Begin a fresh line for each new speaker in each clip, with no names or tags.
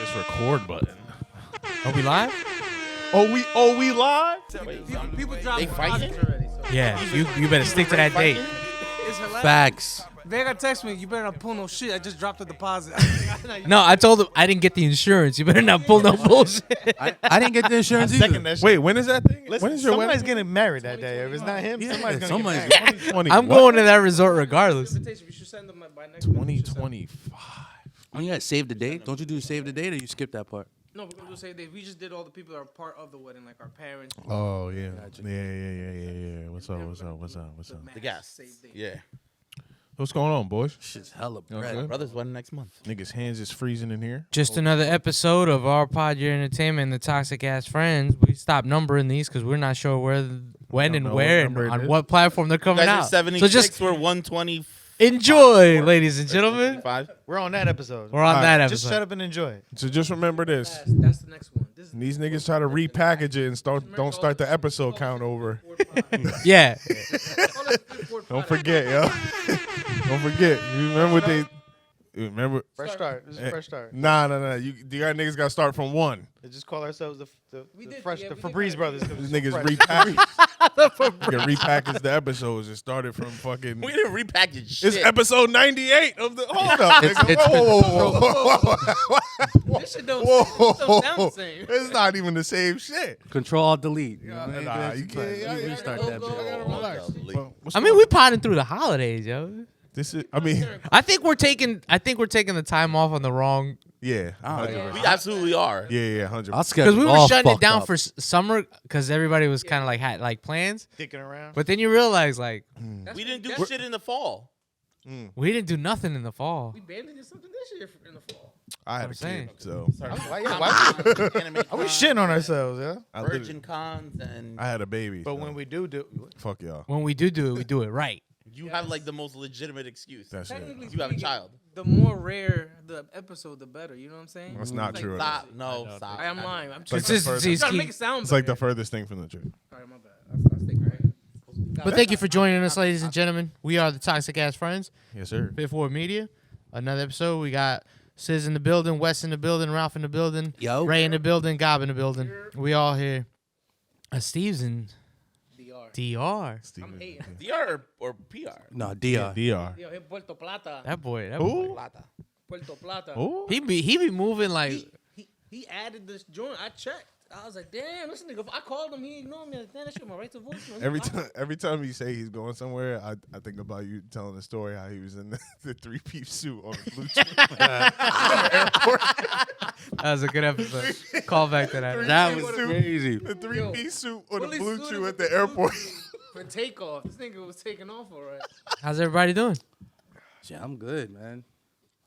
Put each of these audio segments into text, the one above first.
this record button.
Are we live?
We live?
People drop
They fighting?
already. So.
Yeah, you better stick to that date.
It's hilarious.
Facts.
Vega text me, you better not pull no shit. I just dropped the deposit.
No, I told him I didn't get the insurance. You better not pull no bullshit.
I didn't get the insurance either.
Second that shit.
Wait, when is that thing?
Listen,
when is your
somebody's
wedding?
getting married that day. If it's not him, somebody's gonna
somebody's
get married.
2020.
I'm going to that resort regardless.
Invitation, we should send them by next month.
2025.
Oh, yeah, save the date. Don't you do save the date or you skip that part?
No, we're gonna do say that we just did all the people that are part of the wedding, like our parents.
Oh yeah. Yeah. What's up?
The gas.
Save date.
Yeah.
What's going on, boys?
Shit's hella
Okay.
bread.
Brother's wedding next month.
Niggas' hands is freezing in here.
Just another episode of our Pod Your Entertainment and the Toxic Ass Friends. We stopped numbering these because we're not sure when and
know
where
what
and
number it
on
is.
what platform they're
You
coming
guys are
out.
76.
So just
We're 125.
enjoy, ladies and gentlemen.
We're on that episode.
We're on
All
that
right,
episode.
Just shut up and enjoy it.
So just remember this.
That's the next one. This is
These niggas try to repackage it and don't start the episode count over.
Yeah.
Don't forget, yo. Don't forget. You remember what they remember?
Fresh start. This is a fresh start.
Nah. You got niggas got to start from one.
They just call ourselves the
We did-
fresh,
yeah,
the
we did
Febreze
that.
brothers.
These niggas repackage the episodes and started from fucking.
We didn't repackage shit.
It's episode 98 of the. Hold up, nigga.
it's-
Whoa.
This shit don't sound the same.
It's not even the same shit.
Control Alt Delete.
Nah, you can't.
You restart that bitch.
Relax. What's
I mean, we potting through the holidays, yo.
this is. I mean,
I think we're taking the time off on the wrong
yeah.
Oh, yeah.
100%.
We absolutely are.
Yeah, 100%.
I'll
because we were
all
shutting it
fucked
down
up.
for summer because everybody was kind of like had like plans.
Dicking around.
But then you realize like
We didn't do shit in the fall.
we didn't do nothing in the fall.
We barely did something this year in the fall.
I had
I'm
a
saying.
kid, so
Why
I
we shitting on ourselves, yeah?
literally-
Virgin cons and
I had a baby.
but
so
when we do
fuck y'all.
When we do it, we do it right.
you have like the most legitimate excuse.
That's it.
Technically
You have a
speaking,
child.
The more rare the episode, the better. You know what I'm saying?
That's not
Like,
true.
Stop. No, stop.
I am lying. I'm
Like
just
the
Consistency is
trying to
key.
make it sound
It's like the
better.
furthest thing from the truth.
All right, my bad. I'll stay quiet.
But thank you for joining us, ladies and gentlemen. We are the Toxic Ass Friends,
Yes, sir.
Fifth Ward Media. Another episode. We got Sis in the building, Wes in the building, Ralph in the building,
Yo.
Ray in the building, Gob in the building. We all here. Steve's in
DR.
DR.
Steven.
I'm hating.
DR or PR?
No, DR.
DR.
Yo, hey, Puerto Plata.
That boy.
Who?
Plata.
Puerto Plata.
Who?
He be moving like.
He added this joint. I checked. I was like, damn, this nigga. I called him. He ignored me. I was like, damn, that shit my right to voicemail.
Every time you say he's going somewhere, I think about you telling the story how he was in the three-piece suit on the blue
That was a good episode. Call back to that.
That was crazy.
The three-piece suit on the
Fully
blue
suited
chew
with
at the
the
airport.
For takeoff. This nigga was taking off all right.
How's everybody doing?
Yeah, I'm good, man.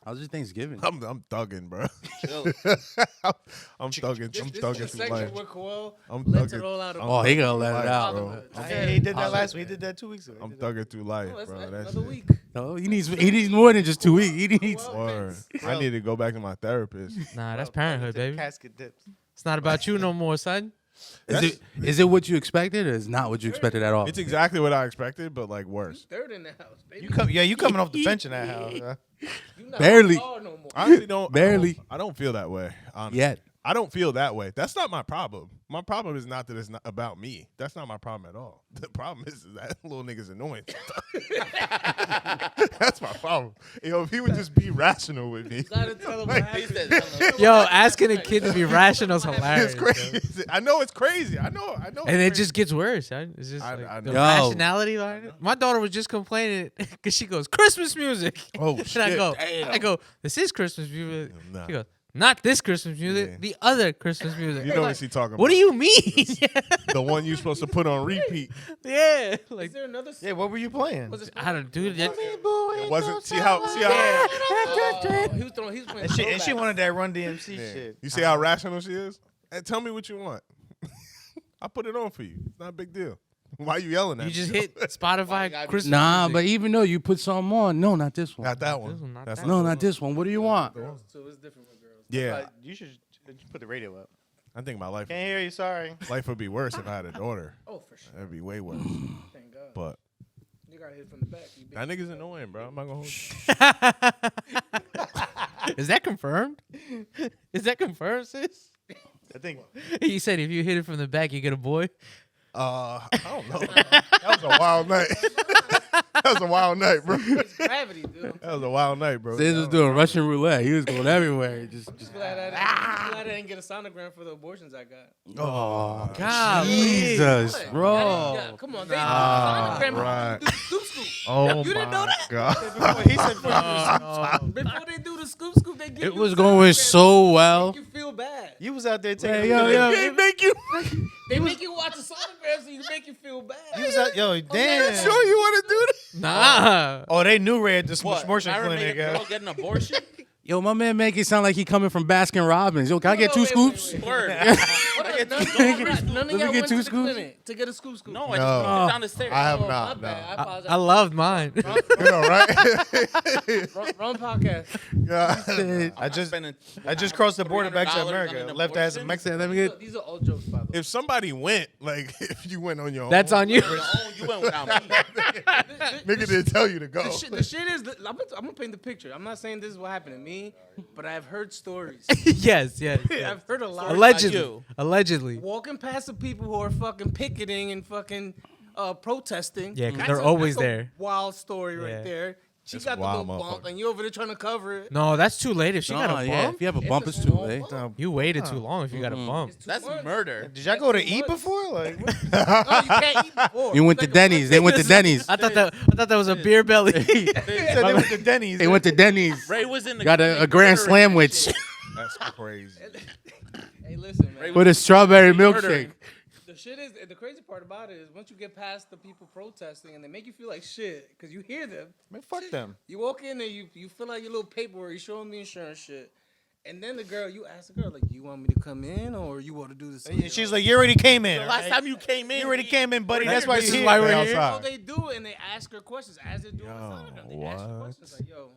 How's your Thanksgiving?
I'm thugging, bro. I'm thugging. I'm
This
thugging
is
through
the section
life.
where Koel
I'm
lets
thugging.
it all out of
Oh, he gonna let it
Life,
out.
bro.
He did that last week. He did that 2 weeks ago.
I'm thugging through life,
Oh, that's
bro.
like
That's
another
it.
week.
No, he needs more than just 2 weeks. He needs.
Word. I need to go back to my therapist.
Nah, that's parenthood, baby.
Casket dips.
It's not about you no more, son.
Is it what you expected or is not what you expected at all?
It's exactly what I expected, but like worse.
Third in the house, baby.
You coming off the bench in that house. Huh?
You not
barely.
hard no more.
I really don't.
Barely.
I don't feel that way. Honestly.
Yet.
I don't feel that way. That's not my problem. My problem is not that it's not about me. That's not my problem at all. The problem is that little nigga's annoying. That's my problem. If he would just be rational with me.
Gotta tell him what
He
happened.
said, hello.
Yo, asking a kid to be rational is hilarious.
It's crazy. I know it's crazy. I know.
And it just gets worse. Huh? It's just
I
like
know.
the
Yo.
rationality behind it. My daughter was just complaining because she goes, Christmas music.
Oh,
And
shit.
I go, this is Christmas music.
Nah.
She goes, not this Christmas music,
Yeah.
the other Christmas music.
You know
Like,
what she talking about.
what do you mean?
The one you supposed to put on repeat.
Yeah.
Is
Like,
there another?
Yeah, what were you playing?
Was it?
I don't do that.
It wasn't. See how.
He was throwing. He was playing.
And she
throwbacks.
wanted that Run DMC
Yeah.
shit.
You see how rational she is? Hey, tell me what you want. I put it on for you. It's not a big deal. Why you yelling at
You
me?
just hit Spotify Christmas
Nah,
music.
but even though you put some on, no, not this one.
Not that
This one,
one.
not
That's
that
No, not this one. What do you want?
So it's different with girls.
Yeah.
You should put the radio up.
I think my life
Can't hear you. Sorry.
would be worse if I had a daughter.
Oh, for sure.
That'd be way worse.
Thank God.
But
You got hit from the back.
that nigga's annoying, bro. I'm not gonna hold you.
Is that confirmed? Is that confirmed, sis?
I think
He said if you hit it from the back, you get a boy.
I don't know. That was a wild night. That was a wild night, bro.
It's gravity, dude.
That was a wild night, bro.
Sis was doing Russian roulette. He was going everywhere. Just
Glad I didn't get a sonogram for the abortions I got.
Oh,
God,
Jesus,
What?
bro.
Yeah, come on, they
Ah,
sonogram
right.
do the scoop.
Oh
You didn't know that?
God.
he said
Before they do the scoop, they give
It
you
was
a
going
sonogram.
so well.
Make you feel bad.
you was out there taking.
Hey, yo.
They make you.
They make you watch the sonogram so you make you feel bad.
You was out, yo, damn.
Sure, you want to do that?
Nah.
Oh, they knew Ray at the
What?
abortion
Myra
clinic.
made a girl get an abortion?
Yo, my man make it sound like he coming from Baskin Robbins. Yo, can I get two
Wait,
scoops?
wait.
Word.
Hold on, none of y'all
Let me
went
get
to
two
the
scoops.
clinic to get a scoop.
No, I
No.
just put it down the stairs.
I have
Oh,
not.
my bad. I
No.
apologize.
I loved mine.
You know, right?
Wrong podcast.
Yeah.
I just crossed the border back to
$300
America.
on an
Left ass in
abortion?
Mexico.
Let me get.
These are all jokes, by the way.
If somebody went, like, if you went on your
That's
own,
on you.
You went without me.
nigga didn't tell you to go.
The shit is, I'm gonna paint the picture. I'm not saying this is what happened to me, but I've heard stories.
yes.
I've heard a lot.
Allegedly.
you.
Allegedly.
Walking past the people who are fucking picketing and fucking protesting.
Yeah, 'cause
That's
they're always
that's a
there.
Wild story
Yeah.
right there. She
That's
got the
wild,
little bump,
motherfucker.
and you over there trying to cover it.
No, that's too late. If she got a bump,
Yeah, if you have a bump, it's too
small
late.
bump.
you waited too long. If you got a bump,
It's too
That's
much.
murder.
Did y'all go to
That's
eat
too
before? Like, what?
No, you can't eat before.
You went to
Like a
Denny's. They went to Denny's.
I thought that was a beer belly.
Said they went to Denny's.
They went to Denny's.
Ray was in the
Got a grand slam witch
That's crazy.
Hey, listen, man.
with a strawberry
Murdering.
milkshake.
The shit is, the crazy part about it is once you get past the people protesting and they make you feel like shit because you hear them.
Man, fuck them.
You walk in there, you fill out your little paperwork, you show them the insurance shit. And then you ask the girl, like, you want me to come in or you want to do this?
And she's like, you already came in.
The last time you came in,
You already came in, buddy.
This
That's why
is
you're here.
why we're
Hey,
here.
So they do it and they ask her questions as they're doing the
Yo,
sonogram. They ask her
what?
questions like, yo,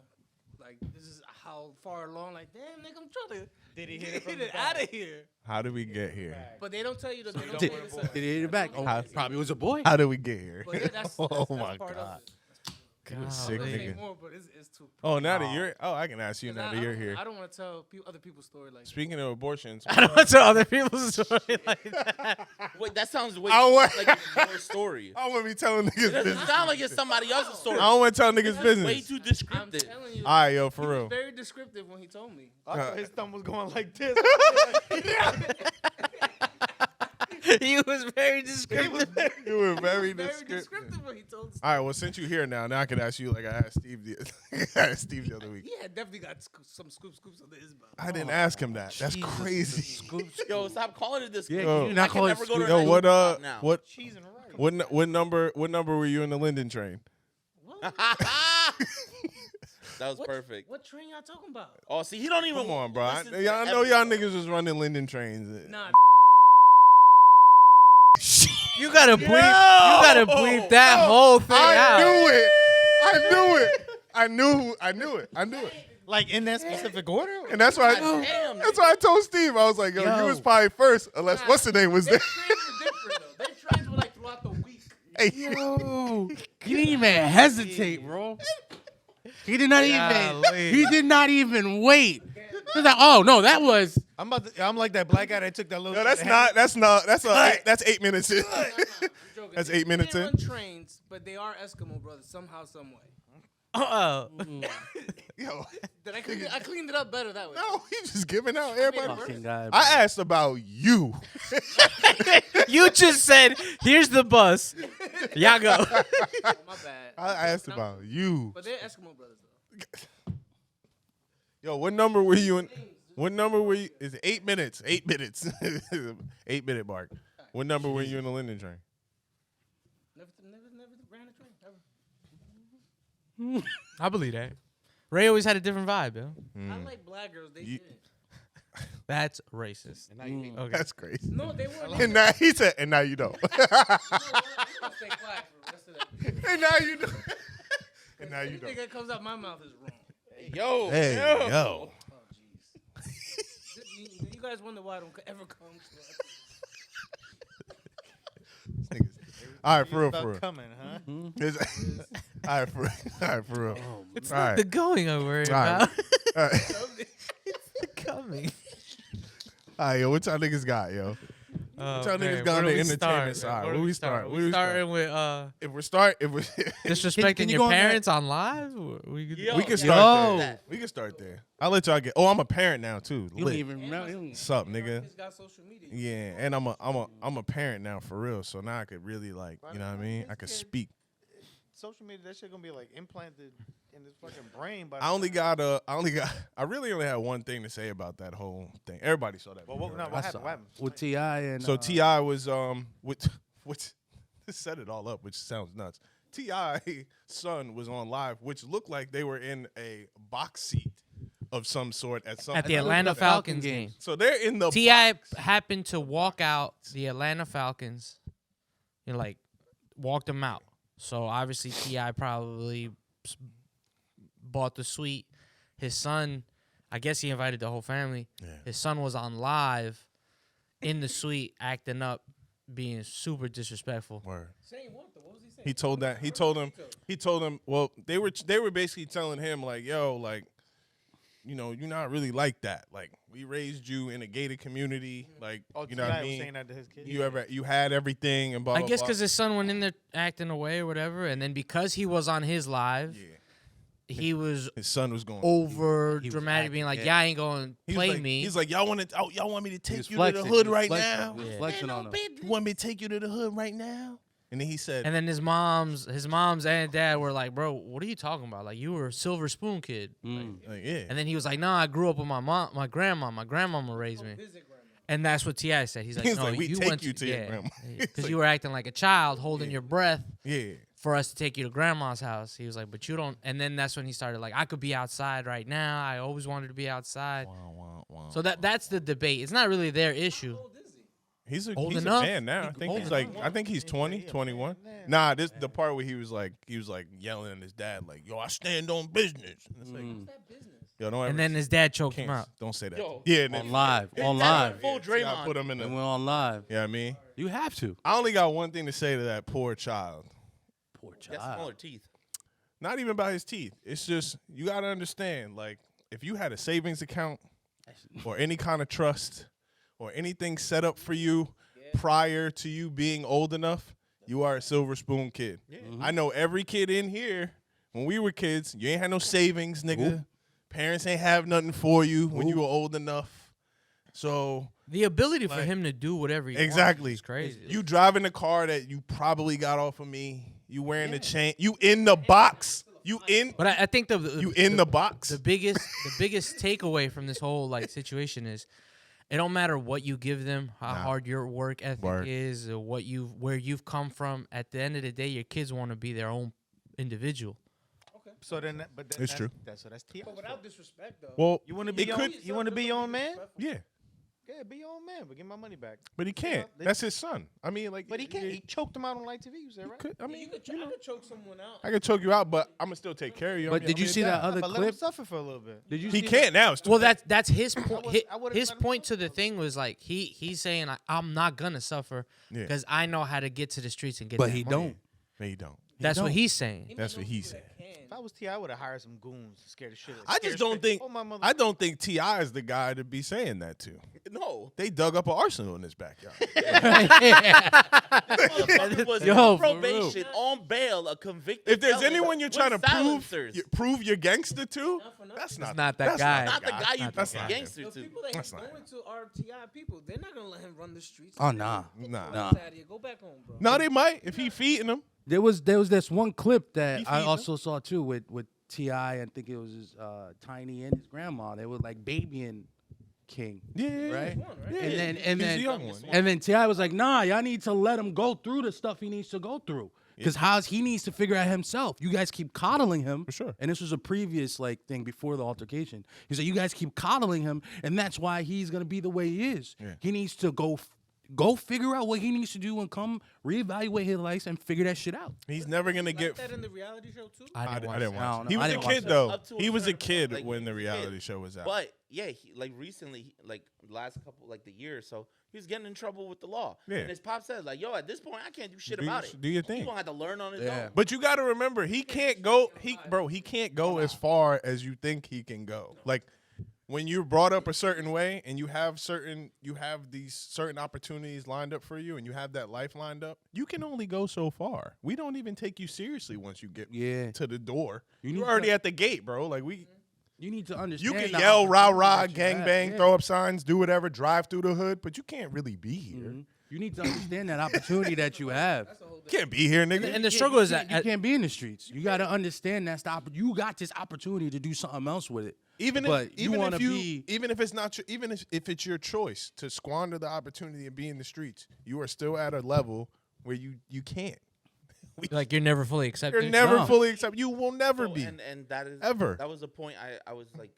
like, this is how far along? Like, damn, nigga, I'm trying to
Did he hit it from
get
the
it
back?
out of here.
How did we get here?
But they don't tell you that they don't
Did,
tell you the
did he hit it back? Oh, probably was a boy.
How did we get here?
But yeah, that's
Oh
part
my
of
God.
it.
Sick
I'll say
nigga.
more, but it's too.
Oh, now that you're, I can ask you
'Cause
now
I
that you're
don't-
here.
I don't want to tell other people's story like.
Speaking of abortions,
I don't want to tell other people's story like that.
Wait, that sounds way
I
too
want-
like it's your story.
I don't want to be telling niggas
It doesn't
business.
sound like it's somebody else's story.
I don't want to tell niggas
Way
business.
too
I'm
descriptive.
telling you.
All right, yo, for
he was
real.
very descriptive when he told me.
I thought his thumb was going like this.
He was very descriptive.
You were very
Very
descriptive.
descriptive when he told.
All right, well, since you're here now I can ask you like I asked Steve the other week.
He had definitely got some scoops under his belt.
I didn't ask him that. That's crazy.
Yo, stop calling it this.
Yeah,
Yo.
you not
I can
call it
never go to
scoop.
Yo,
a
what
night now.
what
Cheese and rice.
what number were you in the Linden train?
What?
That was perfect.
What train y'all talking about?
Oh, see, he don't even.
Come on, bro.
listen to
Y'all
the
know y'all
episode.
niggas was running Linden trains.
Nah,
You gotta bleep. You gotta bleep that whole thing out.
I knew it.
Like in that specific order?
And that's why
Damn.
that's why I told Steve. I was like, yo, you was probably first, unless what's the name was
their
there.
trains were different though. Their trains were like throughout the week.
Hey,
Yo, you didn't even hesitate, bro. He did not
Golly.
even. He did not even wait. He was like, oh no, that was.
I'm like that black guy that took that little.
no, that's 8 minutes in.
I'm joking.
That's
They
8 minutes
run
in.
trains, but they are Eskimo brothers somehow, some way.
Yo,
I cleaned it up better that way.
no, he just giving out everybody.
Fucking God,
I asked about you.
You just said, "Here's the bus. Y'all go."
Oh, my bad.
I asked about you.
But they're Eskimo brothers though.
Yo, what number were you in? What number were you? It's 8 minutes. 8 minutes. 8 minute mark. What number were you in the Linden train?
Never ran a train ever.
I believe that. Ray always had a different vibe, yo.
I like black girls. They
You-
didn't.
That's racist. Okay.
That's crazy.
No, they weren't.
And now he said, and now you don't.
You know what? I'm gonna stay quiet for the rest of that.
And now you do. And now you
Anything
don't.
that comes out my mouth is wrong.
Yo.
Hey, yo.
Oh, jeez. You guys wonder why I don't ever come to
All right, for real,
About
for real.
coming, huh?
All right, for real.
It's
All
not
right.
the going I worry
All right.
about.
All right.
It's the coming. coming.
All right, yo, what y'all niggas got, yo?
Oh,
y'all niggas got on the entertainment side? Where we start?
We starting with
If we
disrespecting
can you
your
go on that?
parents on live. We could,
Yo,
we can
yo.
start there.
Yo.
We can start there. I'll let y'all get. Oh, I'm a parent now too.
You don't
Lit.
even remember.
What's up, nigga?
Kids got social media.
Yeah, and I'm a parent now for real. So now I could really like, you know what I mean? I could speak.
Social media, that shit gonna be like implanted in his fucking brain. By
I really only had one thing to say about that whole thing. Everybody saw that.
Well,
video,
what, no,
right?
what happened? What happened?
With T.I. and
So T.I. was which set it all up, which sounds nuts. T.I. son was on live, which looked like they were in a box seat of some sort at
the Atlanta Falcons game.
So they're in the
T.I.
box.
happened to walk out the Atlanta Falcons, like walked them out. So obviously T.I. probably bought the suite. His son, I guess he invited the whole family.
Yeah.
His son was on live in the suite acting up, being super disrespectful.
Word.
Saying what though? What was he saying?
He told that. He told him. Well, they were basically telling him like, yo, like, you know, you're not really like that. Like, we raised you in a gated community. Like,
Oh,
you know what I
was
mean?
saying that to his kid.
You had everything and blah.
I
blah,
guess
blah.
because his son went in there acting away or whatever, and then because he was on his live,
Yeah.
he was
His son was going
over
he was
dramatic,
acting,
being like,
yeah.
"Yeah, I ain't gonna
He was
play
like,
me."
He's like, y'all want me to
He
take
was
you
flexing.
to the hood
He was
right
flexing.
now?
He was
Yeah.
flexing on him.
You want me to take you to the hood right now? And then he said,
And then his moms and dad were like, "Bro, what are you talking about? Like, you were a silver spoon kid."
like, yeah.
And then he was like, "No, I grew up with my mom, my grandma. My grandmama raised me."
Visit grandma.
And that's what T.I. said. He's like,
He's
"No,
like, we
you
take
went
you to your grandma."
because you were acting like a child, holding your breath
yeah.
for us to take you to grandma's house." He was like, "But you don't." And then that's when he started like, "I could be outside right now. I always wanted to be outside." So that's the debate. It's not really their issue.
How old is he?
He's
Old
a
enough?
man now. I think he's 20, 21. Nah, this the part where he was like yelling at his dad like, "Yo, I stand on business." And it's like,
That business.
yo, don't ever
And then his dad choked him
can't-
out.
Don't say that.
Yo.
Yeah, and then,
On live. On
That's
live.
full
I
Draymond.
put him in
And
the.
we're on live.
Yeah, I mean,
You have to.
I only got one thing to say to that poor child.
Poor
He got smaller
child.
teeth.
Not even about his teeth. It's just you gotta understand. Like, if you had a savings account or any kind of trust or anything set up for you prior to you being old enough, you are a silver spoon kid. I know every kid in here. When we were kids, you ain't had no savings, nigga. Parents ain't have nothing for you when you were old enough. So
The ability for
Like-
him to do whatever he
exactly,
wants is crazy.
you driving a car that you probably got off of me. You wearing the chain. You in the box. You in.
But I think
You in the box.
the biggest takeaway from this whole like situation is it don't matter what you give them, how hard your work ethic
Word.
is, or where you've come from. At the end of the day, your kids want to be their own individual.
So then, but then
It's true.
That's T.I.
But without disrespect though.
Well,
You want to be
it
your
could.
you want to be your own man?
Yeah,
Yeah, be your own man, but get my money back.
but he can't.
they-
That's his son. I mean, like,
But he can't. He choked him out on live TV. You said right?
could. I
I
mean,
could choke someone out.
I could choke you out, but I'm gonna still take care of you.
But did you see that other
But let him
clip?
suffer for a little bit.
Did you
He
see
can't now. It's too
Well,
late.
that's his point.
I would've
His
let him
point to the thing was like he's saying I'm not gonna suffer
Yeah.
because I know how to get to the streets and get.
But
that
he
money.
don't.
No, you don't.
That's what
don't.
he's saying.
That's what he said.
If I was T.I., I would have hired some goons to scare the shit out.
I just don't think.
Oh my mother.
I don't think T.I. is the guy to be saying that to.
No.
They dug up an arsenal in his backyard.
Motherfucker was
Yo,
on
for real.
probation, on bail, a convicted
If there's
felon
anyone you're
with
trying to
silencers.
prove your gangster to,
Not for nothing.
that's not
not that
that's
guy.
Not the guy you
That's
prove
not
a
him.
gangster
The
to.
people that
That's
he's
not
going to are T.I. people. They're not gonna let him run the streets.
Oh, nah.
Nah.
Nah.
Out of here. Go back home, bro.
No, they might if he feeding them.
There was this one clip
He
that I
feeds
also saw too with T.I. I think it was his, Tiny and his grandma. They were like babying King.
Yeah,
Right?
Yeah,
And then
he's the young one.
and then T.I. was like, nah, y'all need to let him go through the stuff he needs to go through. Because he needs to figure out himself. You guys keep coddling him.
For sure.
And this was a previous like thing before the altercation. He said, you guys keep coddling him, and that's why he's gonna be the way he is.
Yeah.
He needs to go figure out what he needs to do and come reevaluate his life and figure that shit out.
He's never gonna
Like
get.
that in the reality show too.
I didn't
I
watch.
don't
It. He
know.
was
I
a
didn't watch
kid
it.
though.
Up to a
He was a
certain
kid
point, like,
when the
he was a kid.
reality show was out.
But yeah, like recently, like last couple, like the year or so, he was getting in trouble with the law.
Yeah.
And his pop said, like, yo, at this point, I can't do shit
Do
about
your-
it.
do your
He
thing.
gonna have to learn on his
Yeah.
own.
But you got to remember, he can't go. He can't go as far as you think he can go. Like, when you're brought up a certain way and you have these certain opportunities lined up for you and you have that life lined up, you can only go so far. We don't even take you seriously once you get to the door. You're already at the gate, bro. Like
You need to understand.
you can
the
yell, rah,
opportunity
rah,
that you
gang
have.
bang,
Yeah.
throw up signs, do whatever, drive through the hood, but you can't really be here.
You need to understand that opportunity that you have.
Can't be here, nigga.
And the struggle is
You
that
can't be in the streets. You got to understand that's the you got this opportunity to do something else with it.
Even
But
if
you
even
wanna
if you
be-
even if it's not even if it's your choice to squander the opportunity and be in the streets, you are still at a level where you can't.
like you're never fully accepted.
You're never
No.
fully accepted. You will never
So,
be.
and that is
Ever.
That was the point I was like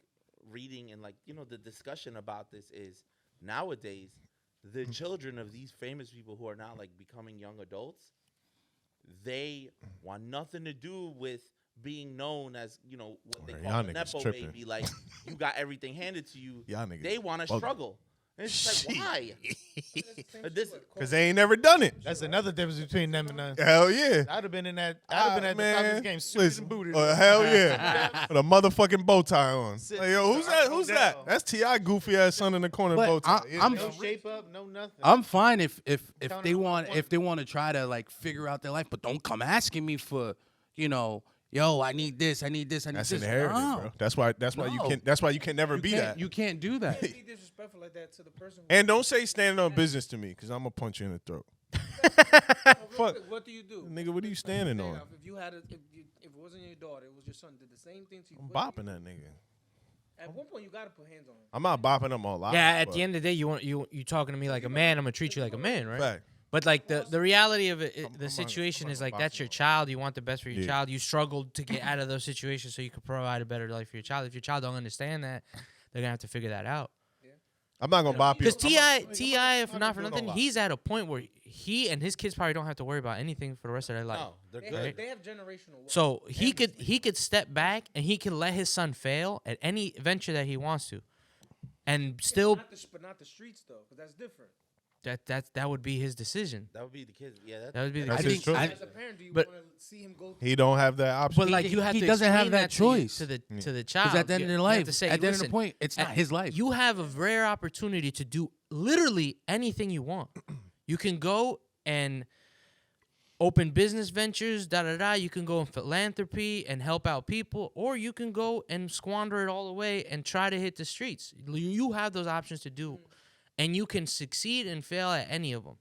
reading, and like, you know, the discussion about this is nowadays the children of these famous people who are now like becoming young adults, they want nothing to do with being known as, you know, what they
Right,
call
y'all
the
niggas
nepo
tripping.
baby. Like, you got everything handed to you.
Y'all niggas
They want to
bugging.
struggle. And it's like, why? This
Because they ain't never done it.
That's another difference between them and us.
Hell yeah.
I'd have been in that. I'd have been at the top of this game, suited
Listen,
and booted.
hell yeah. With a motherfucking bow tie on.
Sit
Like, yo, who's
down.
that? Who's that? That's T.I. goofy ass son in the corner
But
bow tie.
I'm-
No shape up, no nothing.
I'm fine if
Counting
they
on
want
one.
if they want to try to like figure out their life, but don't come asking me for, yo, I need this, I need this, I need
That's
this.
inherited,
No.
bro. That's why you
No.
can. That's why you can never
You
be
can't-
that.
You can't do that.
Be disrespectful like that to the person.
And don't say standing on business to me, because I'm gonna punch you in the throat.
Fuck. What do you do?
Nigga, what are you standing on?
If you had if it wasn't your daughter, it was your son, did the same thing to you.
I'm
what do
bopping
you
that nigga.
do? At one point, you gotta put hands on him.
I'm not bopping him all out.
Yeah, at the end of the day, you talking to me like a man. I'm gonna treat you like a man, right?
Fact.
But like the reality of it,
I'm
the
not-
situation
I'm
is
not
like
gonna
that's
box
your
him up.
child. You want the best for your
Yeah.
child. You struggled to get out of those situations so you could provide a better life for your child. If your child don't understand that, they're gonna have to figure that out.
I'm not gonna bop you.
Because Ti, if
I'm
not for
doing no
nothing,
lie.
he's at a point where he and his kids probably don't have to worry about anything for the rest of their life.
No, they're
They,
good.
have, they have generational wealth.
So he could step back and he could let his son fail at any venture that he wants to, and still
but not the streets though, because that's different.
that would be his decision.
That would be the kids. Yeah,
That would be the
That's
decision.
his choice.
As a parent, do you
but-
want to see him go?
He don't have that option.
But like you have
he
to
doesn't have
explain
that
to you-
choice.
to the
Mm.
child.
Because at the end of
You
their
have
life,
to say,
at the end of the
"Listen,
point, it's not his life.
You have a rare opportunity to do literally anything you want. You can go and open business ventures, You can go in philanthropy and help out people, or you can go and squander it all away and try to hit the streets. You have those options to do, and you can succeed and fail at any of them.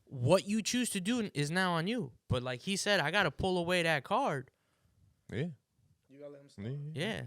What you choose to do is now on you. But like he said, I got to pull away that card.
Yeah.
You gotta let him start.
Yeah.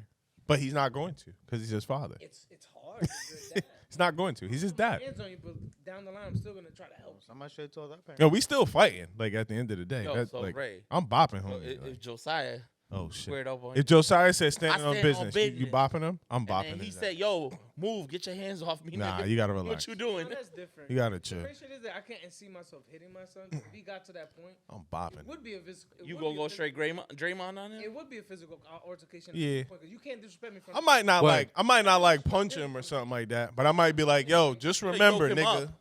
But he's not going to, because he's his father.
It's hard. 'cause you're a dad.
He's not going to. He's his dad.
Hands on you, but down the line, I'm still gonna try to help.
Somebody should have told that parent.
Yo, we still fighting. Like at the end of the day,
Yo,
That's,
so
like,
Ray,
I'm bopping
so
him.
if Josiah
Oh shit.
squared up on
If Josiah said standing
I
on
stand on
business, you
business.
bopping him? I'm
and
bopping
then he
his
said,
ass.
"Yo, move, get your hands off me."
Nah,
nigga.
you gotta relax.
What you doing?
No, that's different.
You gotta
The
chill.
crazy shit is that I can't see myself hitting my son. If he got to that point,
I'm
it
bopping.
would be a physical.
You gonna go straight Draymond on him?
It would be a physical altercation.
Yeah.
At that point, 'cause you can't disrespect me. From
I might not
What?
like punch him or something like that, but I might be like, yo, just
Like,
remember,
yoke him
nigga.
up.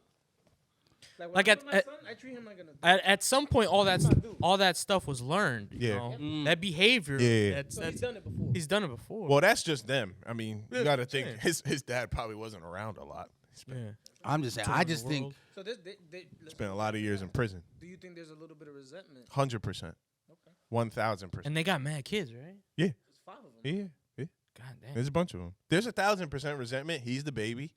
When
Like
I
at-
put my
at-
son, I treat him like an adult.
At some point, all that stuff was learned. You
Yeah.
know? That behavior.
Yeah.
That's,
So he's done it before.
he's done it before.
Well, that's just them. I mean, you
Yeah,
gotta think
yeah.
his dad probably wasn't around a lot.
yeah.
I'm just saying. I just think
So let's
Spent a lot of years in prison.
Do you think there's a little bit of resentment?
100%.
Okay.
1000%.
And they got mad kids, right?
There's 5 of them.
Yeah.
God damn.
There's a bunch of them. There's 1000% resentment. He's the baby.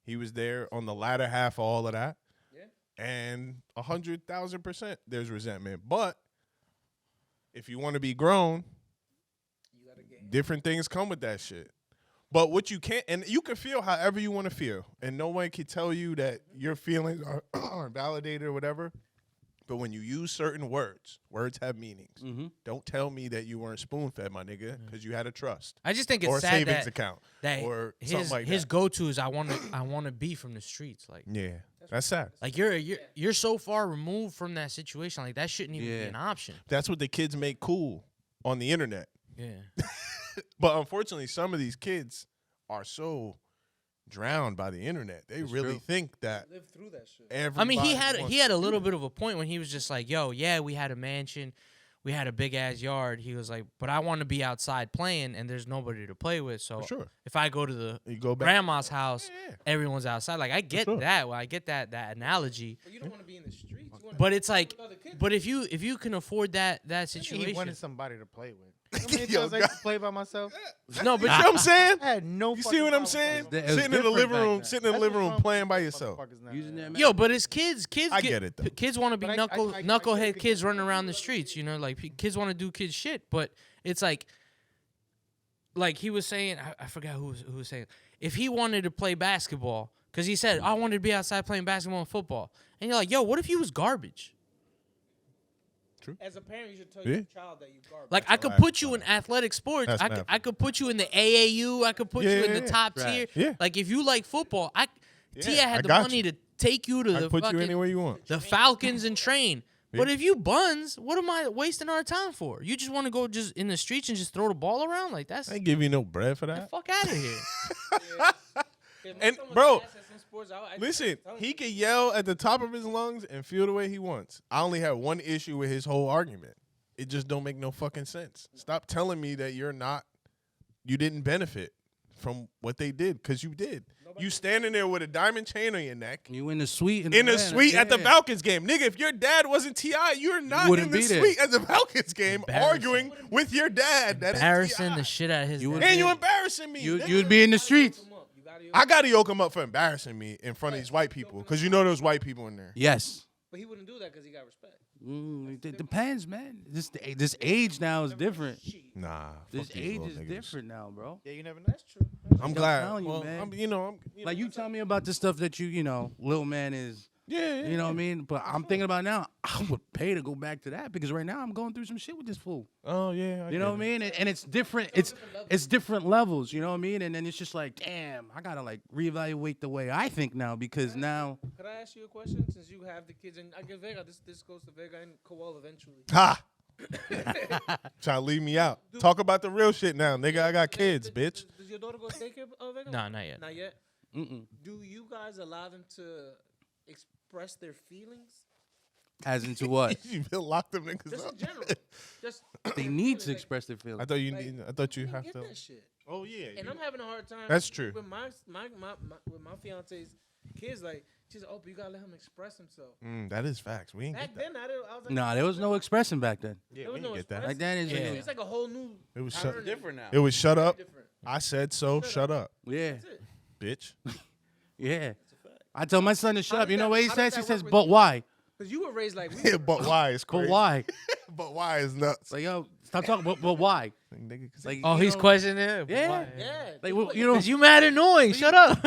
He was there on the latter half of all of that.
Yeah.
And 100,000% there's resentment. But if you want to be grown,
You gotta get him.
different things come with that shit. But what you can't, and you can feel however you want to feel, and no one can tell you that your feelings are validated or whatever. But when you use certain words have meanings. Don't tell me that you weren't spoon fed, my nigga, because you had a trust
I just think it's
or a
sad
savings
that,
account
that
or
his
something like
his
that.
go-to is I want to be from the streets. Like
That's sad.
like you're so far removed from that situation. Like that shouldn't even be
Yeah.
an option.
That's what the kids make cool on the internet.
Yeah.
But unfortunately, some of these kids are so drowned by the internet. They really
true.
think that
Live through that shit.
I mean, he
everybody
had
wants
he had
to
a
do
little
that.
bit of a point when he was just like, "Yo, yeah, we had a mansion, we had a big ass yard. He was like, but I want to be outside playing, and there's nobody to play with. So
For sure.
if I go to the
You go back.
grandma's house,
Yeah.
everyone's outside. Like I get
sure.
that. Well, I get that analogy.
But you don't want to be in the streets. You wanna
But
be
it's like,
with other kids.
but if you can afford that
He
situation,
wanted somebody to play with. How many
Yo,
times I used to play by myself?
no,
You
but
see what I'm saying?
I had no.
You
fucking
see what I'm
problem
saying?
playing
It was
Sitting in the
different
living
back
room,
then.
sitting in the
That's
living
what's
room
wrong
playing
with
by
these
yourself.
motherfuckers now.
Using that
yo, but it's kids.
I get it though.
Kids want to be
But I
knucklehead
get
kids
that.
running around the streets. You know, like kids want to do kid shit. But it's like he was saying, I forgot who was saying, if he wanted to play basketball, because he said I wanted to be outside playing basketball and football, and you're like, yo, what if he was garbage?
As a parent, you should tell
Yeah.
your child that you garbage.
Like I could
mad
put you in athletic sports.
That's
I
mad
could put you in the AAU. I could put you in the
Yeah.
top
Right.
tier.
Yeah.
Like if you like football, Tia
I
had the
got
money
you.
to take you to
I
the
put
fucking
you anywhere you want.
the Falcons and train. But
Yeah.
if you buns, what am I wasting our time for? You just want to go just in the streets and just throw the ball around? Like that's
I ain't give you no bread for
the
that.
fuck out of here.
If
And,
someone's
bro,
assets in sports, I
Listen,
tell
he
him.
can yell at the top of his lungs and feel the way he wants. I only have one issue with his whole argument. It just don't make no fucking sense. Stop telling me that you didn't benefit from what they did, because you did. You standing there with a diamond chain on your neck
You in the suite
in the
Atlanta,
suite at the
yeah.
Falcons game. Nigga, if your dad wasn't T.I., you're not in
wouldn't
the
be there.
suite at the Falcons game
Embarrassing.
arguing with your dad. That is
Embarrassing
T.I.
the shit out of his.
You
dad.
would-
And you embarrassing me. nigga.
You'd be in the streets.
Come up. You gotta-
I gotta yoke him up for embarrassing me in front of these white people, because you know there's white people in there.
Yes.
But he wouldn't do that because he got respect.
It depends, man. This age now is different.
Nah,
This
fuck these
age
little
is
niggas.
different now, bro.
Yeah, you never know.
That's true.
I'm
I'm
glad.
telling you,
Well,
man.
I'm
Like you tell me about the stuff that little man is.
yeah,
You know what I mean? But I'm thinking about now, I would pay to go back to that because right now I'm going through some shit with this fool.
Oh yeah,
You know what I mean? And it's different. It's different levels. You know what I mean? And then it's just like, damn, I gotta like reevaluate the way I think now because now.
Could I ask you a question? Since you have the kids, and I guess Vega, this goes to Vega and Koel eventually.
Ha! Trying to leave me out. Talk about the real shit now, nigga. I got kids, bitch.
Does your daughter go to daycare, Vega?
Nah, not yet.
Not yet.
Mm-mm.
Do you guys allow them to express their feelings?
As into what?
You been locked them niggas
Just
up.
in general. Just
They
their
need to
feelings,
express their
I
feelings.
thought you
Like,
need. I thought you
like,
have
get
to.
that shit.
Oh yeah.
And I'm having a hard time.
That's true.
With my with my fiance's kids, like she's like, oh, but you gotta let him express himself.
That is facts. We ain't
Back
get that.
then, I was like,
Nah, there was no expressing back then.
Yeah,
there
we
was
didn't
no
get that.
express.
Like that is
Yeah.
It's like a whole new.
It was
turn.
shut.
Different now.
It was shut up.
Different.
I said so. Shut up,
Yeah,
That's it.
bitch.
yeah. I tell my son to shut
How
up.
does
You know
that-
what he
how
says?
does
He
that
says,
work with
"But
you?"
why?
Because you were raised like we
Yeah,
were.
but why is
But
crazy?
why?"
But why is nuts?
Like, yo, stop talking. But why?
Nigga, 'cause
Like,
Oh,
you
he's
know,
questioning it.
Yeah.
Why?
Yeah.
Like, well, you know,
Cause you mad annoying. Shut up.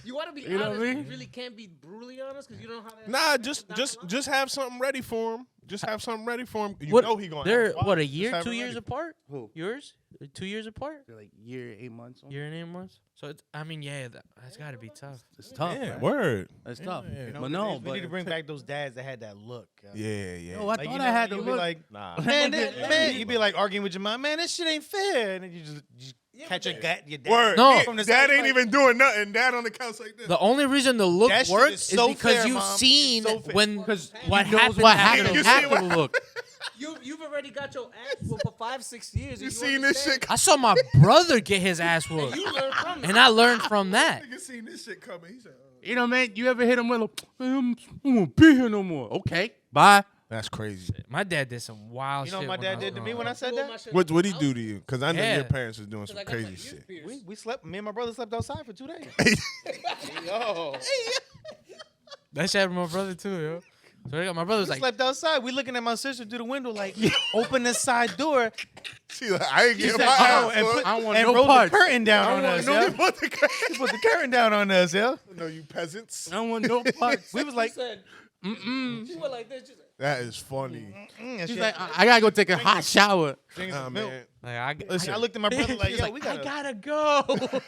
You want to be
You know
honest,
what I
but
mean?
you really can't be brutally honest because you don't know how that.
Nah,
that's not allowed.
just have something ready for him. Just have something ready for him. You
What-
know he gonna.
They're
ask why.
what, a
Just
year,
have
2
it
years
ready.
apart?
Who?
Yours? 2 years apart?
They're like year, 8 months.
Year and 8 months. So it's, I mean, yeah, that's got to be tough.
It's tough.
Yeah,
man.
word.
It's tough.
yeah.
You know,
But no,
we
but
need to bring back those dads that had that look.
Yeah, yeah.
Yo, I
Like,
thought
you
I
know,
had to
you'd be
look.
like,
Nah.
man, you'd be like arguing with your mom, man, this shit ain't fair, and then you just catch your dad.
Word.
No.
Yeah,
From the
Dad
side,
ain't
like-
even doing nothing. Dad on the couch like this.
The only reason the look
That shit
works
is
is
so
because
fair,
you've
Mom. It's
seen
so fair.
when
Because
what
he knows
happened.
what
happened.
happened
You see
after the look.
You've already got your ass whooped for 5-6 years.
You
and
seen this
understand.
shit?
I saw my brother get his ass whooped,
You learn from
and
it.
I learned from that.
Nigga seen this shit coming. He said,
You know, man, you ever hit him with a, man, I won't be here no more. Okay, bye.
"That's crazy."
My dad did some wild
You
shit.
know what my
when I
dad
was
did to me
growing
when I
up.
said
Blew my
that?
shit
What'd he
out
do to you? Because I know
Yeah.
your parents was doing
'cause
some
I got my
crazy
ears
shit.
pierced.
We slept. Me and my brother slept outside for 2 days. Yo,
That shit happened to my brother too, yo. So my brother was
we
like,
slept outside. We looking at my sister through the window, like, open the side door
She like, I ain't getting
said,
my
"Oh,
ass
and
whooped."
I don't want
and
no
rolled
parts.
the curtain down on us.
No,
yo.
you put the
She put the curtain down on us, yo.
No, you peasants.
I don't want no parts.
We was like,
She said,
Mm-mm.
she went like this. She said,
That is funny.
and
She's
she
like, I gotta go take a hot shower.
drinking
Nah,
some milk.
man.
like
Listen,
I looked at my brother like,
He's
yo,
like,
we
I
gotta.
gotta go.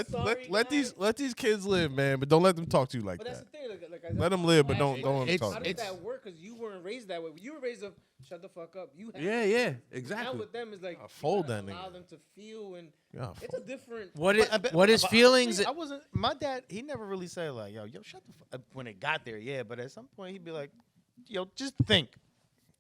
Sorry,
let
guys.
these kids live, man. But don't let them talk to you like
But that's
that.
the thing. Like I
Let them live, but don't
How
let them
It's-
talk.
How
to you.
does that work? Because you weren't raised that way. You were raised up, shut the fuck up. You had
Yeah,
Now
exactly.
with them is like
I fold
you gotta
that
allow
nigga.
them to feel, and
Yeah,
it's a different.
What
But-
what his
but
feelings?
honestly, I wasn't. My dad, he never really said like, yo, shut the fuck up when it got there. Yeah, but at some point he'd be like, just think.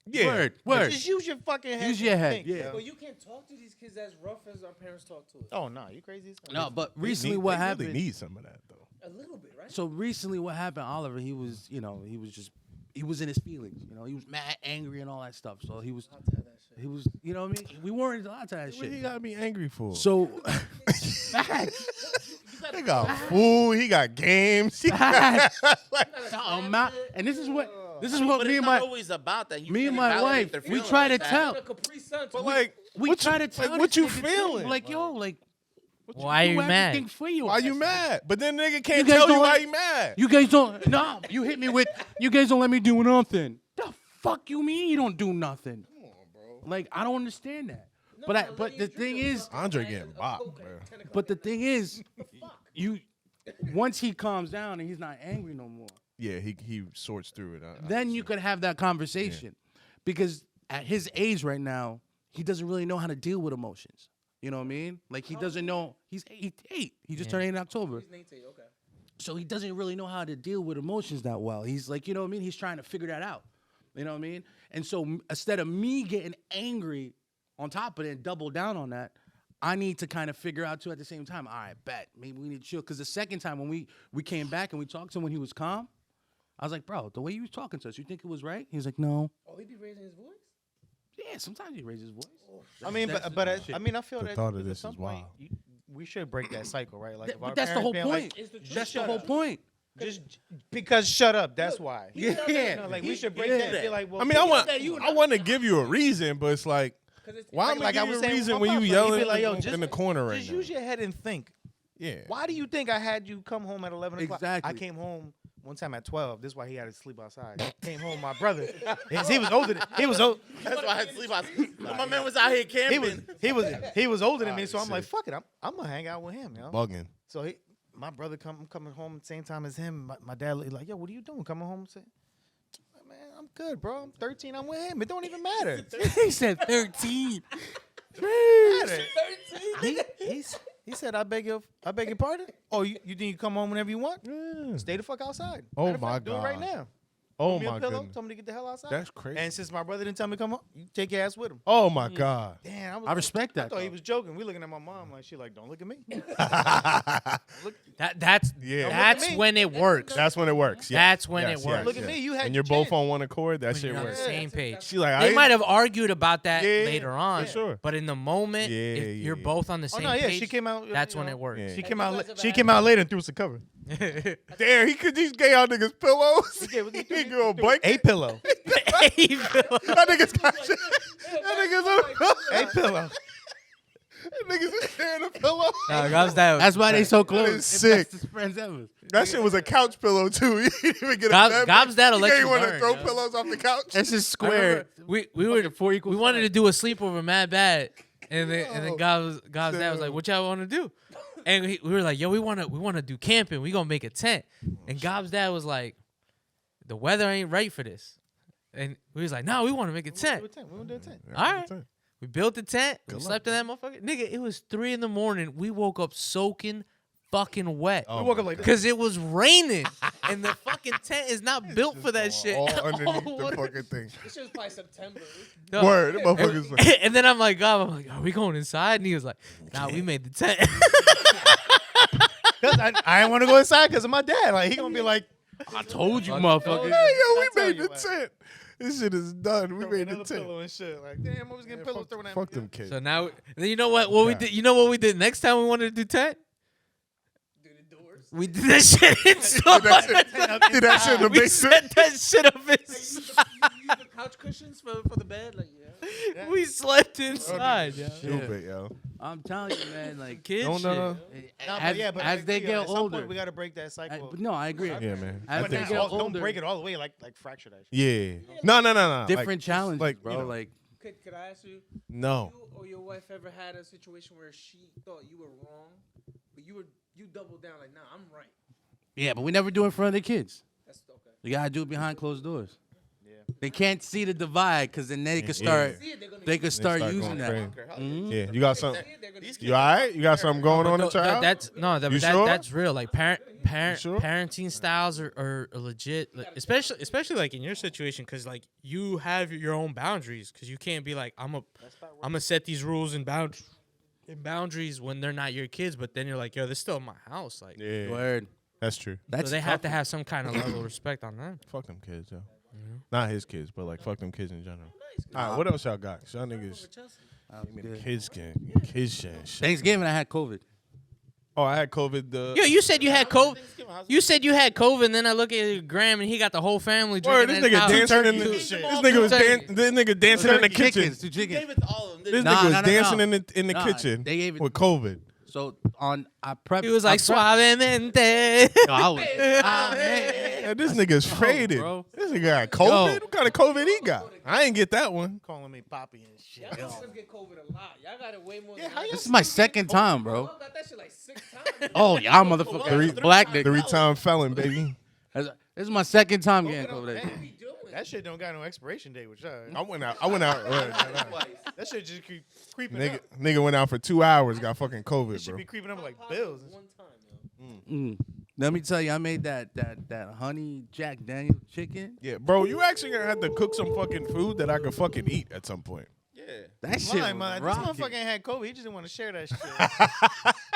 Yeah.
Word.
Just use your fucking head.
Use
and
your head,
think,
yeah.
yo.
But you can't talk to these kids as rough as our parents talk to us.
Oh no, you crazy? As
No, but
They
recently
need-
what
they
happened?
Really need some of that though.
A little bit, right?
So recently, what happened? Oliver, he was in his feelings. He was mad, angry, and all that stuff. So he was, you know what I mean? We weren't allowed to that
What he
shit.
gotta be angry for?
So,
he got food. He got games. He got,
and this is what
But
me
it's
and
not
my
always about that. You
me
can't
and my
invalidate
wife
their
we
feelings
try to
like that.
tell.
A Capri Sun.
but like,
We
what
try
you,
to tell
like, what you
this nigga, too.
feeling?
Like, yo, like,
Why are
do
you mad?
everything for you.
Why you mad? But then nigga
You
can't
guys
tell you
don't
why
like-
you mad.
You guys don't. No, you hit me with. You guys don't let me do nothing. The fuck you mean you don't do nothing? Come on, bro. Like I don't understand that. But the thing is,
Andre getting bopped, bro.
but the thing is, you once he calms down and he's not angry no more,
Yeah, he sorts through it.
then you could have that conversation, because at his age right now, he doesn't really know how to deal with emotions. You know what I mean? Like he doesn't know. He's 8. He just turned 8 in October.
Okay.
So he doesn't really know how to deal with emotions that well. He's like, you know what I mean? He's trying to figure that out. You know what I mean? And so instead of me getting angry on top of it and double down on that, I need to kind of figure out too at the same time, all right, bet. Maybe we need to chill. Because the second time when we came back and we talked to him when he was calm, I was like, bro, the way you was talking to us, you think it was right? He was like, no.
Oh, he be raising his voice?
Yeah, sometimes he raises his voice.
I mean, I feel
The
that
thought of
at
this
some
is
point,
wild.
we should break that cycle, right? Like, if our
But that's the whole
parents being
point.
like,
That's the whole point.
just because shut up. That's why.
Yeah.
Like we should break that. And be like, well,
I mean, I want to give you a reason, but it's like, why am I
like I
giving
was
you a
saying with
reason
my
when you
pops, like,
yelling
he'd be like, yo,
in the corner right
Just
now?
use your head and think.
Yeah.
Why do you think I had you come home at 11 o'clock?
Exactly.
I came home one time at 12. This is why he had to sleep outside. Came home, my brother. He was older. He was old.
That's why I had to sleep out. My man was out here camping.
He was older than me, so I'm like, fuck it. I'm gonna hang out with him, yo.
Bugging.
So my brother coming home at the same time as him. My dad like, yo, what are you doing? Coming home and say, man, I'm good, bro. I'm 13. I'm with him. It don't even matter.
He said 13.
He said, I beg your pardon. Oh, you think you come home whenever you want?
Yeah.
Stay the fuck outside.
Oh
Matter of
my
fact, do it right
God.
now.
Oh
Give me
my
a pillow.
goodness.
Told me to get the hell outside.
That's crazy.
And since my brother didn't tell me to come home, you take your ass with him.
Oh my God.
Damn,
I respect
I
that.
thought he
though.
was joking. We looking at my mom like she like, don't look at me.
That's
Yeah.
that's
me.
when it works.
That's when it works. Yes.
That's when
Yes,
it works.
yes,
Look at
yes.
me. You had
And
your
you're both
chance.
on one accord. That
When
shit
you're on the
works.
same page.
She like, I
They
ain't-
might have argued about that
Yeah,
later on,
for sure.
but in the moment,
Yeah,
if
yeah,
you're
yeah.
both on the
Oh
same
no, yeah,
page,
she came out.
that's
you
when
know,
it works.
Yeah.
She
Have
came
you
out.
guys ever
She
had
came
that?
out later and threw us a cover.
Damn, he could just gave out niggas pillows.
Yeah, what
He
he
give a blanket.
A pillow.
That nigga's got shit. That nigga's
A pillow.
That nigga's sharing a pillow.
That's why they so close.
is
They're
sick.
bestest friends ever.
That shit was a couch pillow too. He didn't even get a
Gob-
bed.
Gob's dad'll
He
let
didn't
you
want to
learn,
throw
yo.
pillows off the couch.
That's just
I remember
square.
we wanted to do a sleepover mad bad, and then
Oh,
Gob's dad was like, "What y'all want to do?" And we were like, "Yo, we wanna do camping. We gonna make a tent." And Gob's dad was like, "The weather ain't right for this," and we was like, "No, we want to make a tent."
We gonna do a tent.
All right. We built the tent. We
Good
slept in that motherfucker. Nigga, it was 3 a.m. We woke up soaking fucking wet.
Oh
We woke
my
up like this.
Cause it was raining, and the fucking tent is not built for that shit.
All underneath
All
the
water.
fucking thing.
This shit was probably September.
No.
Word, that motherfucker's like,
And then I'm like, God, are we going inside? And he was like, Nah, we made the tent.
Cause I didn't want to go inside because of my dad. Like he gonna be like,
I told you, motherfucker.
hey, yo,
I
we
tell
made
you
the
what.
tent. This shit is done. We made the
another
tent.
pillow and shit. Like damn, I was getting pillows thrown at
Fuck
me.
them kids.
So now, then you know what? What we did? You know what we did next time we wanted to do tent?
Do the doors.
We did that shit inside.
Did that shit in the
We
basement.
set that shit up
You
inside.
use the couch cushions for the bed? Like, yeah.
We slept inside, yo.
Stupid, yo.
I'm telling you, man. Like,
Kid
Don't
shit.
know.
Nah,
as,
but
as they
yeah,
get
at some
older,
point we gotta break that cycle.
no, I agree.
Yeah, man.
As
I
they
think
get
so.
Don't
older,
break it all the way. Like fracture that shit.
Yeah. No.
different challenges,
like,
bro.
you know.
Like,
Could I ask you?
No.
You or your wife ever had a situation where she thought you were wrong, but you doubled down like, nah, I'm right.
yeah, but we never do it in front of the kids.
That's okay.
You gotta do it behind closed doors.
Yeah.
They can't see the divide because then they could start.
See it, they're gonna
They could start
start
using
going
that.
crazy.
Mhm.
Yeah, you got something.
See it, they're gonna
These
You all right? You got something going on at your house?
That's
You sure?
that's real. Like
sure?
parenting styles are legit, like, especially like in your situation, because like you have your own boundaries, because you can't be like I'm gonna set these rules and boundaries when they're not your kids, but then you're like, yo, this is still my house, like.
Yeah,
Word.
that's true.
So they have to have some kind of level of respect on them.
Fuck them kids, yo. Not his kids, but like fuck them kids in general. All right, what else y'all got? 'Cause y'all niggas, kids shit.
Thanksgiving, I had COVID.
Oh, I had COVID.
Yo, you said you had COVID. You said you had COVID, and then I look at Graham, and he got the whole family
Word,
drinking.
this
at
nigga
his house.
dancing in the
Two
this
turkeys.
nigga was
Turkey.
this nigga dancing in the kitchen.
Chickens, 2
Gave
chickens.
it to all of them.
This
didn't
Nah,
nigga was
nah, nah,
dancing
nah.
in the
Nah,
kitchen
they gave it-
with COVID.
So I prepped.
He was like suavemente.
Yo, I was.
Yeah, this nigga's faded.
bro.
This nigga got COVID.
Yo.
What kind of COVID he got? I ain't get that one.
Calling me Poppy and shit.
Y'all niggas get COVID a lot. Y'all got it way more than
This is my second time, bro.
Y'all got that shit like 6 times.
Oh, y'all motherfuckers. Black nigga.
3-time felon, baby.
This is my second time getting COVID.
What we doing?
That shit don't got no expiration date with y'all.
I went out.
That shit just keep creeping
Nigga,
up.
nigga went out for 2 hours, got fucking
It
COVID,
should
bro.
be creeping up like bills.
One time, yo.
Let me tell you, I made that honey Jack Daniel chicken.
Yeah, bro, you actually gonna have to cook some fucking food that I could fucking eat at some point.
Yeah.
That shit
Lying,
was
man. This
rocking.
motherfucker ain't had COVID. He just didn't want to share that shit.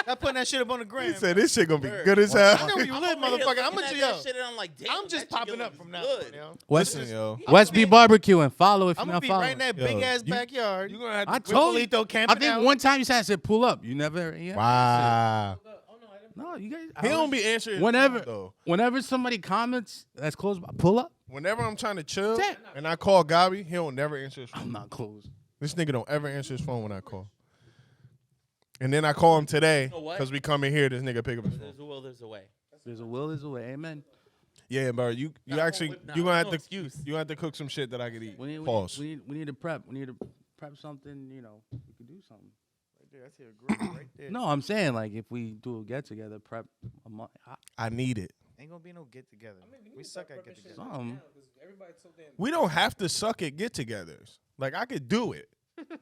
Not putting that shit up on the gram.
He said this shit gonna be good as
I
hell.
know where you live, motherfucker. I'm gonna yo. I'm just
that
popping
chicken
up from now
looks
on,
good.
yo.
Listen,
West B Barbecue and follow if
I'm
you're
gonna
not
be
following.
right in that
Yo,
big ass
you-
backyard.
You gonna have to.
I told you.
Polito
I
camping
think
out.
one time you said I said pull up. You never. Yeah.
Wow.
No, you guys.
He don't be answering.
Whenever,
though.
whenever somebody comments that's close by, pull up.
Whenever I'm trying to chill
Damn.
and I call Gabi, he don't never answer his
I'm
phone.
not close.
This nigga don't ever answer his phone when I call. And then I call him today
know what?
because we come in here. This nigga pick up his phone.
There's a will, there's a way.
There's a will, there's a way. Amen.
Yeah, bro. You actually
Nah,
you gonna have
no
to
excuse.
you gonna have to cook some shit that I could eat.
We need,
Pause.
we need to prep. We need to prep something. You know, we could do something.
That's your group right there.
No, I'm saying like if we do a get together, prep a month.
I need it.
Ain't gonna be no get together. We suck at get together.
Everybody's so damn.
We don't have to suck at get-togethers. Like I could do it,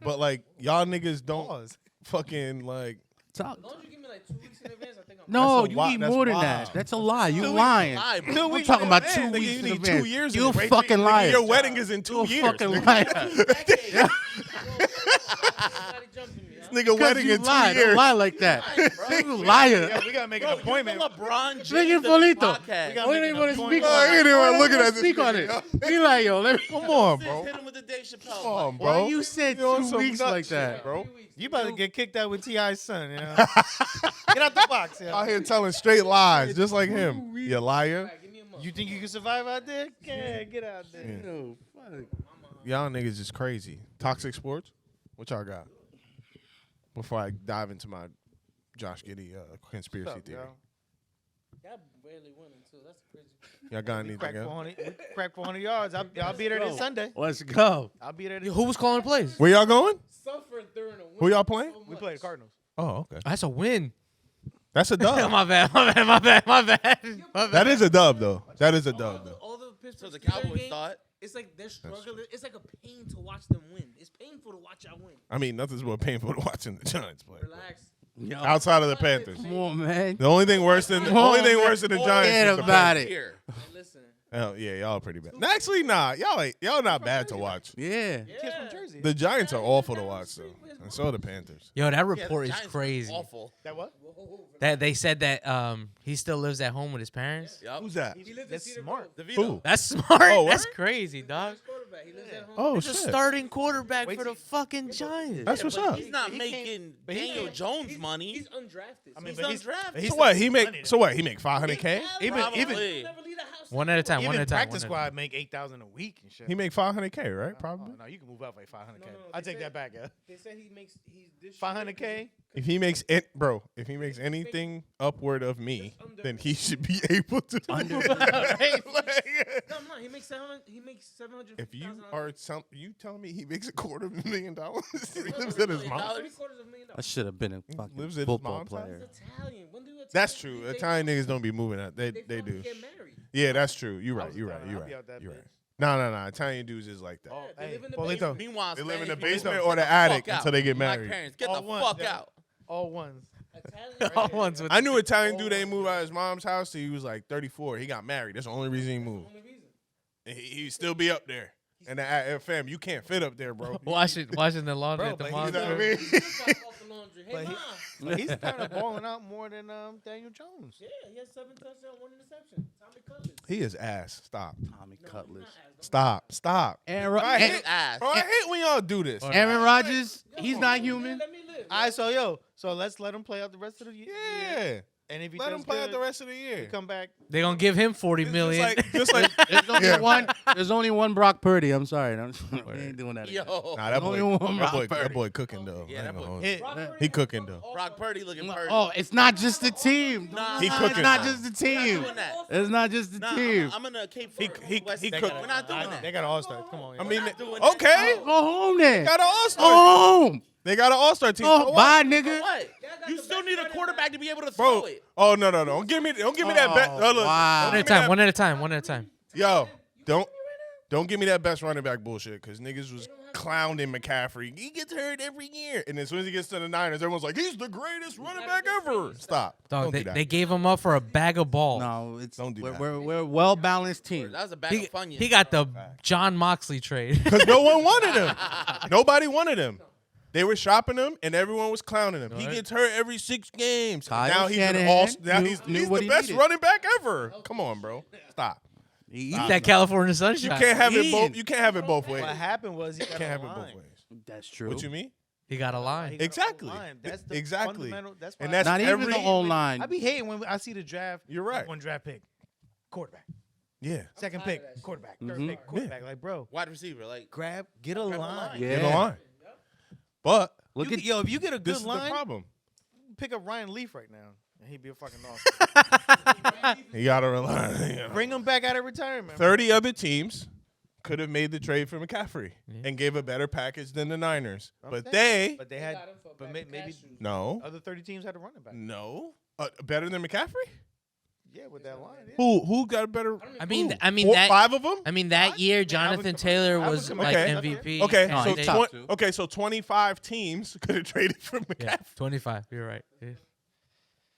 but like y'all niggas don't
Pause.
fucking like.
Talk.
As long as you give me like 2 weeks in advance, I think I'm.
No,
That's a
you
wi-
need
that's
more than
wild.
that. That's a lie. You
2 weeks
lying.
lie, bro.
Two
I'm
weeks
talking
in
about
advance,
2
nigga,
weeks
you
in
need
advance.
2 years.
You
in advance.
fucking
Nigga,
liar.
Your wedding is in 2
You
years.
fucking
nigga.
liar.
Somebody jumping me. Huh?
Nigga wedding
you
in 2
lie. Don't
years.
lie like that. You liar.
Yeah, we gotta make an
Bro,
appointment.
you're the LeBron James
Look at
of the
Polito.
podcast.
We got-
I don't even want to speak
Oh,
on
he
it.
didn't even
I don't
look
wanna
at this
speak on
nigga,
it. Be like, yo, let me.
Come on,
Sis,
bro.
hit him with the Dave Chappelle.
Come on,
mic.
bro.
Why you said
You on
2
some
weeks
nut
like
shit,
that?
bro.
You about to get kicked out with T.I.'s son, you know? Get out the box,
Out
yeah.
here telling straight lies, just like him. You liar.
Give me a month.
You think you can survive out there? Yeah, get out there.
Yo, fuck.
Y'all niggas is crazy. Toxic sports? What y'all got? Before I dive into my Josh Giddey conspiracy
What's up,
theory.
yo?
Y'all barely winning too. That's crazy.
Y'all got
We cracked
anything else?
400, we cracked 400 yards. I'll be there this Sunday.
Let's go.
I'll be there
Yo,
this
who was calling the plays?
Where y'all going?
Suffered during a win.
Who y'all playing?
so
We
much.
play the Cardinals.
Oh, okay.
That's a win.
That's a dub.
My bad. My bad. My bad. My bad. My bad.
That is a dub, though. That is a dub, though.
All the
So
Pittsburgh
the
Steelers
Cowboys
games,
thought.
it's like they're struggling. It's like a pain to watch them win. It's painful to watch y'all win.
I mean, nothing's more painful than watching the Giants play.
Relax.
Yo,
Outside of the Panthers.
come on, man.
The only thing worse than the Giants
Forget
is the
about
Panthers.
it.
Here.
Hey, listen.
Oh, yeah, y'all are pretty bad. No, actually, nah. Y'all not bad to watch.
Yeah.
Kids from Jersey.
The Giants are awful to watch, though. And so are the Panthers.
Yo, that
Yeah, the
report is
Giants are
crazy.
Awful.
That what?
That they said that he still lives at home with his parents.
Yep.
Who's that?
He lives in
That's
Cedar
smart.
Grove.
DeVito.
Who?
That's smart.
Oh,
That's
word?
crazy, dog.
He's quarterback. He lives at home.
Oh,
He's a
shit.
starting quarterback
Wait
for the
till-
fucking Giants.
That's what's
But
up.
he's not
He
making
can't- but he
Daniel
can't-
Jones money.
He's undrafted.
I mean,
He's
but
undrafted.
he's
So what? He
money,
make
though.
so what? He make 500K?
Even
Probably.
One at a time. One
even
at a time.
practice
one at a time.
squad make 8,000 a week and shit.
He make 500K, right? Probably.
Oh, no, you can move up like 500K.
No,
I
they
take
said-
that back, yeah.
They said he makes. He's this
500K.
If he makes it, bro. If he makes anything upward of me, then he should be able to. Right? Like,
No, I'm not. He makes 700. He makes 700.
if you are you telling me he makes $250,000, he lives at his mom's.
I should have been a fucking
Lives at his
football
mom's house?
player.
Italian. When do Italian
That's true. Italian niggas don't be moving out. They
They
do.
get married.
Yeah, that's true. You
I
right.
was
You right.
Italian.
You
I'll be
right.
out that
You
bitch.
right. No. Italian dudes is like that.
They
Hey,
live in the
Polito.
basement.
Meanwhile,
They live in the
Spanish people
basement
get
or the
fuck
attic
out.
until they get
Black
married.
parents, get
All
the
one,
fuck
yeah.
out.
All ones.
All ones with
I knew Italian dude ain't moved out of his mom's house till he was like 34. He got married. That's the only reason he moved. And he'd still be up there. And fam, you can't fit up there, bro.
washing the laundry at the
but
You know
monster.
what I mean?
Hey,
But he's kind of balling out more than Daniel Jones.
Yeah, he has 7 touchdowns, 1 interception. Tommy Cutlets.
He is ass. Stop.
Tommy Cutlass.
Stop.
Aaron,
I
His
hate,
ass.
bro, I hate when y'all do this.
Aaron Rodgers, he's not human.
Let me live.
All right, so let's let him play out the rest of the year.
Yeah.
And if he
Let
does
him play out
good,
the rest of the year.
come back.
They gonna give him 40
It's
million.
just like
There's only
Yeah.
one. There's only one Brock Purdy. I'm sorry. We ain't doing that. Again.
Yo.
nah, that
Only
boy,
one
that
Brock
boy cooking though.
Yeah,
I
that
ain't
boy-
gonna hold you.
Hit.
He cooking though.
Brock Purdy looking Purdy.
Oh, it's not just the team.
Nah,
He
nah,
cooking.
It's not just the team.
doing that.
It's not just the
Nah,
team.
I'm gonna Cape
He-
Fort
he-
West.
he
We're
cooked.
not doing
They
that.
got an all-star. Come on.
I mean,
not doing that.
okay.
Go home then.
Got an
Go
all-star.
home.
They got an all-star team.
Oh,
So what?
bye, nigga.
What? You still need a quarterback to be able to throw
Bro.
it.
Oh no. Don't give me that bet. No, look,
wow.
don't
One at a
give me
time.
that-
One at a time.
Yo, don't give me that best running back bullshit because niggas was clowning McCaffrey. He gets hurt every year, and as soon as he gets to the Niners, everyone's like, he's the greatest running back ever. Stop.
Dog,
Don't
they,
do that.
they gave him up for a bag of balls.
No, it's
Don't do that.
we're a well balanced team.
That was a bag
He,
of Funyuns.
he got the John Moxley trade.
Because no one wanted him. Nobody wanted him. They were shopping him, and everyone was clowning him. He
Right.
gets hurt every 6 games.
Kyle
now he's an
Shanahan
now
knew-
he's
knew what
the
he
best
needed.
running back ever. Come on, bro. Stop.
Eat that California sunshine.
You can't have it
Eating.
both. You can't have it both ways.
What happened was he got
Can't
a
have it
line.
both ways.
That's true.
What you mean?
He got a line.
He got a
Exactly.
line. That's the
Exactly.
fundamental. That's why
And that's
Not even
every
the O line.
I be hating when I see the draft.
You're right.
One draft pick, quarterback.
Yeah.
Second
tired of
pick,
that shit.
quarterback.
Mhm.
Third pick, quarterback. Like, bro,
Wide receiver, like
get a
Grab a
line.
line.
Yeah.
Get the line. But
Look at
Yo, if you get a
this
good
is the
line,
problem.
pick up Ryan Leaf right now, and he'd be a fucking awesome.
You gotta rely.
Bring him back out of retirement.
30 other teams could have made the trade for McCaffrey and gave a better package than the Niners. But they
But they had,
got him for a
but
bag of
maybe
cashews.
no.
other 30 teams had a running back.
No. Better than McCaffrey?
Yeah, with that line. Yeah.
Who got a better?
I mean,
who?
I mean
Four,
that.
5 of them?
I mean that year,
I would
Jonathan
come-
Taylor
I would
was
come-
like
Okay.
MVP.
Okay,
No,
so
they-
top two.
okay, so 25 teams could have traded for McCaffrey
yeah, 25. You're right. Yeah.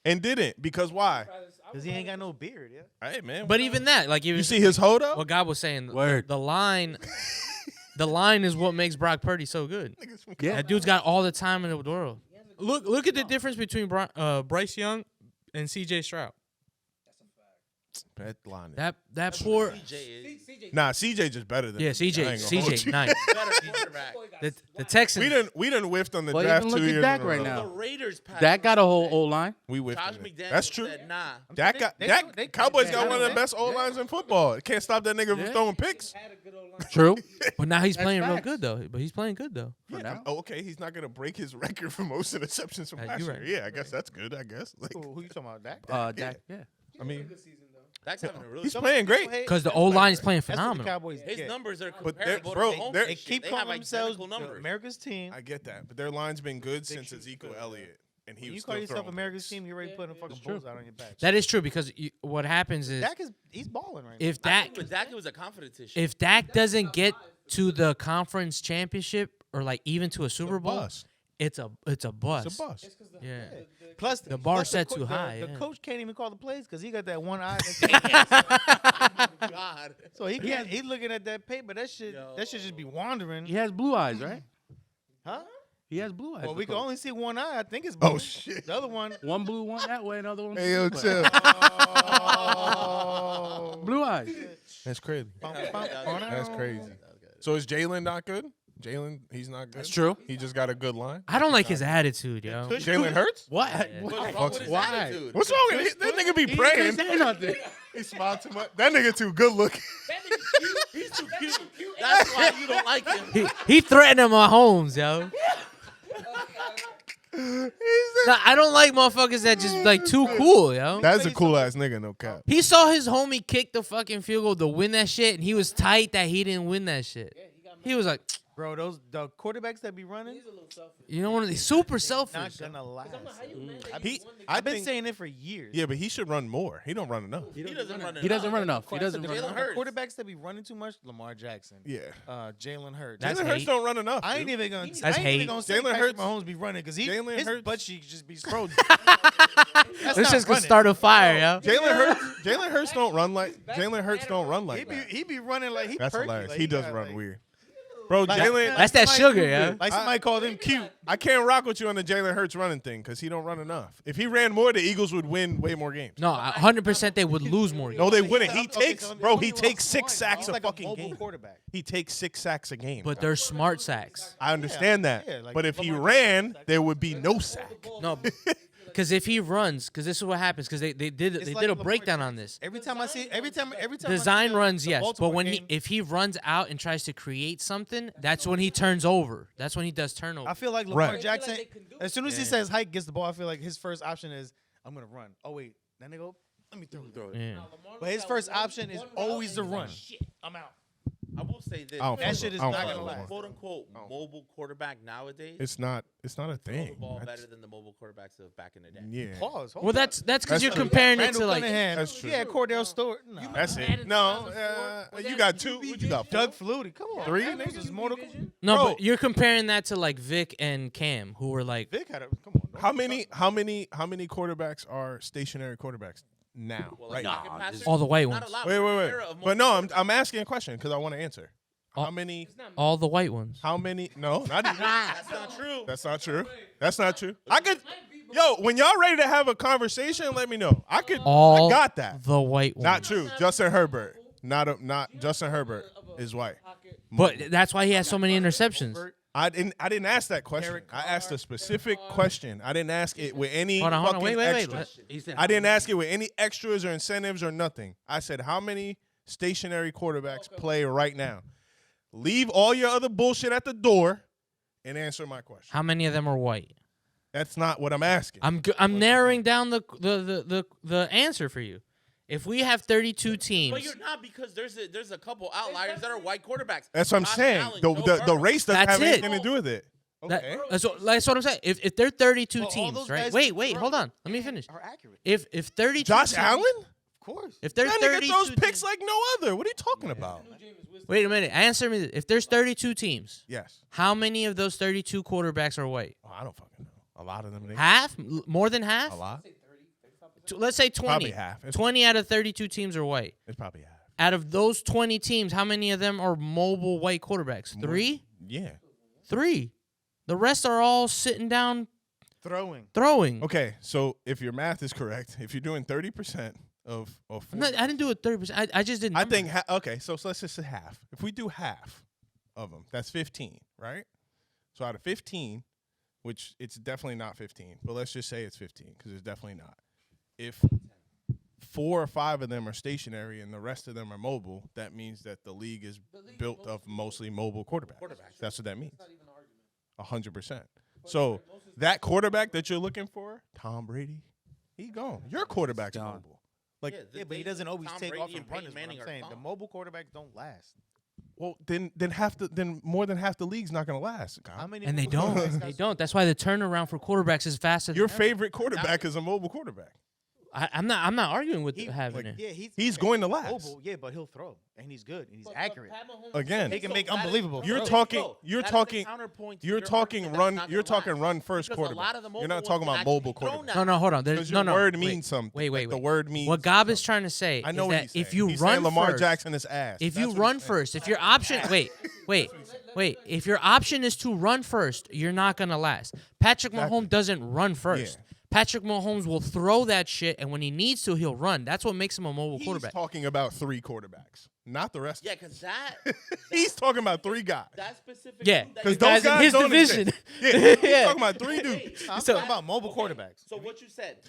and didn't because why?
Because he ain't got no beard, yeah.
Hey man,
But even that, like
you see his hold up?
what God was saying,
Word.
the line, the line is what makes Brock Purdy so good.
Yeah.
That dude's got all the time in the world. Look at the difference between Bryce Young and C.J. Stroud.
That line.
That poor
CJ is
Nah, CJ just better than
yeah
him. I
CJ
ain't gonna hold
CJ
you.
nice.
better quarterback.
The Texans.
We done whiffed on the
Well,
draft
even
2
look at
years
Dak
in a
right
row.
now.
The Raiders passed.
Dak got a whole O line.
We whiffed
Josh
on it.
McDaniels
That's true.
said, nah.
Dak got
they-
Dak.
they-
Cowboys
they-
got one of the
they-
best O lines in football. Can't stop that nigga from throwing picks.
Had a good old line.
True.
But now he's
That's
playing real
facts.
good though. But he's playing good though.
For now.
Oh, okay, he's not gonna break his record for most interceptions from
Yeah,
last
you
year.
right.
Yeah, I guess that's good. I guess. Like,
Who you talking about, Dak?
Dak. Yeah.
I mean,
Good season though.
Dak's having a really
he's
good
playing great.
Because the O line is playing
That's what the
phenomenal.
Cowboys
His
get.
numbers are
But they're-
comparable
bro,
to Mahomes.
they're-
and
They
shit.
keep
They
calling
have
themselves
identical numbers.
America's team.
I get that, but their line's been good since
shoot
Ezekiel
good.
Elliott, and he
When
was
you
still
call yourself
throwing
America's
picks.
team, you're already putting fucking
true.
bulls out on your back.
That is true because what happens is
Dak he's balling right
if
I
Dak
think with Dak, it was a confidence issue.
if Dak doesn't get to the conference championship or like even to a Super Bowl,
bust.
it's a bust.
It's a bust.
Yeah.
now. Plus,
The bar
plus
set
co-
too
the-
high,
The
yeah.
coach can't even call the plays because he got that one eye.
God.
So he can't. He's looking at that paper. That should just be wandering.
He has blue eyes, right?
Huh?
He has blue eyes.
Well,
the
we can
coach.
only see one eye. I think it's
Oh
blue.
shit.
The other one.
One blue, one that way, another one.
Hey yo,
this way.
chill.
Oh.
Blue eyes.
That's crazy. That's
That's
crazy. So is Jalen not good? Jalen, he's not good.
That's true.
He just got a good line.
I don't like his attitude, yo.
Jalen Hurts?
What?
What's wrong with his
Why?
attitude?
What's wrong with it? That nigga be
He
praying.
didn't say nothing.
He smiled too much. That nigga too good looking.
He's too cute. That's why you don't like him.
He threatening my homes, yo. Nah, I don't like motherfuckers that just like too cool, yo.
That's a cool ass nigga, no cap.
He saw his homie kick the fucking field goal to win that shit, and he was tight that he didn't win that shit. He was like,
Bro, the quarterbacks that be running,
He's a little selfish.
You know, one of these super
not
selfish.
gonna last.
I'm like, how you mad that
He-
you won the
I
I've been
think-
saying it for years.
Yeah, but he should run more. He don't run enough.
He doesn't run.
He doesn't run enough. He
Jalen
doesn't run
Jalen
enough.
The
Hurts.
quarterbacks that be running too much, Lamar Jackson,
Yeah.
Jalen Hurts.
That's
Jalen Hurts
hate.
don't run enough.
I ain't
dude.
even gonna.
That's
I ain't
hate.
even gonna say
Jalen
Patrick
Hurts-
Mahomes be running because
Jalen
his
Hurts-
butt cheek just be frozen.
Let's just gonna start a fire, yo.
Jalen Hurts don't run like Jalen Hurts don't run like that.
He be running like he.
That's
perky,
hilarious.
like
he does
got,
run
like-
weird. Bro,
like-
Jalen,
That's that
somebody
sugar, yeah.
Like somebody called him cute.
I can't rock with you on the Jalen Hurts running thing because he don't run enough. If he ran more, the Eagles would win way more games.
No, 100% they would lose more.
No, they wouldn't. He
Okay,
takes,
so
bro.
let me
He
know
takes
what's
6
fine.
sacks
He's
a
like
fucking
mobile
game.
quarterback.
He takes 6 sacks a game.
But they're smart sacks.
I understand that.
yeah, like
but if he
Lamar
ran, there would be no sack.
No, because if he runs, because this is what happens. Because they did
It's
they
like
did a
Lamar
breakdown
Jackson.
on this.
Every time I see
Design runs,
the
yes, but
Baltimore
when
game,
if he runs out and tries to create something, that's when he turns over. That's when he does turnover.
I feel like Lamar
Right.
Jackson.
I feel like they can do
As soon as he
Yeah.
says Hike gets the ball, I feel like his first option is I'm gonna run. Oh wait, then they go. Let me throw it.
Yeah.
But his first option is always the run. I'm out.
I will say this.
I don't
That
fuck
shit
with-
is
I don't
not
fuck
gonna
with
last.
Lamar.
quote unquote mobile quarterback nowadays.
It's not a
throw the
thing.
ball
That's-
better than the mobile quarterbacks of back in the day.
Yeah.
Pause. Hold
Well,
up.
that's because
That's
you're
true.
comparing it
Randall
to like
Cunningham.
That's true.
Yeah, Cordell Stewart. No.
That's it.
added
No,
2004. Was
you
that
got 2.
UV
What you got?
Doug
4?
Flutie. Come on.
3
man. This
niggas?
is Mortal.
no,
Bro.
but you're comparing that to like Vic and Cam, who were like
Vic had a. Come on. don't-
How many quarterbacks are stationary quarterbacks now?
Well,
Right
like,
now.
pocket passers,
all the white
not
ones.
allowed.
Wait.
Era of
But no,
mobile
I'm asking a question because I want to answer. How many?
all the white ones.
How many? No, not even.
That's not true.
That's not true. That's not true. I could. Yo, when y'all ready to have a conversation, let me know. I could.
All
I got that.
the white ones.
Not true. Justin Herbert. Not Justin Herbert is white.
But that's why he has so many interceptions.
I didn't ask that question. I asked a specific question. I didn't ask it with any
Hold on,
fucking
wait.
extras.
He said,
I didn't ask it with any extras or incentives or nothing. I said, how many stationary quarterbacks play right now? Leave all your other bullshit at the door and answer my question.
How many of them are white?
That's not what I'm asking.
I'm narrowing down the answer for you. If we have 32 teams,
But you're not because there's a couple outliers that are white quarterbacks.
That's what I'm
Josh
saying.
Allen,
The
Joe Burrow.
race doesn't
That's
have
it.
anything to do with it.
that,
Okay.
that's what I'm saying. If there are 32
Well, all
teams,
those
right?
guys
Wait,
that
hold
throw
on. Let me finish.
Are accurate.
If 32
Josh
teams,
Allen?
Of course.
if there's
That nigga
32
throws
teams,
picks like no other. What are you talking about?
wait a minute. Answer me this. If there's 32 teams,
Yes.
how many of those 32 quarterbacks are white?
Oh, I don't fucking know. A lot of them. niggas.
Half? More than half?
A lot.
Let's say 20.
Probably half. It's
20 out of 32 teams are white.
probably half.
Out of those 20 teams, how many of them are mobile white quarterbacks? 3?
Yeah.
3. The rest are all sitting down
Throwing.
throwing.
Okay, so if your math is correct, if you're doing 30% of
I didn't do it 30%. I just didn't.
I think okay, so let's just say half. If we do half of them, that's 15, right? So out of 15, which it's definitely not 15, but let's just say it's 15 because it's definitely not. If 4 or 5 of them are stationary and the rest of them are mobile, that means that the league is built of mostly mobile quarterbacks. That's what that means. 100%. So that quarterback that you're looking for, Tom Brady, he gone. Your quarterback's
Gone.
mobile. Like,
Yeah, but he doesn't always
Tom
take
Brady
off and
and
run.
Peyton
Is what
Manning
I'm
are
saying. The
gone.
mobile quarterbacks don't last.
well, then more than half the league's not gonna last. Kyle.
How many?
And they
mobile
don't.
quarterbacks
They
got-
don't. That's why the turnaround for quarterbacks is faster.
Your
than ever.
favorite quarterback is a mobile quarterback.
I'm not arguing with
He-
having
like,
it.
Yeah,
He's going to last.
mobile. Yeah, but he'll throw, and he's good, and he's accurate.
Again,
He can
So
make
that is-
unbelievable
You're
throws.
talking.
So,
You're
that is the
talking.
counterpoint to
You're
your
talking
argument that
run.
it's not
You're
gonna
talking
last.
run first
Because a lot
quarterback.
of the
You're
mobile
not
ones
talking
can
about
actually
mobile
throw
quarterback.
now.
No, hold on.
Because
There's
your
no.
word
wait.
means something.
Wait.
Like, the word means.
What Gob is
something.
trying to say
I know
is
what
that
he's
if
saying.
you
He's
run
saying Lamar
first,
Jackson is ass.
if
That's
you
what
run
he's saying.
first, if your option, wait, if your option is to run first, you're not gonna last. Patrick Mahomes doesn't run first.
Yeah.
Patrick Mahomes will throw that shit, and when he needs to, he'll run. That's what makes him a mobile
He's
quarterback.
talking about 3 quarterbacks, not the rest.
Yeah, because that
He's talking about 3 guys.
that specific
Yeah,
group that
Because
you
those
guys in
guys
his
don't
division.
exist. Yeah, he's
Yeah.
talking about 3 dudes.
I'm
So-
talking about mobile quarterbacks.
So what you said,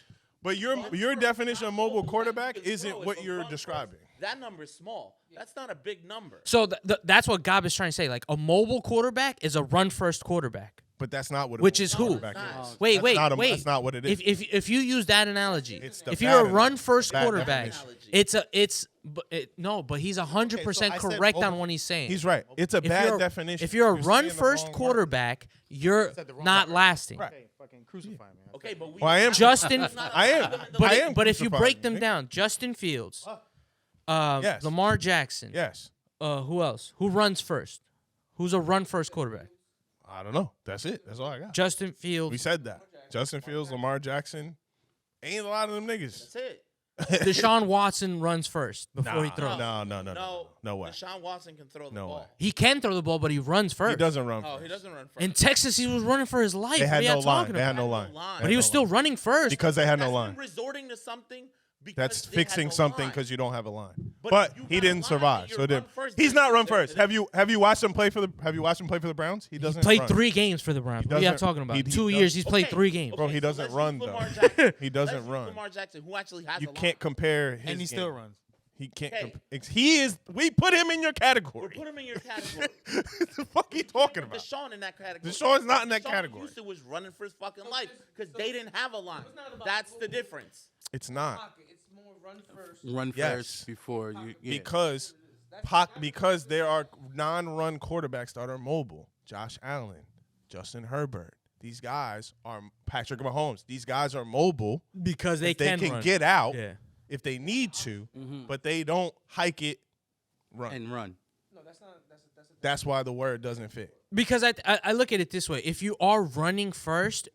But your definition of mobile quarterback
Because,
isn't
bro,
what
it's a
you're
run
describing.
first. That number is small. That's not a big number.
So that's what Gob is trying to say. Like a mobile quarterback is a run first quarterback.
But that's not what. A
Which
mobile
is who?
quarterback
It's
is.
Wait.
That's not what it is.
If you use that analogy,
It's the
if you're a
bad
run
analogy.
first
Bad
quarterback,
definition.
it's but he's 100%
I said
correct on
mobile.
what he's saying.
He's right. It's a
If
bad
you're-
definition.
If you're a
saying
run
the
first
wrong word.
quarterback, you're
said the wrong
not
word.
lasting.
Right.
Okay, fucking crucify me.
Okay, but we
Well, I am
Justin,
I am.
but
I am
but if you
crucifying
break them
nigga.
down, Justin Fields,
Yes.
Lamar Jackson,
Yes.
who else? Who runs first? Who's a run first quarterback?
I don't know. That's it. That's all I got.
Justin
We
Fields,
said that. Justin Fields, Lamar Jackson. Ain't a lot of them niggas.
That's it.
Deshaun Watson runs first before he
Nah,
throws.
No way.
Deshaun Watson can throw the
No
ball.
way.
He can throw the ball, but he runs first.
He doesn't run.
Oh,
first.
he doesn't run first.
In Texas, he was running for his life.
They
What
had
are you
no line.
talking
They had
about?
no
They
line.
had no line.
But he was still running first.
Because they had no
That's
line.
them resorting to something because
That's
they had
fixing
no
something
line.
because you don't have a line.
But
But
you
he
got a
didn't
line
survive.
and
So
you're
it didn't.
run first.
He's not run
There's-
first. Have you watched him play for the Browns? He doesn't
played
run.
3 games for the Browns. What are you
doesn't-
talking about?
he
2
does-
years, he's played
Okay,
3 games.
Bro, he
so
doesn't
let's
run,
use
though.
Lamar Jackson.
He doesn't
Let's use
run.
Lamar Jackson, who actually has
You
a
can't
line.
compare his
And he still
game.
runs.
He can't.
Okay.
He is. We put him in your category.
Put him in your category.
What the fuck are you talking about?
Deshaun in that category.
Deshaun's not in that
Deshaun
category.
Houston was running for his fucking life because they didn't have a line. That's the difference.
It's not
It's more run first.
Run
Yes.
first before you. Yeah.
because there are non-run quarterbacks that are mobile. Josh Allen, Justin Herbert. These guys are Patrick Mahomes. These guys are mobile
Because they
if they can
run.
get out
Yeah.
if they need to, but they don't hike it, run.
And run.
No, that's not. That's
That's why the word doesn't fit.
Because I look at it this way: if you are running first,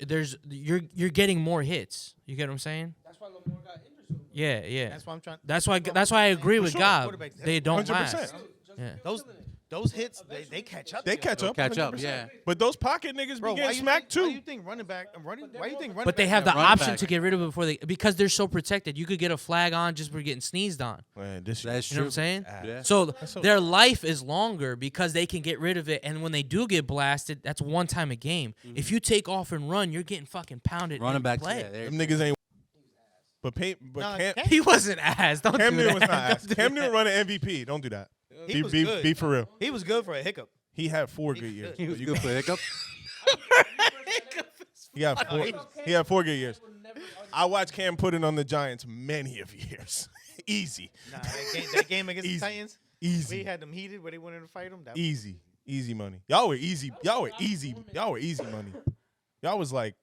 you're getting more hits. You get what I'm saying?
that's why Lamar got injured so much.
Yeah, yeah.
That's why I'm trying.
That's why I agree with
sure.
Gob.
Quarterbacks,
They don't
100%.
last. Yeah.
Those hits, they catch up.
They
to
catch
you.
up.
Catch up,
100%.
yeah.
But those pocket niggas
Bro,
be
why
getting
you
smacked
think,
too.
Why you think running back? Why you think running
But they
back-
have the
running
option
back.
to get rid of it before they because they're so protected. You could get a flag on just for getting sneezed on.
Man, this
That's
You know
true.
what I'm saying?
Yeah.
So
so-
their life is longer because they can get rid of it. And when they do get blasted, that's one time a game. If you take off and run, you're getting fucking pounded.
Running
in
back.
play.
Yeah, there-
them niggas ain't. But
Nah,
Cam,
Cam-
He wasn't ass. Don't
Cam
do
Newton was
that.
not ass.
Don't do
Cam
that.
Newton running MVP. Don't do that.
He was good.
Be for real.
He was good for a hiccup.
He had 4 good years.
He was
You
good for a hiccup.
He had 4. He had 4 good years. I watched Cam put it on the Giants many of years. Easy,
Nah, that game against
Easy.
the Titans,
easy,
we had them heated where they wanted to fight them. That
easy money. Y'all were easy. Y'all were easy money. Y'all was like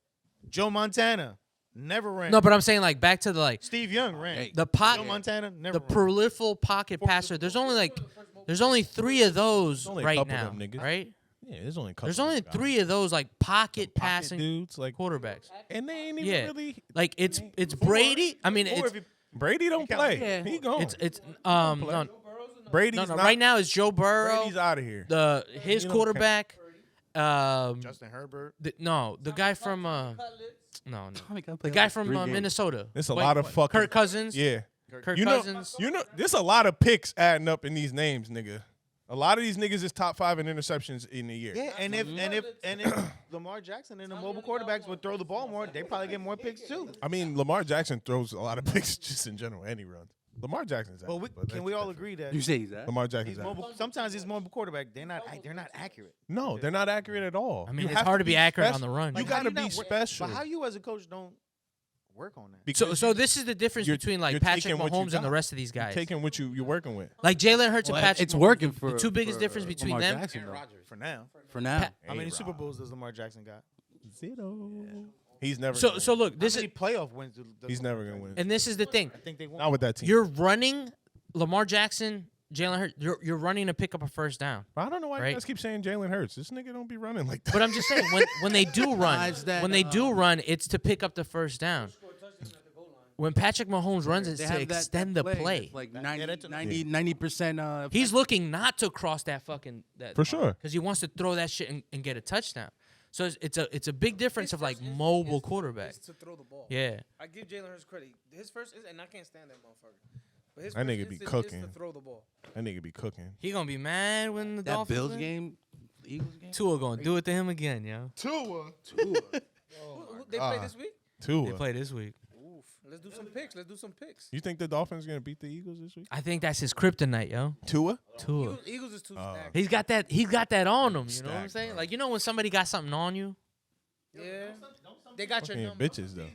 Joe Montana never ran.
No, but I'm saying like back to the like
Steve Young ran.
Hey.
the
Joe
pocket,
Montana never
the
ran.
prolific pocket passer. There's only 3 of those
only a
right
couple
now,
of them niggas.
right?
yeah. There's only a couple.
There's only
of guys.
3 of those like pocket
Pocket
passing
dudes like,
quarterbacks.
and they ain't even
Yeah.
really.
Like it's Brady. I mean
Or
it's
if you-
Brady don't play.
yeah.
He gone.
It's
Brady's
no,
not.
right now it's Joe Burrow.
Brady's out of here.
His
You don't
quarterback.
Justin Herbert.
The guy from no,
The
the guy from Minnesota.
There's a
Wait,
lot of fucking.
Kirk Cousins.
Yeah.
Kirk
You know,
Cousins.
there's a lot of picks adding up in these names, nigga. A lot of these niggas is top 5 in interceptions in a year.
Yeah, and if Lamar Jackson and the mobile quarterbacks would throw the ball more, they probably get more picks too.
I mean, Lamar Jackson throws a lot of picks just in general, and he runs. Lamar Jackson's
But can we all agree that
You say he's that?
Lamar Jackson's
these mobile, sometimes these mobile quarterbacks they're not accurate.
No, they're not accurate at all.
I mean,
You
it's
have
hard to be accurate on
special.
the run.
You
Like, how
gotta
do
be
not work-
special.
But how you as a coach don't work on that?
Because
So this is the difference
you're-
between like
you're
Patrick
taking what you
Mahomes and the
got.
rest of these
you're
guys.
taking what you're working with.
Like Jalen Hurts and
Well,
Patrick.
it's
Mahomes,
working for
the 2 biggest
for
difference between
Lamar
them.
Jackson, though.
For now.
For now.
How many
A-Rod.
Super Bowls does Lamar Jackson got?
0. He's never.
So
gonna
so
win.
look, this
How
is
many playoff wins? Does
He's
Lamar
never gonna
Jackson
win.
and this is the thing.
I think they won.
Not with that team.
You're running Lamar Jackson, Jalen Hurts. You're running to pick up a first down.
I don't know why
right?
you guys keep saying Jalen Hurts. This nigga don't be running like that.
But I'm just saying when they do run,
Besides that,
when they do run, it's to pick up the first down. When Patrick Mahomes runs, it's
They
to
have that
extend the play.
It's like
Yeah, that's a-
90%.
He's looking not to cross that fucking that
For sure.
because he wants to throw that shit and get a touchdown. So it's a big difference of like mobile quarterback.
Is to throw the ball.
Yeah.
I give Jalen Hurts credit. His first is, and I can't stand that motherfucker. But his
That
first
nigga be
instinct is
cooking.
to throw the ball.
That nigga be cooking.
He gonna be mad when the
that
Dolphins
Bills
win.
game, Eagles game.
Tua gonna do it to him again, yo.
Tua.
Who they play this week?
They
Tua.
play this week.
Oof. Let's do some picks. Let's do some picks.
You think the Dolphins gonna beat the Eagles this week?
I think that's his kryptonite, yo.
Tua.
Tua.
Eagles is too
Oh.
stacked.
He's got that on him. You know what I'm
Stacked,
saying?
bro.
Like you know when somebody got something on you.
Yeah. They got your
Fucking
number.
bitches though.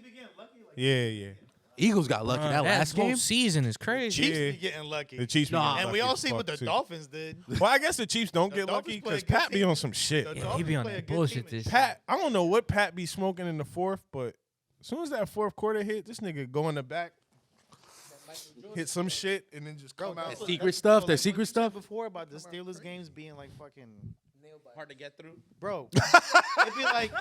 Yeah, yeah.
Eagles got lucky that last
whole
game.
season is crazy.
Chiefs
Yeah.
be getting lucky.
The Chiefs, be
Nah.
getting
And we
lucky
all
as
see
fuck,
what the
too.
Dolphins did.
Well, I guess the Chiefs don't
The
get
Dolphins
lucky
play a
because
good
Pat be
team.
on some shit.
The
Yeah, he be on
Dolphins play a
that
good
bullshit
team.
this.
Pat, I don't know what Pat be smoking in the fourth, but as soon as that fourth quarter hit, this nigga go in the back, hit some shit, and then just come out.
Secret stuff.
So,
Their
like,
secret
what you said
stuff.
before about the Steelers games being like fucking,
Hard to get through.
bro. It'd be like,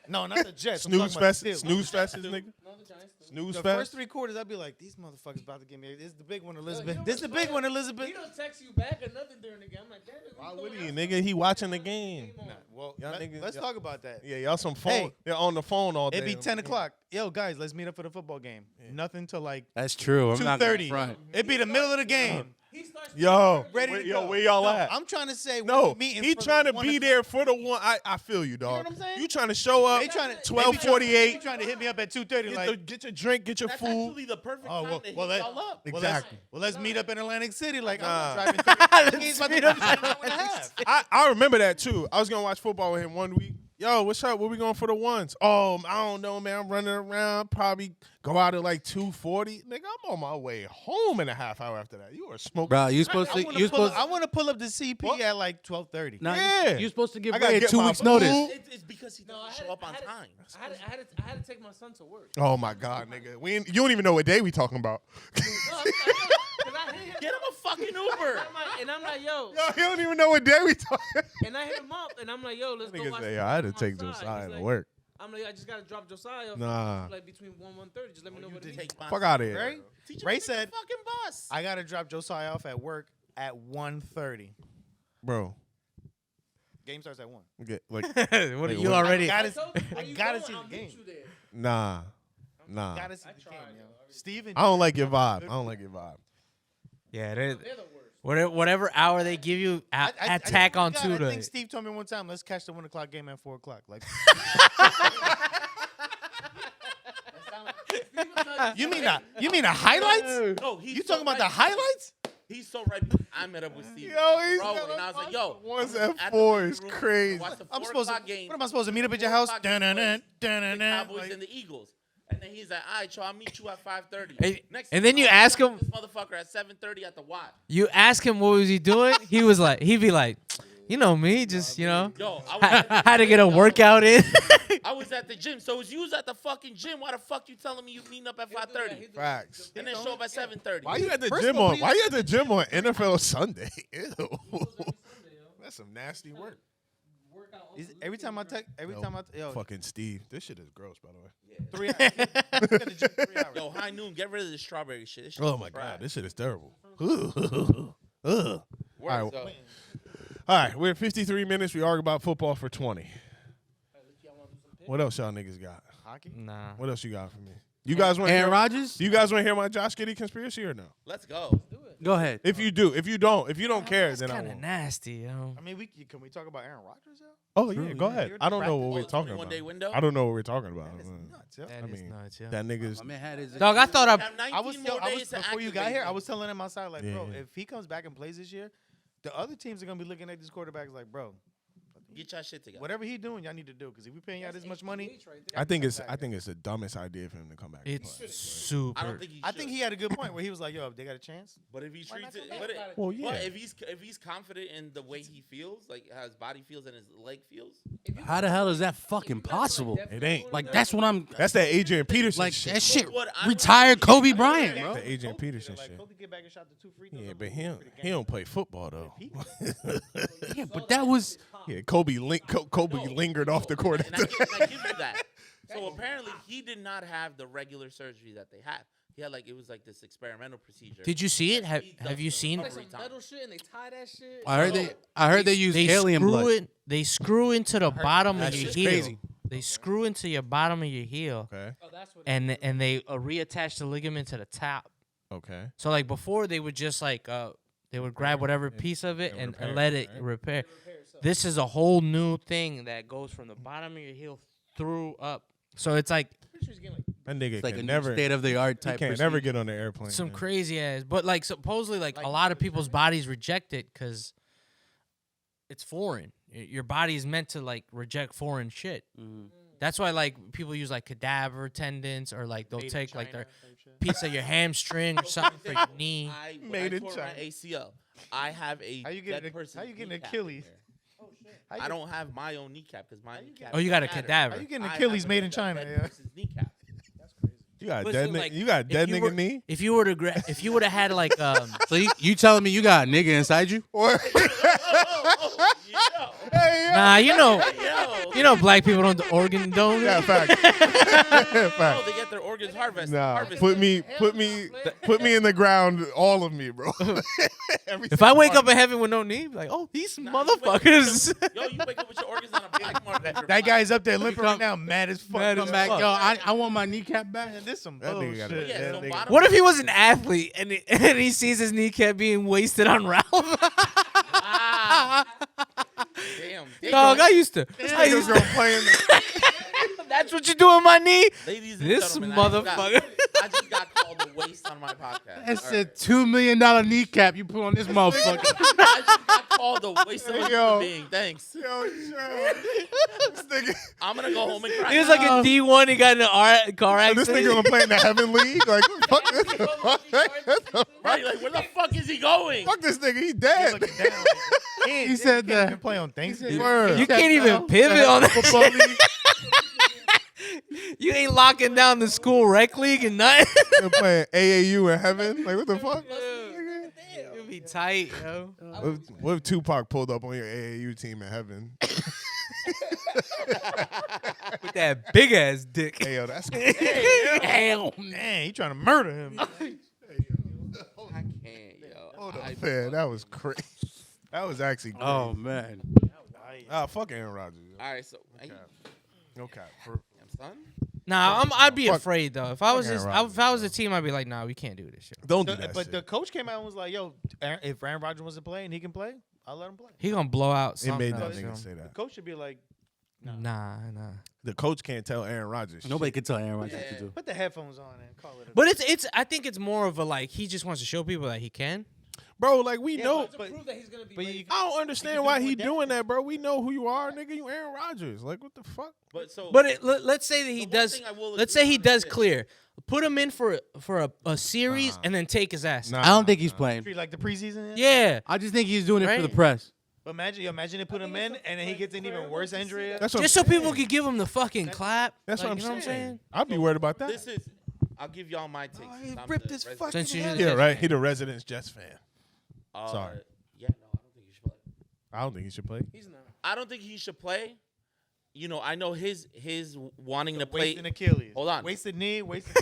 no, not the Jets. I'm
Snooze
talking about
fest,
the Steelers.
snooze fest, this nigga.
No, the Giants.
Snooze
The
fest.
first 3 quarters, I'd be like, these motherfuckers about to get me. This is the big one, Elizabeth. This is the big one, Elizabeth.
He don't text you back or nothing during the game. I'm like, damn it.
Why would he, nigga? He watching the game.
Nah, well,
Y'all niggas-
let's talk about that.
Yeah, y'all some phone.
Hey.
They're on the phone all day.
It'd be 10 o'clock. Yo, guys, let's meet up for the football game. Nothing till like
That's true. I'm not gonna
2:30.
front.
It'd be the middle of the game.
He starts
Yo,
Ready to
yo,
go.
where y'all
No,
at?
I'm trying to say
No,
we're meeting
he
for
trying to
1
be
o'clock.
there for the one. I feel you, dog.
what I'm saying?
You trying to show up?
They trying to
12:48.
They trying to hit me up at 2:30. Like,
Get your drink, get your
That's
food.
actually the perfect
oh
time
well,
to hit
well,
y'all up.
Exactly.
let's meet up in Atlantic City. Like
Nah.
I'm driving 30 games about to be an hour and a half.
I remember that too. I was gonna watch football with him one week. Yo, what's up? Where we going for the ones? Oh, I don't know, man. I'm running around. Probably go out at like 2:40. Nigga, I'm on my way home in a half hour after that. You are smoking.
Bro, you supposed to. You supposed.
I want to pull up the CP
What?
at like 12:30.
Nah,
Yeah.
You supposed to give
I gotta
Ray
get
2
my
weeks notice.
food.
It's because he
No, I
doesn't
had
show
it-
up on
I had it-
time.
I had to take my son to work.
Oh my god, nigga. You don't even know what day we talking about.
No, I hit him.
Get him a fucking Uber.
I'm like, yo,
Yo, he don't even know what day we talking.
and I hit him up, and I'm like, yo, let's go
Nigga
watch.
say,
the
yo, I had
game
to take
outside.
Josiah
He's
to
like-
work.
I'm like, I just gotta drop Josiah off
Nah.
like between 1:30. Just let me know what it is.
Take my
Fuck out of here.
Ray?
Teach him
Ray
to take
said,
the fucking bus.
I gotta drop Josiah off at work at 1:30.
Bro.
Game starts at 1.
Get, like,
What are
Wait,
you
what?
already?
I
I told you,
I
when you
gotta
go,
see the
I'll meet
game.
you there.
nah.
Gotta see
I
the
tried,
game, yo.
yo.
Steven,
I don't like your vibe. I don't like your vibe.
Yeah,
They're the worst.
whatever hour they give you, attack on
God,
two
I
to
think
it.
Steve told me one time, let's catch the 1 o'clock game at 4 o'clock. Like, you mean the highlights?
No, he's
You
so
talking about
right.
the highlights?
He's so right. I met up with Steve.
Yo, he's
Bro,
never
and I was like,
watched
yo,
the ones
I'm
at
the
4
living
is
room,
crazy.
watch the
I'm
4
supposed to.
o'clock game.
What am I supposed to meet up at your
4
house?
o'clock
Dun-dun-dun,
the
dun-dun-dun.
Cowboys
Like,
and the Eagles. And then he's like, all right, y'all, I'll meet you at 5:30.
Hey,
Next
and
thing
then you
know,
ask
I'm
him-
this motherfucker at 7:30 at the Watt.
You ask him what was he doing? He'd be like, you know me, just
Yo, I was,
how to get a workout in.
I was at the gym. So was you was at the fucking gym? Why the fuck you telling me you meeting up at 5:30?
Facts.
And then show up at 7:30.
Why you at the
First
gym
of all,
on? Why you at the gym on NFL Sunday? Ew. That's some nasty work.
every time I text, every
Yo,
time yo,
Fucking Steve. This shit is gross, by the way.
3 hours. At the gym 3 hours.
Yo, high noon, get rid of this strawberry shit. This shit
Oh
is
my
fried.
god, this shit is terrible. Ugh.
Words,
All right.
though.
All right, we're at 53 minutes. We argue about football for 20. What else y'all niggas got?
Hockey?
Nah.
What else you got for me? You guys want to
Aaron
hear?
Rodgers.
Do you guys want to hear my Josh Giddey conspiracy or no?
Let's go.
Go ahead.
If you do, if you don't care,
That's
then I
kind of
won't.
nasty, yo.
I mean, can we talk about Aaron Rodgers? Yo?
Oh yeah, go ahead.
You're
I don't know
the
what we're
Oh,
talking
21 day
about.
window?
I don't know what we're talking about.
That's nuts. Yo.
That
I
is
mean,
nuts, yo.
that nigga's.
My man had his.
Dog, I thought
Have
I
19
I was,
more
I was
days to
before you got
activate
here. I
him.
was telling him outside, like, bro,
Yeah.
if he comes back and plays this year, the other teams are gonna be looking at these quarterbacks like, bro,
Get your shit together.
whatever he doing, y'all need to do. Because if we paying y'all this much money,
I think it's the dumbest idea for him to come back. and
It's
play.
I
super.
don't think he
I think
should.
he had a good point where he was like, yo, if they got a chance,
But if he
Why not
treats it,
come
but,
back?
Well, yeah.
but if he's confident in the way he feels, like how his body feels and his leg feels,
How the hell is that fucking possible?
It ain't.
Like that's what I'm.
That's that Adrian Peterson
Like
shit.
that shit.
What I-
Retired Kobe Bryant, bro.
The Adrian Peterson
like,
shit.
Kobe get back and shot the 2 free throws.
Yeah,
I'm
but
like,
he don't play football though.
Yeah, but that was.
Yeah, Kobe lingered off the court.
and I give you that. So apparently he did not have the regular surgery that they have. He had like it was like this experimental procedure.
Did you see it?
that
Have
speeds up
Have you
the
seen?
Like some
recovery time.
metal shit and they tie that shit.
I heard they used alien
screw
blood.
it. They screw into the bottom of
that
your
shit's
heel.
crazy.
They screw into your bottom of your heel,
Okay.
Oh, that's what.
and they reattach the ligament to the top.
Okay.
So like before, they would just like they would grab whatever piece of it
and
and
repair
let
it,
it
right?
repair. This is a whole new thing that goes from the bottom of your heel through up. So it's like
Pretty sure he's getting like.
That nigga
It's like a
can
new
never.
state of the art
He
type.
can't never get on the airplane.
some
man.
crazy ass. But like supposedly like a lot of people's bodies reject it because it's foreign. Your body is meant to like reject foreign shit. That's why like people use like cadaver tendons or like they'll
Made in
take like
China
their
type shit.
piece of your hamstring or something for your knee.
When
Made
I
in
tore
China.
my ACL, I have a
How you
dead
getting
person's
how you getting
kneecap in
Achilles?
there.
How
I
you-
don't have my own kneecap because my kneecap.
Oh, you got a
shattered.
cadaver.
How you getting
I have
Achilles
a
made in
dead
China? Yeah.
person's kneecap.
You got a
But
dead
so,
nigga.
like,
You got a dead
you
nigga
were-
knee.
If you would have, if you would have had like
So you telling me you got a nigga inside you?
Or
nah,
Yo.
you know, black people don't do organ donors.
yeah, fact.
Oh,
fact.
they get their organs harvested.
Nah,
harvested.
put me in the ground, all of me, bro. Every
If I
single
wake
part.
up in heaven with no knee, like, oh, these
Nah, you wake up with
motherfuckers.
your- Yo, you wake up with your organs on a black market.
That guy's up there limping right now, mad as fuck.
Mad as
Come back,
fuck.
yo. I want my kneecap back.
Man, this some
That nigga
bullshit.
got it.
Yeah, so
nigga-
bottom
What if he was an athlete and he sees his kneecap being wasted on Ralph?
Wow. Damn.
Dog, I used to.
This
I
nigga's
used
gonna
to
play in
that's what you do on my knee.
Ladies and
This
gentlemen,
motherfucker.
I just got called a waste on my podcast.
That's
All
a
right.
$2 million kneecap you put on this motherfucker.
I just got called a waste of a
Yo.
human being. Thanks.
Yo, this nigga.
I'm gonna go home and cry.
He was like a D1. He got in a car
This
accident.
nigga gonna play in the Heaven League? Like, fuck this.
Right, like, where the fuck is he going?
Fuck this nigga. He dead.
He
said that.
Can play on Thanksgiving.
Word.
You can't even pivot on that. You ain't locking down the school rec league and nothing.
They're playing AAU in heaven. Like, what the fuck?
It'll be tight, yo.
What if Tupac pulled up on your AAU team in heaven?
With that big ass dick.
Hey, yo, that's
Damn.
Man, he trying to murder him.
I can't, yo.
Hold up, man. That was crazy. That was actually great.
Oh man.
Fuck Aaron Rodgers.
All right, so hey,
No cap. For,
son.
Nah, I'd be
Fuck-
afraid though. If I was
Aaron
this,
Rodgers,
if I was a team, I'd be like, nah, we can't do this shit.
don't do that
But
shit.
the coach came out and was like, "Yo, if Aaron Rodgers wants to play and he can play, I'll let him play."
He gonna blow out
It
something
made that
else.
nigga
yo.
say
The
that.
coach should be like,
Nah.
The coach can't tell Aaron Rodgers.
Nobody can tell Aaron Rodgers what to do.
"Put the headphones on and call it."
But it's. I think it's more of a like he just wants to show people that he can.
Bro, like, we know.
but-
Prove that he's gonna be
but
ready
you-
I don't
You
understand
can
why
do
he
more
doing that, bro. We know who you are, nigga. You Aaron Rodgers. Like, what the fuck?
But so,
But let's say that he
one
does.
thing I will
Let's
agree
say he
on
does
is this.
clear. Put him in for a series and then take his ass.
Nah.
I don't think he's playing.
treat like the preseason. is?
Yeah.
I just think he's doing it for
Right?
the press.
But imagine they put him in and then he gets an even worse injury.
That's what
Just
I'm
so people
saying.
could give him the fucking clap.
That's
Like,
what I'm
you know
saying.
what I'm saying?
I'd be worried about that.
this is. I'll give y'all my takes.
he
since I'm
ripped
the
his
resident-
fucking
Since you
head.
just-
Yeah, right. He the resident Jets fan. Sorry.
Yeah, no, I don't think he should play.
I don't think he should play.
He's not.
I don't think he should play. You know, I know his wanting to play.
Wasting Achilles.
Hold on.
Wasted knee. Wasted.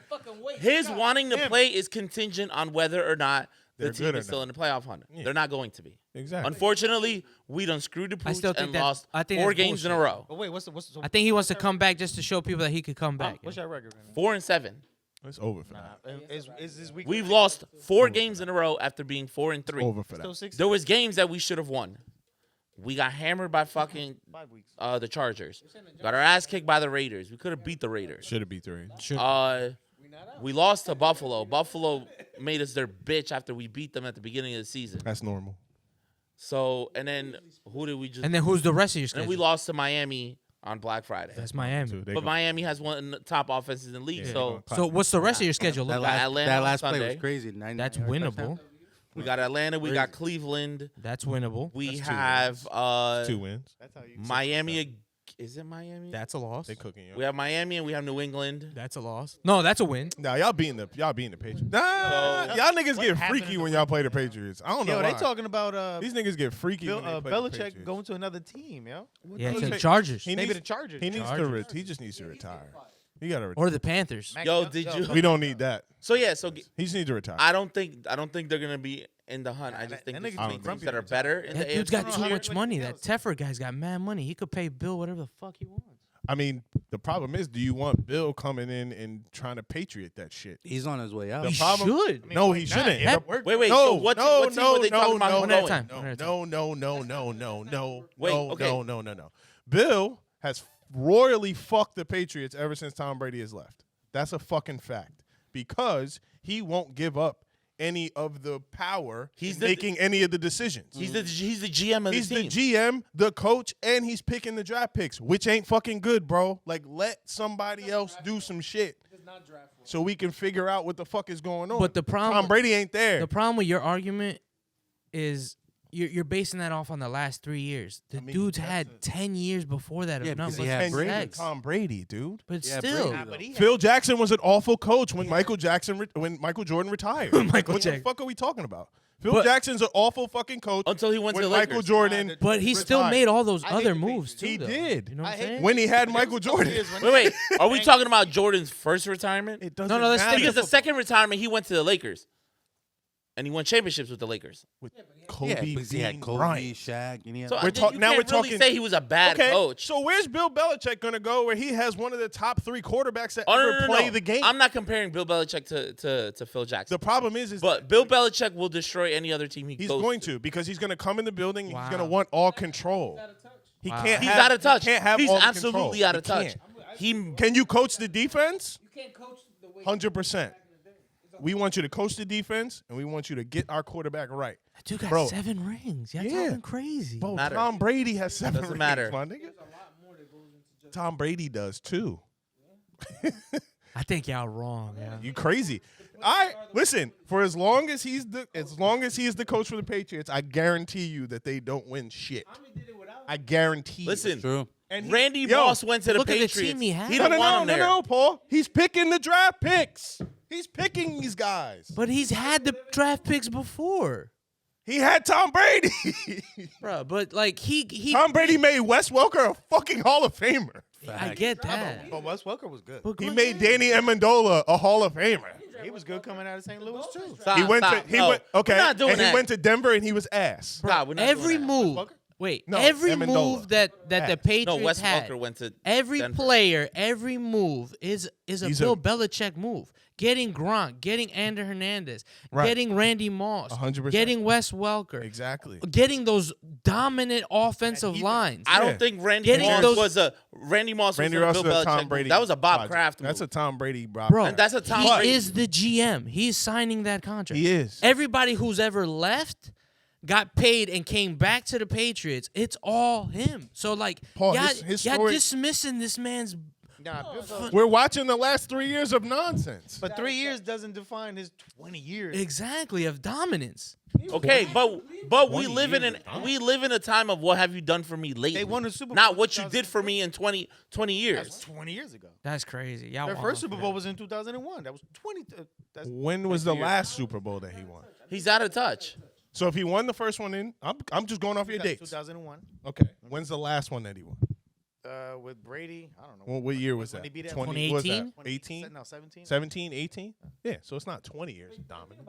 Fucking wait.
His wanting to play is contingent on whether or not the
They're
team
good or
is still
not.
in the playoff hunt.
Yeah.
They're not going to be.
Exactly.
Unfortunately, we done screwed the
I
pooch
still think
and
that-
lost
I think
4
that's
games in a
bullshit.
row.
But wait, what's the?
I think he wants to come back just to show people that he could come back.
What's
yo.
your record? Right now?
4-7.
It's over for that.
Is this week?
We've lost 4 games in a row after being 4-3.
Over for
still
that.
6.
There was games that we should have won. We got hammered by fucking
5 weeks.
the Chargers. Got our ass kicked by the Raiders. We could have beat the Raiders.
Should have beat 3.
We lost to Buffalo. Buffalo made us their bitch after we beat them at the beginning of the season.
That's normal.
So, and then who did we just?
And then who's the rest of your
and
schedule?
we lost to Miami on Black Friday.
That's Miami.
Too. They
But
go-
Miami has one of the top offenses in the league.
Yeah,
so
they gonna
So what's the rest of your schedule
That
look
got
like?
Atlanta
that
on
last play was
Sunday.
crazy. 99
That's
yard
winnable.
touchdown.
we got Atlanta. We got Cleveland.
That's winnable.
We
That's 2
have
2 wins.
That's how you.
Miami. Is it Miami?
That's a loss.
They cooking you.
We have Miami and we have New England.
That's a loss. No, that's a win.
Nah, y'all beating the Patriots. Nah, y'all niggas get
happened
freaky
in the
when y'all play the Patriots. I don't know
Yo,
why.
they talking about
These niggas get freaky when they play the
Belichick
Patriots.
going to another team, yo.
Yeah, to the
Belichick-
Chargers
He
Maybe
needs-
the Chargers.
He needs
Chargers.
to. He just needs to retire. He got to retire.
or the Panthers.
Yo, did you?
We don't need that.
So yeah, so
He just needs to retire.
I don't think they're gonna be in the hunt. I just
that
think
nigga's
there's
gonna
teams
be grumpy
that are
every
better in
That
the
dude's
AFC
got
this
too
year.
much money. That Teffer guy's got mad money. He could pay Bill whatever the fuck he wants.
I mean, the problem is, do you want Bill coming in and trying to patriot that shit?
He's on his way out.
The
He
problem-
should.
No, he shouldn't.
That-
Wait.
No,
So what
no,
team
no,
were they talking about?
no,
One at a
going?
time. One at a time.
No.
Wait,
no,
okay.
no. Bill has royally fucked the Patriots ever since Tom Brady has left. That's a fucking fact because he won't give up any of the power
He's
in
the-
making any of the decisions.
He's the GM of
He's
the
the
team.
GM, the coach, and he's picking the draft picks, which ain't fucking good, bro. Like, let somebody else do some shit so we can figure out what the fuck is going on.
But the problem-
Tom Brady ain't there.
The problem with your argument is you're basing that off on the last 3 years. The dude's had 10 years before that
Yeah,
of
because
number
he had
10 years
sex.
with Tom Brady, dude.
But
Yeah,
still,
Brady, though.
Phil Jackson was an awful coach when Michael Jordan retired.
Michael
what
Jackson.
the fuck are we talking about? Phil
But-
Jackson's an awful fucking coach
Until he went to
when
the
Michael
Lakers.
Jordan.
but he still
retired.
made all those
I hate
other
the
moves
Patriots.
too.
He
though.
did.
You know what
I
I'm
hate
saying?
When he had Michael Jordan.
Wait. Are we talking about Jordan's first retirement?
It doesn't
no, let's
matter.
think
Because the second retirement, he went to the Lakers. And he won championships with the Lakers.
with
Yeah,
Kobe
because he had
being
Kobe,
Bryant.
Shaq, and he had
So
We're
I think
talk-
you
now
can't
we're
really
talking-
say he was a bad
Okay,
coach.
so where's Bill Belichick gonna go where he has one of the top 3 quarterbacks that
Oh,
ever
no.
play the game?
I'm not comparing Bill Belichick to Phil Jackson.
The problem is
But Bill Belichick will destroy any other team he
he's
goes
going to because he's gonna come in the building and he's gonna
Wow.
want all control. He
Wow.
can't
He's
have,
out of touch.
He can't have
He's
all the
absolutely
control.
out of
He
touch.
can't. Can you coach the defense?
You can't coach the way
100%. We want you to coach the defense, and we want you to get our quarterback right.
That dude got
Bro.
7 rings. Y'all
Yeah.
talking crazy.
Bro,
Matter.
Tom Brady has 7
Doesn't
rings,
matter.
my nigga. Tom Brady does too.
I think y'all wrong. Yeah.
You crazy. Listen, for as long as he is the coach for the Patriots, I guarantee you that they don't win shit. I guarantee you.
Listen,
true.
And
Randy Moss went to the
look at the
Patriots.
team he had.
He
No,
didn't
no,
want
no,
him
no,
there.
no, Paul. He's picking the draft picks. He's picking these guys.
But he's had the draft picks before,
He had Tom Brady.
bro. But like he
Tom Brady made Wes Welker a fucking Hall of Famer.
I get that.
But Wes Welker was good.
But
He
go
made
ahead.
Danny Amendola a Hall of Famer.
He was good coming out of St. Louis too.
Stop,
He went
stop.
to he
No,
went okay,
We're not doing
and
that.
he went to Denver and he was ass.
Stop, we're not
Every
doing that.
move.
Welker?
Wait,
No,
every
Amendola.
move that the
Ass.
Patriots
No, Wes
had,
Welker went to
every
Denver.
player, every move is a
He's
Bill
a-
Belichick move. Getting Gronk, getting Ander Hernandez,
Right.
getting Randy Moss,
100%.
getting Wes Welker,
Exactly.
getting those dominant offensive
defense.
lines.
I
Yeah.
don't think Randy
Getting
Moss
those-
was a Randy Moss
Randy
was a
Ross
Bill
is a
Belichick
Tom
move.
Brady.
That was a Bob
project.
Kraft
That's a
move.
Tom Brady,
Bro,
And that's a Tom
he
Brady.
is the GM. He's signing that contract.
He is.
Everybody who's ever left got paid and came back to the Patriots. It's all him. So like,
Paul,
y'all,
his
y'all
story-
dismissing this man's.
Nah, Bill Belichick-
We're watching the last 3 years of nonsense.
but 3 years doesn't define his 20 years.
Exactly, of dominance.
Okay, but we
20
live in
years,
we live in a time of what have you done for me lately?
They won a Super Bowl
Not
in
what you did for me in 20
That was
years.
20 years ago.
That's crazy. Y'all
Their
wild
first
for
Super
that.
Bowl was in 2001. That was 20. That's
When was the last Super Bowl that he won?
He's out of touch.
So if he won the first one I'm just going off your dates.
2001.
Okay. When's the last one that he won?
With Brady, I don't know.
What year was
When
that?
he beat
2018?
what was that? 18?
No, 17.
17, 18? Yeah, so it's not 20 years of dominance.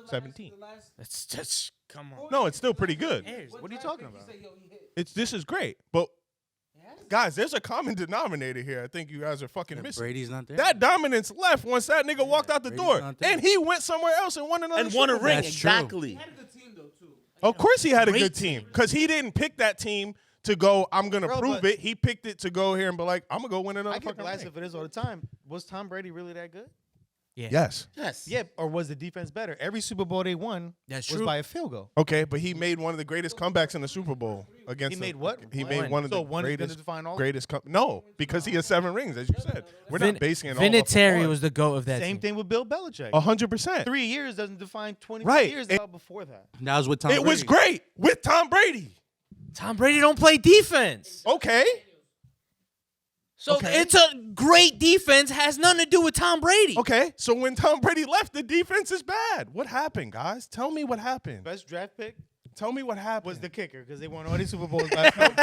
It's 17.
That's just come on.
No, it's still pretty good.
What are you talking about?
This is great. But guys, there's a common denominator here. I think you guys are fucking missing.
Brady not there.
That dominance left once that nigga walked out the
Brady's
door.
not there.
And he went somewhere else and won another
And won a
Super Bowl.
ring.
That's true.
Exactly.
Of course he had a
Great
good team. Because he didn't pick that team to go, I'm going to
Bro,
prove
but-
it. He picked it to go here and be like, I'm going to go win another
I get
fucking
blasted
ring.
for this all the time. Was Tom Brady really that good?
Yeah.
Yes.
Yes.
Yeah, or was the defense better? Every Super Bowl they won
That's
was
true.
by a field goal.
Okay, but he made one of the greatest comebacks in the Super Bowl against.
He made what?
He
One.
made one of
So
the
one is gonna
greatest.
define all?
Greatest. No, because he has 7 rings, as you said. We're not basing it all.
Vinatieri was the GOAT of that
Same
team.
thing with Bill Belichick.
100%.
3 years doesn't define 20
Right.
years
And-
out before that.
That was with Tom
It
Brady.
was great with Tom Brady.
Tom Brady don't play defense.
Okay.
So
Okay.
it's a great defense, has nothing to do with Tom Brady.
Okay. So when Tom Brady left, the defense is bad. What happened, guys? Tell me what happened.
Best draft pick
Tell me what happened.
was the kicker because they won all these Super Bowls last year.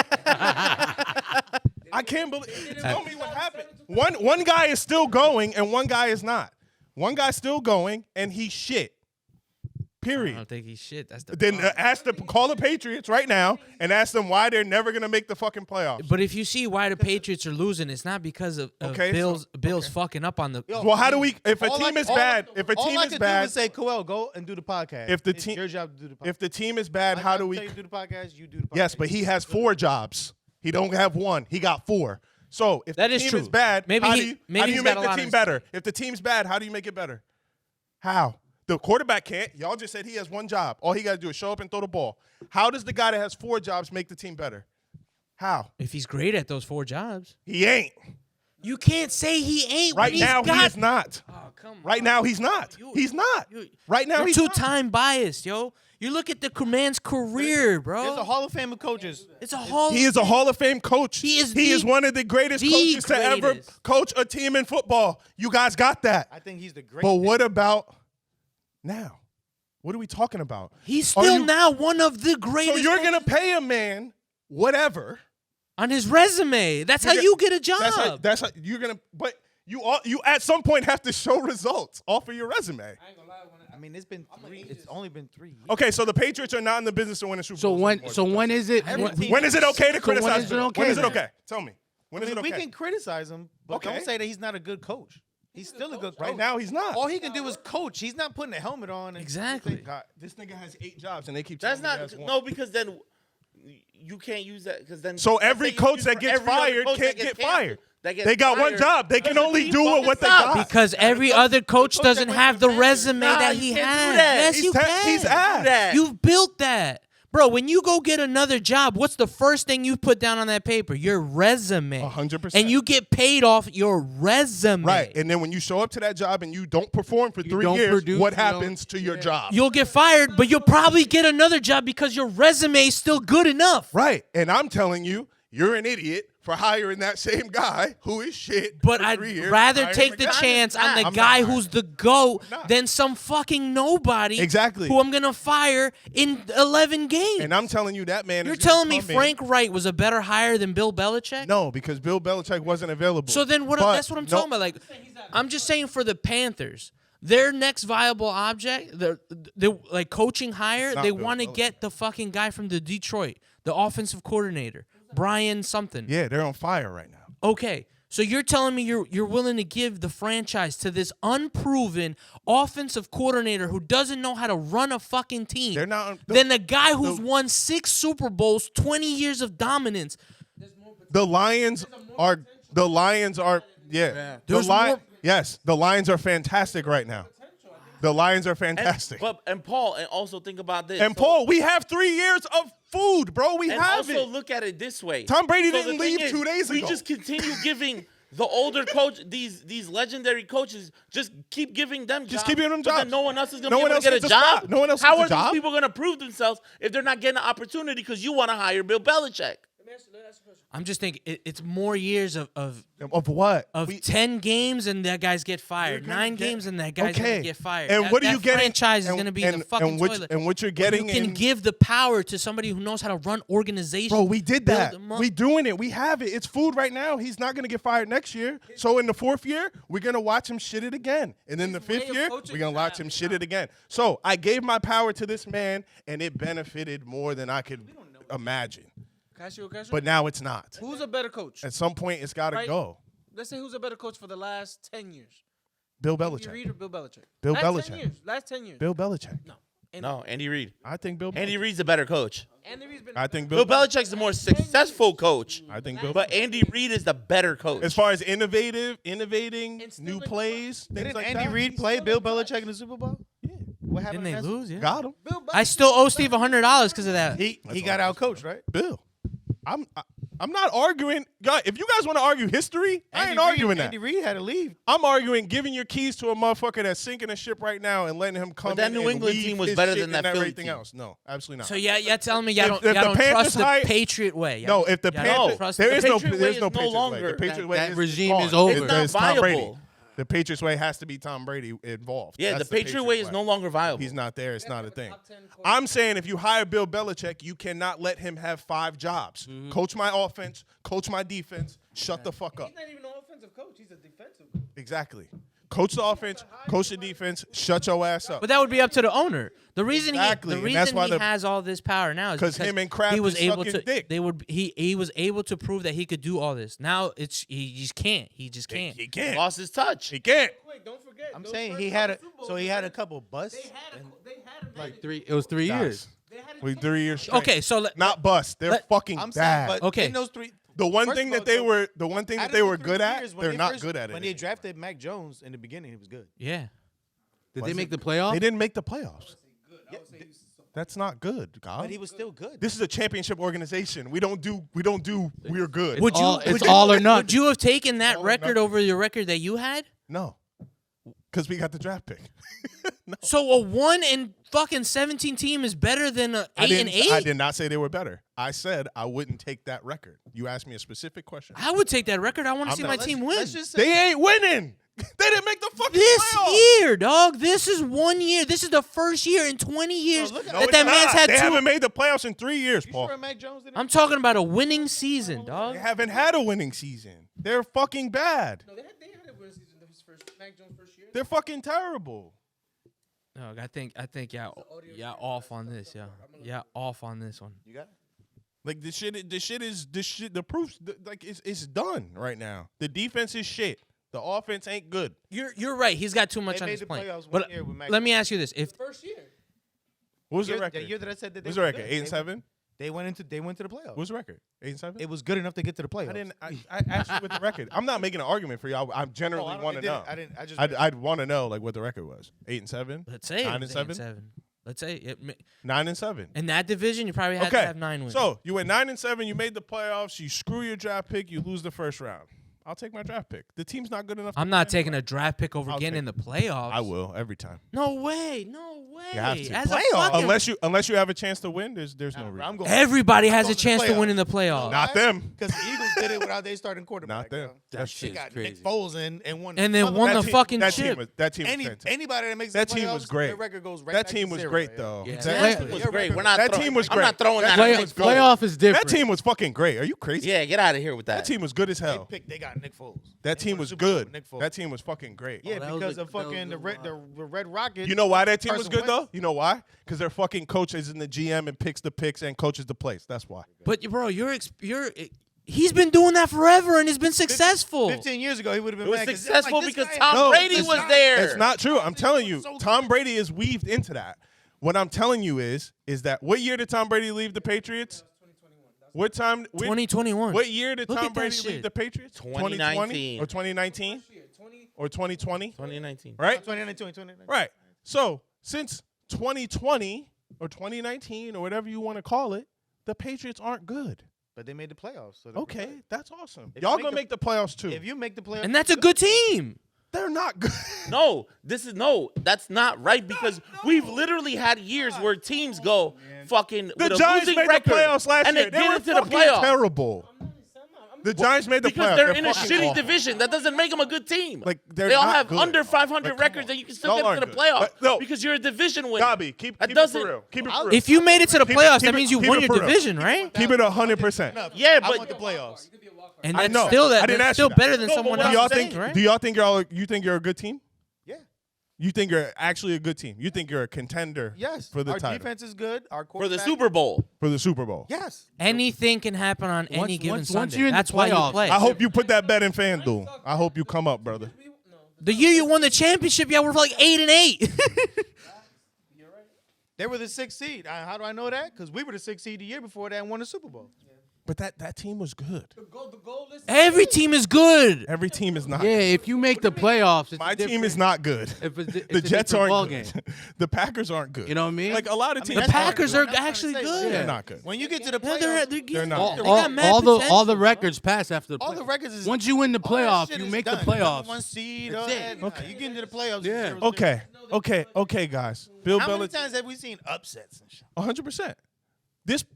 I can't believe. Tell me what happened. One guy is still going and one guy is not. One guy's still going and he's shit.
I
Period.
don't think he's shit. That's the
Then
problem.
call the Patriots right now and ask them why they're never gonna make the fucking playoffs.
But if you see why the Patriots are losing, it's not because of
Okay,
Bill's fucking up on the.
Yo,
Well, how do we? If a
all
team
I-
is
all-
bad, if a
all
team
I
is
could
bad,
do is say, Koel, go and do the podcast.
If the
It's
team-
your job to do the podcast.
if the team is bad, how do we?
Tell you to do the podcast, you do the podcast.
Yes, but he has 4 jobs. He don't have 1. He got 4. So if
That
the
is
team
true.
is bad,
Maybe
how
he-
do you,
maybe
how do
he's
you
got
make
a
the
lot
team
of-
better? If the team's bad, how do you make it better? How? The quarterback can't. Y'all just said he has one job. All he got to do is show up and throw the ball. How does the guy that has 4 jobs make the team better? How?
If he's great at those 4 jobs.
He ain't.
You can't say he ain't.
Right now, he is not.
Oh, come on.
Right now, he's not. He's not. Right now,
You're
he's
too
not.
time biased, yo. You look at the man's career, bro.
There's a Hall of Fame of coaches.
It's a Hall.
He is a Hall of Fame coach.
He is
one of the greatest
the
coaches to ever
greatest.
coach a team in football. You guys got that.
I think he's the greatest.
But what about now? What are we talking about?
He's
Are
still
you-
now one of the greatest.
So you're
coaches
going to pay a man whatever.
on his resume. That's how
You're
you get a job.
That's how you're going to, but you at some point have to show results off of your resume.
I mean, it's been 3. It's only been 3 years.
Okay, so the Patriots are not in the business of winning Super
So
Bowls
when
anymore.
so when is it?
When is it okay to criticize?
when is it
Bill?
okay
When is it
then?
okay? Tell me. When is it
We
okay?
can criticize him, but
Okay.
don't say that he's not a good coach. He's still a good coach.
Right now, he's not.
All he can do is coach. He's not putting a helmet on. And
Exactly.
God, this nigga has 8 jobs, and they keep
That's
telling me
not
he has
no
one.
because then you can't use that because then.
So
let's
every
say you
coach
use
that
for
gets
every other
fired
coach
can't
that gets
get fired.
that gets
They got one
fired,
job. They
does
can
the
only
team
do
fucking
what they
stop?
got.
Because every other coach
coach
doesn't
that went
have
to
the
Vegas.
resume
Nah,
that
you
he
can't do
has.
that.
Yes, you can.
He's ass.
Do that.
You've built that. Bro, when you go get another job, what's the first thing you put down on that paper? Your resume.
100%.
And you get paid off your resume.
Right, and then when you show up to that job and you don't perform for 3
don't
years,
produce,
what
you don't-
happens to your job?
You'll get fired, but you'll probably get another job because your resume is still good enough.
Right, and I'm telling you, you're an idiot for hiring that same guy who is shit.
But
for
I'd
3 years,
rather
hiring
take
him
the
again.
chance on the
I'm
guy
not
who's the GOAT
not.
than some fucking nobody
Exactly.
who I'm going to fire in 11 games.
And I'm telling you, that man.
You're
is gonna
telling me
come in-
Frank Wright was a better hire than Bill Belichick?
No, because Bill Belichick wasn't available.
So then what?
But
That's what I'm
no-
talking about. Like, I'm just saying for the Panthers, their next viable object, the like coaching hire,
not
they
Bill
want to
Belichick.
get the fucking guy from the Detroit, the offensive coordinator, Brian something.
Yeah, they're on fire right now.
Okay, so you're telling me you're willing to give the franchise to this unproven offensive coordinator who doesn't know how to run a fucking team?
They're not.
Then the guy who's won 6 Super Bowls, 20 years of dominance.
The Lions are. The Lions are. Yeah. The
There's
Lions.
more-
Yes, the Lions are fantastic right now. The Lions are fantastic.
And Paul, and also think about this.
And Paul, we have 3 years of food, bro. We
and
have
also
it.
look at it this way.
Tom Brady
the
didn't
thing
leave
is,
2 days
We
ago.
just continue giving the older coach these legendary coaches just keep giving them jobs.
Just keep giving them
but then
jobs.
no one else is gonna
No
be
one
able to
else
get a
gets a spot.
job.
No one else
How
gets a
are
job.
these people gonna prove themselves if they're not getting an opportunity because you want to hire Bill Belichick?
I'm just thinking it's more years of
Of what?
10 games and that guys get fired.
gonna
9
get-
games and that guy's
Okay.
gonna get fired.
And what are
that
you getting?
franchise is
and-
gonna be in
and-
the fucking
and what,
toilet.
And what you're
But
getting
you can
in,
give the power to somebody who knows how to run organizations.
bro, we did
build
that.
them up.
We doing it. We have it. It's food right now. He's not gonna get fired next year. So in the 4th year, we're gonna watch him shit it again. And then the 5th
way of
year,
coaching
we're gonna
is
watch
bad.
him shit it again. So I gave my power to this man, and it benefited more than I could imagine.
Can I ask you a question?
But now it's not.
Who's a better coach?
At some point, it's got to
Right.
go.
Let's say who's a better coach for the last 10 years?
Bill
Andy
Belichick.
Reid or Bill Belichick?
Bill
last
Belichick.
10 years. Last 10 years.
Bill Belichick.
No.
No, Andy Reid.
I think Bill.
Andy
Belichick.
Reid's a better coach.
Andy Reid's been
I think
Bill Belichick's the more successful coach.
I think Bill.
But Andy Reid is the better coach.
As far as innovating,
And still
new
in
plays, things
Didn't
like
Andy
that.
Reid play Bill Belichick in the Super Bowl? Yeah. What happened?
Didn't they
in that-
lose? Yeah.
Got him.
Bill
I still owe Steve $100 because of that.
He got out coached, right?
Bill. I'm not arguing. God, if you guys want to argue history, I ain't arguing that.
Andy Reid had to leave.
I'm arguing giving your keys to a motherfucker that's sinking a ship right now and letting him come.
that
in
New
and
England
lead
team was
his
better
shit
than
and
that Philly
everything
team.
else. No, absolutely not.
So y'all telling me y'all
If
don't,
the
y'all don't
Panthers
trust the
hire-
Patriot way.
No, if the
y'all
Panthers,
don't trust
there
the
is no,
Patriot way
there's
is
no
no
Patriots way.
longer-
The Patriots way
that
is
regime
gone.
is over.
It's not
Because Tom Brady.
viable.
The Patriots way has to be Tom Brady involved.
Yeah,
That's
the Patriot way is no longer viable.
He's not there. It's not a thing. I'm saying if you hire Bill Belichick, you cannot let him have 5 jobs. Coach my offense, coach my defense, shut the fuck up.
He's not even an offensive coach. He's a defensive coach.
Exactly. Coach the offense, coach the defense, shut your ass up.
But that would be up to the owner. The reason
Exactly,
he, the
and that's
reason
why
he has all this power now is
'cause
because
him and Kraft
he was
is
able
sucking
to.
dick.
He was able to prove that he could do all this. Now he just can't. He just can't.
He can't.
Lost his touch.
He can't.
Wait, don't forget.
I'm
those
saying
first
he had a
couple Super Bowls,
so he had a couple busts.
They had a
Like it was 3 years.
We 3 years straight.
Okay, so
Not bust. They're
let-
fucking
I'm saying,
bad.
but
Okay.
in those 3,
the one
first
thing
of
that
all,
they
though,
were, the one thing
out
that
of
they
the
were
3
good at,
years, when
they're
they
not
first-
good at it.
When they drafted Mac Jones in the beginning, he was good.
yeah.
Did
Was
they
it
make the
good?
playoffs?
They didn't make the playoffs.
I would say he was
That's not good, God.
But he was still good.
This is a championship organization. We don't do we're good.
Would you?
It's all or none.
Would you have taken that
All or
record
nothing.
over your record that you had?
No. Because we got the draft pick.
So a 1-17 team is better than a 8-8.
I did not say they were better. I said I wouldn't take that record. You asked me a specific question.
I would take that record. I want to
I'm
see
not-
my
let's-
team win.
Let's just say
They ain't winning. They didn't make the fucking
This
playoffs.
year, dog. This is 1 year. This is the first year in 20 years
look at-
No,
that
it's
that man's
not.
had
They
two.
haven't made the playoffs in 3 years,
you
Paul.
sure Mac Jones didn't?
I'm talking about a winning season, dog.
They haven't had a winning season. They're fucking bad.
No, they had a win season. His first Mac Jones' first year.
They're fucking terrible.
Dog, I think yeah off on this, yeah off on this one.
You got it?
Like the proof like it's done right now. The defense is shit. The offense ain't good.
You're right. He's got too much
They
on
made
his
the
plate.
playoffs one
But
year with Mac
let me ask you this: if
First year.
What was the
The
record?
year that I said that
What was
they
the
were
record?
good,
8-7.
They went into the playoffs.
What was the record? 8-7.
It was good enough to get to the playoffs.
I didn't. I asked you what the record. I'm not making an argument for you. I generally
Oh, I don't-
want
it
to know.
didn't- I didn't. I just.
I'd want to know like what the record was. 8-7.
let's say
9-7?
9-7, let's say it,
9-7.
in that division, you probably had to
Okay.
have 9 wins.
So you went 9-7. You made the playoffs. You screw your draft pick. You lose the first round. I'll take my draft pick. The team's not good enough.
I'm
to
not
win
taking
anyway.
a draft pick over
I'll
getting in
take
the playoffs.
I will every time.
No way. No way.
You have to.
As a
Playoffs?
fucking-
Unless you have a chance to win, there's no reason.
I'm going.
everybody has
going
a
to the
chance to win
playoffs.
in the playoffs.
Not them.
Because the Eagles did it without their starting quarterback.
Not them.
yo.
That
That's
shit
They
is
got
crazy.
Nick Foles in and won.
And they
Mother-
won
That
the
team-
fucking
that
chip.
Team was, that team was fantastic.
Anybody that makes
That
the
team
playoffs,
was great.
Their record goes right
That
back
team
to
was
zero,
great
yo.
though.
Yeah.
Exactly.
It was
Your
great.
record-
We're not.
That
throwing-
team was
I'm not
great.
throwing
That
that.
team
out.
was good.
Playoff is different.
That team was fucking great. Are you crazy?
Yeah, get out of here with
That
that.
team was good as
They
hell.
got Nick Foles.
That
They
team
won the
was
Super Bowl
good.
with Nick Foles.
That team was fucking great.
Yeah,
that was
because
a-
of
that was
fucking
a
the Red Rocket.
You know why that team was
Carson
good though?
Wentz.
You know why? Because their fucking coach is in the GM and picks the picks and coaches the plays. That's why.
But bro, he's been doing that forever and he's been successful.
15 years ago, he would have been
It was
mad 'cause
successful
like, this
because
guy-
Tom
No,
Brady
it's
was
not-
there.
It's not true. I'm telling you,
so
Tom Brady is weaved into that. What I'm telling you is that what year did Tom Brady leave the Patriots? What time?
2021.
What year did
Look
Tom
at that
Brady
shit.
leave the Patriots?
2019.
or 2019 or 2020?
2019.
Right?
2019.
Right. So since 2020 or 2019 or whatever you want to call it, the Patriots aren't good.
But they made the playoffs. So they're
Okay,
good.
that's awesome.
If you
Y'all
make
gonna
the-
make the playoffs too.
If you make the playoffs,
And that's a good team.
They're not good.
No, that's not right because we've literally had years where teams go fucking
The
with a
Giants
losing
made
record
the playoffs last
and
year.
they
They
get
were
into the
fucking
playoffs
terrible. The Giants made the
because
playoffs.
they're in a
fucking
shitty
awful.
division. That doesn't make them a good team.
Like, they're
they all
not
have
good.
under 500
Like, come
records
on.
and you can still
Y'all
get
aren't
into the
good.
playoffs
But, no.
because you're a division winner.
Dobby, keep
That
it
doesn't-
for real. Keep it for real.
If you made it to the
Keep it-
playoffs,
keep
that
it-
means you
keep
won
it
your
for real.
division, right?
Keep it 100%.
Yeah,
I
but
want the playoffs.
And
I
that's
know.
still
I didn't
that's
ask
still
you that.
better than
No, but
someone
what
Do
I'm
y'all
else,
saying-
think?
right?
Do y'all think you're a good team?
Yeah.
You think you're actually a good team? You think you're a contender?
Yes.
For the
our
title.
defense is good. Our
for the
quarterback-
Super Bowl.
For the Super Bowl.
Yes.
Anything can happen on any given
once
Sunday.
you're in the
That's why you
playoffs,
play.
I hope you put that bet in FanDuel. I hope you come up, brother.
The year you won the championship, yeah, we're like 8-8.
They were the 6th seed. How do I know that? Because we were the 6th seed the year before that and won the Super Bowl.
But that team was good.
The goal is
Every team is good.
Every team is not.
Yeah, if you make the playoffs, it's
My
a
team is
different-
not good.
If it's, it's
The
a
Jets
different
aren't
ballgame.
good. The Packers aren't good.
You know what I mean?
Like a lot of teams.
The Packers are
That's what I'm
actually
saying.
good.
They're not good.
When you get to the
Yeah,
playoffs,
They're not.
all,
They
all,
got mad
all the
potential,
records pass after the
all the
playoffs.
records is
Once you win the
all that
playoff,
shit
you
is
make
done.
the playoffs.
Number 1 seed.
That's
all
it.
that. You get into the playoffs.
Yeah.
Okay, guys. Bill
How many
Belichick.
times have we seen upsets and shit?
100%.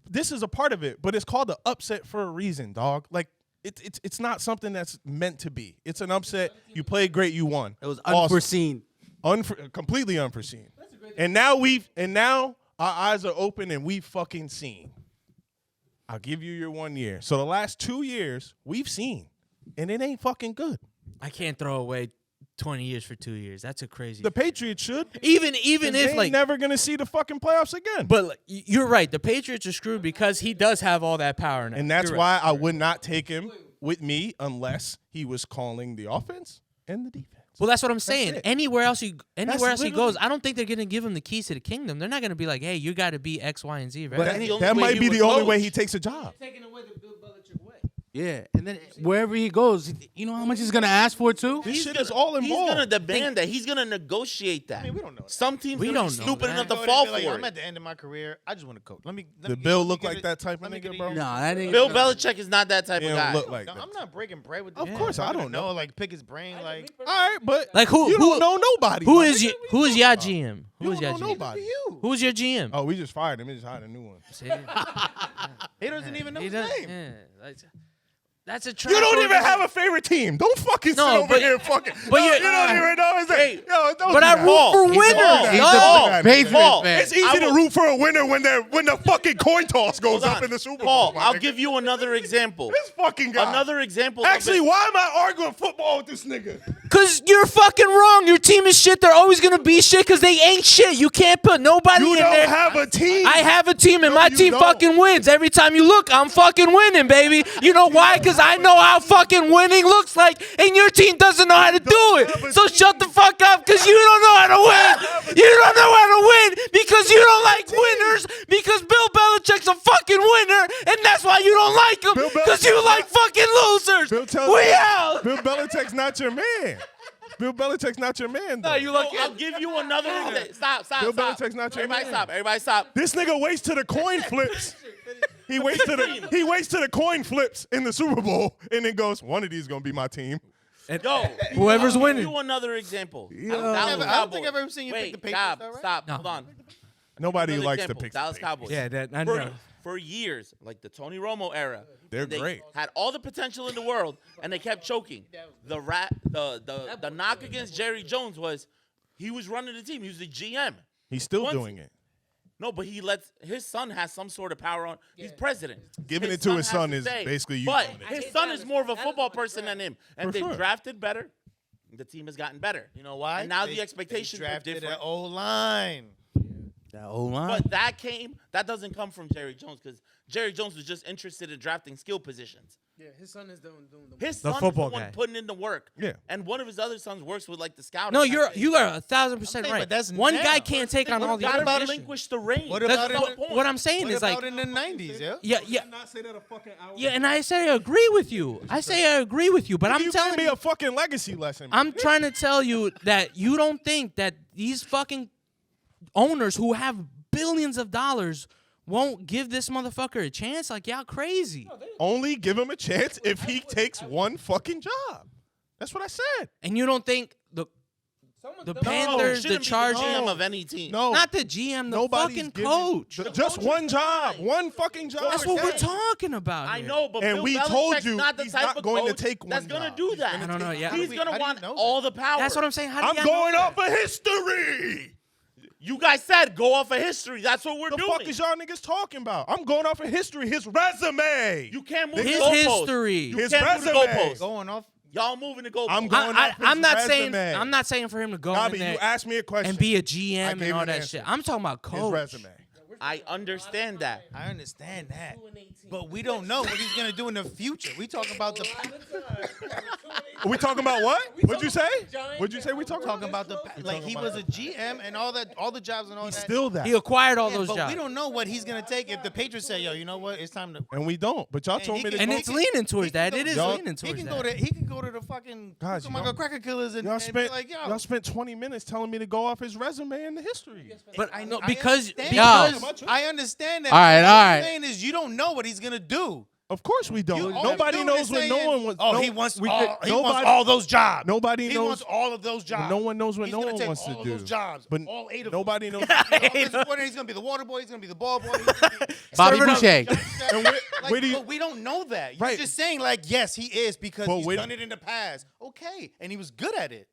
This is a part of it, but it's called the upset for a reason, dog. Like it's not something that's meant to be. It's an upset. You played great, you won.
It was
Awesome.
unforeseen.
Completely unforeseen. And now our eyes are open and we've fucking seen. I'll give you your 1 year. So the last 2 years we've seen, and it ain't fucking good.
I can't throw away 20 years for 2 years. That's a crazy.
The Patriots should.
even
They
if
ain't
like
never gonna see the fucking playoffs again.
but like, you're right. The Patriots are screwed because he does have all that power now.
And that's
You're
why
right.
I would not take him with me unless he was calling the offense and the defense.
Well, that's what I'm saying.
it.
Anywhere else he
literally-
goes, I don't think they're gonna give him the keys to the kingdom. They're not gonna be like, "Hey, you got to be X, Y, and Z." Right?
That's the only
That
way
might
he
be
would
the only way
coach.
he takes a job.
taking away the Bill Belichick way.
Yeah, and then wherever he goes, you know how much he's gonna ask for too.
This shit is all
He's
involved.
gonna demand that. He's gonna negotiate that.
I mean, we don't know that.
Some teams
We
gonna be
don't know
stupid
that.
enough to
Go ahead
fall
and be like,
for
I'm
it.
at the end of my career. I just want to coach. Let me
Did
get-
Bill
let me
look
get
like
it-
that type of
let me get
nigga,
it
bro?
easy.
No, that ain't.
Bill Belichick is not that type
He
of
don't
guy.
look like
No,
that.
I'm not breaking bread with.
Of
this
course,
nigga.
I
I'm
don't
gonna
know.
Like pick his brain. Like
All right, but
Like who?
you don't know nobody.
Who
my
is
nigga.
you? Who is your GM?
You
Who is
don't
your
know
GM?
nobody.
you.
Who's your GM?
Oh, we just fired him. We just hired a new one.
See?
He doesn't even know
He
his
does-
name.
yeah, like, that's a
You
trash
don't even
organization.
have a favorite team. Don't fucking
No,
sit over
but-
here and fucking.
but
you
you-
don't even know his name.
Hey,
Yo, don't
But
do
I
that.
root for
He's
winners.
the-
He's
dog.
the Patriots
Paul,
fan.
It's easy to root for a winner when the fucking coin toss goes
Hold
up
on.
in the Super
Paul,
Bowl. my
I'll
nigga.
give you another example.
This fucking guy.
Another example.
Actually,
of it.
why am I arguing football with this nigga?
Cause you're fucking wrong. Your team is shit. They're always gonna be shit because they ain't shit. You can't put nobody
You
in
don't
there.
have a team.
I have a team and
No,
my
you
team
don't.
fucking wins. Every time you look, I'm fucking winning, baby. You know why? Because I know how fucking winning looks like, and your team doesn't know how to do
have a
it. So shut the fuck up because you don't know how to win. You don't know how to win because you don't like winners because Bill Belichick's a fucking winner, and that's why you don't like him
Bill
because you
Belichick-
like fucking losers.
Bill tells
We
me-
out.
Bill Belichick's not your man. Bill Belichick's not your man, though.
I'll give you another example. Stop.
Bill
Stop.
Belichick's not your
Everybody
man.
stop. Everybody stop.
This nigga waits till the coin flips. He waits till the coin flips in the Super Bowl and then goes, one of these is gonna be my team.
Yo,
Whoever's
I'll
winning.
give you another example.
I don't think I've ever seen you
Wait,
pick the Patriots. though, right?
Stop.
No.
Hold on.
Nobody
Another
likes
example.
to pick
Dallas
the
Cowboys.
Yeah, that I
for,
know.
for years, like the Tony Romo era,
They're
they
great.
had all the potential in the world, and they kept choking. The knock against Jerry Jones was he was running the team. He was the GM.
He's still
Once-
doing it.
No, but he lets his son has some sort of power on. He's president.
Giving it to his
has
son
to
is
say.
basically you
But
doing it.
his son is more of a football person than him, and
For
they've
sure.
drafted better. The team has gotten better.
You know why?
And now
They-
the expectations
they
are
drafted
different.
an O-line.
That old line.
But that doesn't come from Jerry Jones because Jerry Jones was just interested in drafting skill positions.
Yeah, his son is doing the
His
The
son
football
is the one
guy.
putting in the work.
Yeah.
And one of his other sons works with like the scouting.
No,
type thing.
you are 1,000%
saying,
right.
but that's
One
now.
guy can't take on all the
gotta
other
about
positions.
relinquish the reins.
What
That's
about
the
in
point.
what I'm saying
What
is like,
about in the 90s, yeah?
yeah, yeah, and I say I agree with you. I say I agree with you, but I'm
you
telling
gave me
you,
a fucking legacy lesson.
I'm trying to tell you that you don't think that these fucking owners who have billions of dollars won't give this motherfucker a chance. Like, y'all crazy.
Only give him a chance if he takes one fucking job. That's what I said.
And you don't think the Panthers, the
shouldn't be
Chargers,
GM of any team.
No.
not the GM, the
Nobody's
fucking
giving-
coach.
Just one job. One fucking job.
That's what we're
Yeah.
talking about.
I
here.
know, but
And
Bill
we
Belichick's
told you
not the
he's
type
not
of
going to
coach
take
that's
one
gonna
job.
do
He's
that.
gonna
I don't know.
take-
Yeah,
He's gonna
how do you
want
know
all the power.
that's what I'm saying. How do
I'm
y'all
going
know
off
that?
of history.
You guys said go off of history. That's what we're
The
doing.
fuck is y'all niggas talking about? I'm going off of history. His resume.
You can't move
His
the goalposts.
history.
You
His
can't move the
resume.
goalposts.
Going off.
Y'all moving the goalposts.
I'm going off his
I'm not saying
resume.
I'm not saying for him to go
Nabi,
in there
you asked me a question.
and be a
I
GM
gave
and all
you an
that
answer.
shit. I'm talking about
his
coach.
resume.
I understand that.
I understand that. But we don't know what he's going to do in the future. We talk about the
Are we talking about what? What'd you say? What'd you say we talking about?
like he was a GM and all the jobs and all
He's
that.
still that.
He acquired all
Yeah,
those
but
jobs.
we don't know what he's going to take if the Patriots say, "Yo, you know what? It's time to."
And we don't. But y'all
And
told
he
me to
can-
and
go.
it's leaning towards that. It is
Y'all-
leaning
He
towards
can
that.
go to the fucking
Guys,
Cucamonga Cracker Killers and,
Y'all
and be
spent
like, "Yo,
y'all spent 20 minutes telling me to go off his resume and the history.
But
I
no,
I
because
understand
yo,
that. I understand that.
All right,
What
all
I'm
right.
saying is you don't know what he's gonna do.
Of course we don't.
You- all
Nobody
you're doing
knows
is
what
saying,
no one wants.
Oh,
no,
he wants
we
all.
could-
He wants
nobody-
all those jobs.
Nobody
He
knows.
wants all of those jobs.
No one knows what
He's
no
gonna
one
take
wants
all
to
of
do.
those jobs.
But
all 8 of
nobody
them.
knows.
He's gonna be the water boy. He's gonna be the ball boy. He's gonna be
Bobby
serving up-
Boucher.
And where do you?
But we don't know that. You're
Right.
just saying like, yes, he is because
But
he's
wait-
done it in the past. Okay, and he was good at it.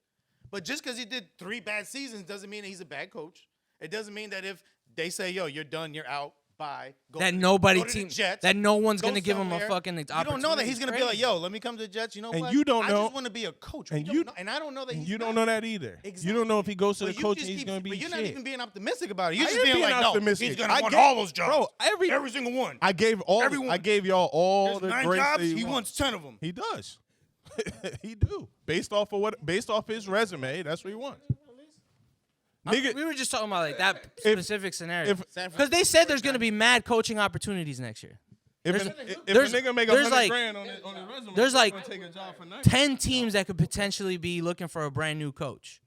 But just because he did 3 bad seasons doesn't mean that he's a bad coach. It doesn't mean that if they say, "Yo, you're done, you're out," bye. Go
that
to the-
nobody
go to the
team
Jets,
that no one's
go
gonna give him a
somewhere.
fucking
You don't know that he's gonna be like,
Crazy.
"Yo, let me come to the Jets." You know
And
what?
you don't
I
know-
just want to be a coach.
and
We
you-
don't know, and I don't know that
And
he's
you don't
not.
know that either.
Exactly.
You don't know if he goes to
But
the
you
coach
just
and he's
keep-
going to be
But you're
shit.
not even being optimistic about it. You're
I
just
am
being
being
like,
optimistic.
"No, he's gonna
I
want
get-
all those jobs,
bro, every
single one."
I gave all.
Everyone-
I gave y'all all
There's
the
9
grace
jobs.
that
He
want.
wants 10 of them.
He does. He do. Based off his resume, that's what he wants. Nigga,
We were just talking about like that
If-
specific scenario
if
because they said there's gonna be mad coaching opportunities next year.
If
There's-
a nigga make
there's
100
like-
grand on his resume,
there's
he's
like
gonna take a job for 90.
10 teams that could potentially be looking for a brand new coach.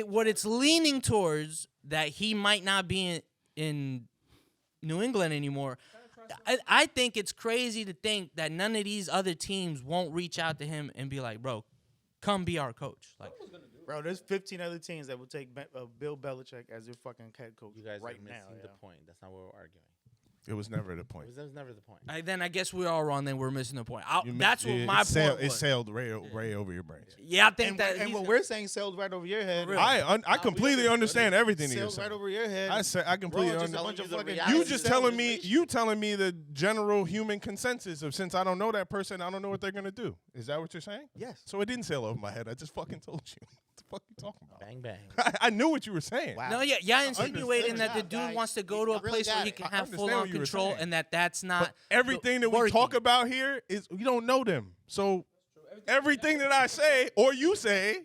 What it's leaning towards that he might not be in New England anymore. I think it's crazy to think that none of these other teams won't reach out to him and be like, bro, come be our coach. Like,
Bro, there's 15 other teams that will take Bill Belichick as their fucking head coach
You guys
right
are
now.
missing the point. That's not what we're arguing.
It was never the point.
That was never the point.
then I guess we're all wrong. Then we're missing the point.
You
That's
mi-
what
it
my
sailed,
point
It
was.
sailed right over your brains.
Yeah, I think
And,
that
and
he's-
what we're saying sailed right over your head.
I completely understand everything that you're
Sailed right
saying.
over your head.
I completely
Bro, just a
understand.
bunch of
the
fucking
reality
You
is
just
the
telling me
situation.
you telling me the general human consensus of since I don't know that person, I don't know what they're gonna do. Is that what you're saying?
Yes.
So it didn't sail over my head. I just fucking told you. What the fuck you talking about?
Bang bang.
I knew what you were saying.
Wow.
No, y'all insinuating that the
job,
dude
guys.
wants to go to
You
a
really
place where
got
he
it.
can
I
have
understand
full on
what you were
control,
saying.
and that's not.
But everything that we
working.
talk about here is we don't know them. So everything that I say or you say,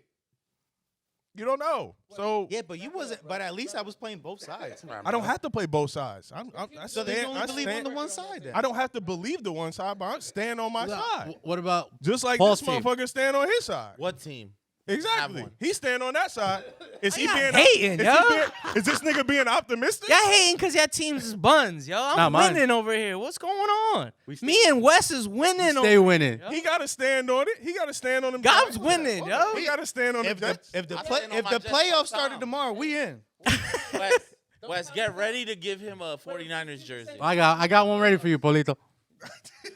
you don't know. So
Yeah, but you wasn't. But at least I was playing both sides.
I don't have to play both sides.
So then you only believe on the one side. Then
I don't have to believe the one side, but I stand on my side.
What about
Just like
Paul's
this
team?
motherfucker stand on his side.
What team?
Exactly.
one.
He stand on that side. Is he
y'all
being
hating,
is,
yo?
is this nigga being optimistic?
Y'all hating because y'all teams is buns, yo. I'm
Not mine.
winning over here. What's going on? Me and Wes is winning.
stay
over
winning?
He got to stand on it. He got to stand on them.
God's
Jets.
winning, yo.
He got to stand on
if
them.
the if the
I
play,
stand on
if
my
the
Jets all the
playoffs started
time.
tomorrow, we in.
Wes, get ready to give him a 49ers jersey.
I got one ready for you, Polito.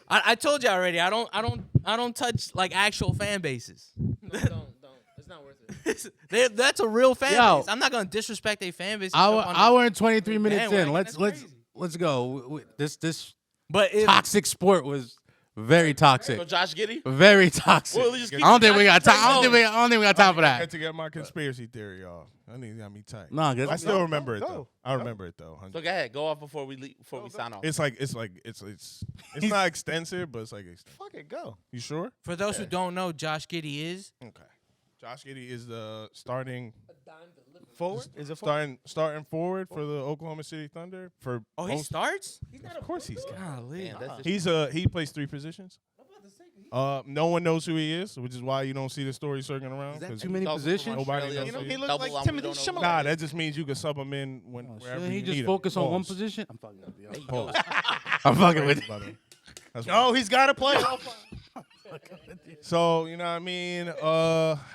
I told you already. I don't touch like actual fan bases.
Don't. It's not worth it.
That's a real fan
Yo.
base. I'm not gonna disrespect a fan base. and jump on
Hour and 23 minutes
bandwagon.
in.
That's crazy.
Let's go. This
But if,
toxic sport was very toxic.
So Josh Giddey?
Very toxic.
Well, just
I
keep
don't think we got
Josh
time. I don't think we got time for
I had
that.
to get my conspiracy theory off. I need got me tight.
No,
I still remember it
go.
though. I remember it though.
So go ahead. Go off before we sign off.
It's not extensive, but it's like
Fuck it, go.
you sure?
for those who don't know, Josh Giddey is
Okay. Josh Giddey is the starting
Forward? Is it forward?
starting forward for the Oklahoma City Thunder for
he
most-
starts.
Of course he's got.
Golly.
Man, that's
He plays 3 positions. No one knows who he is, which is why you don't see the story circling around.
Is that
'cause
too many positions?
Nobody
Australia,
knows who
he
is.
looks
double
like
on,
Timothy
we don't know.
Chalamet.
Nah, that just means you can sub him in wherever
Shouldn't he
you
just
need
focus
him.
on one
Pause.
position? I'm fucking with you.
Pause.
I'm fucking with you.
By the way. That's
Oh, he's got to play.
So, you know what I mean?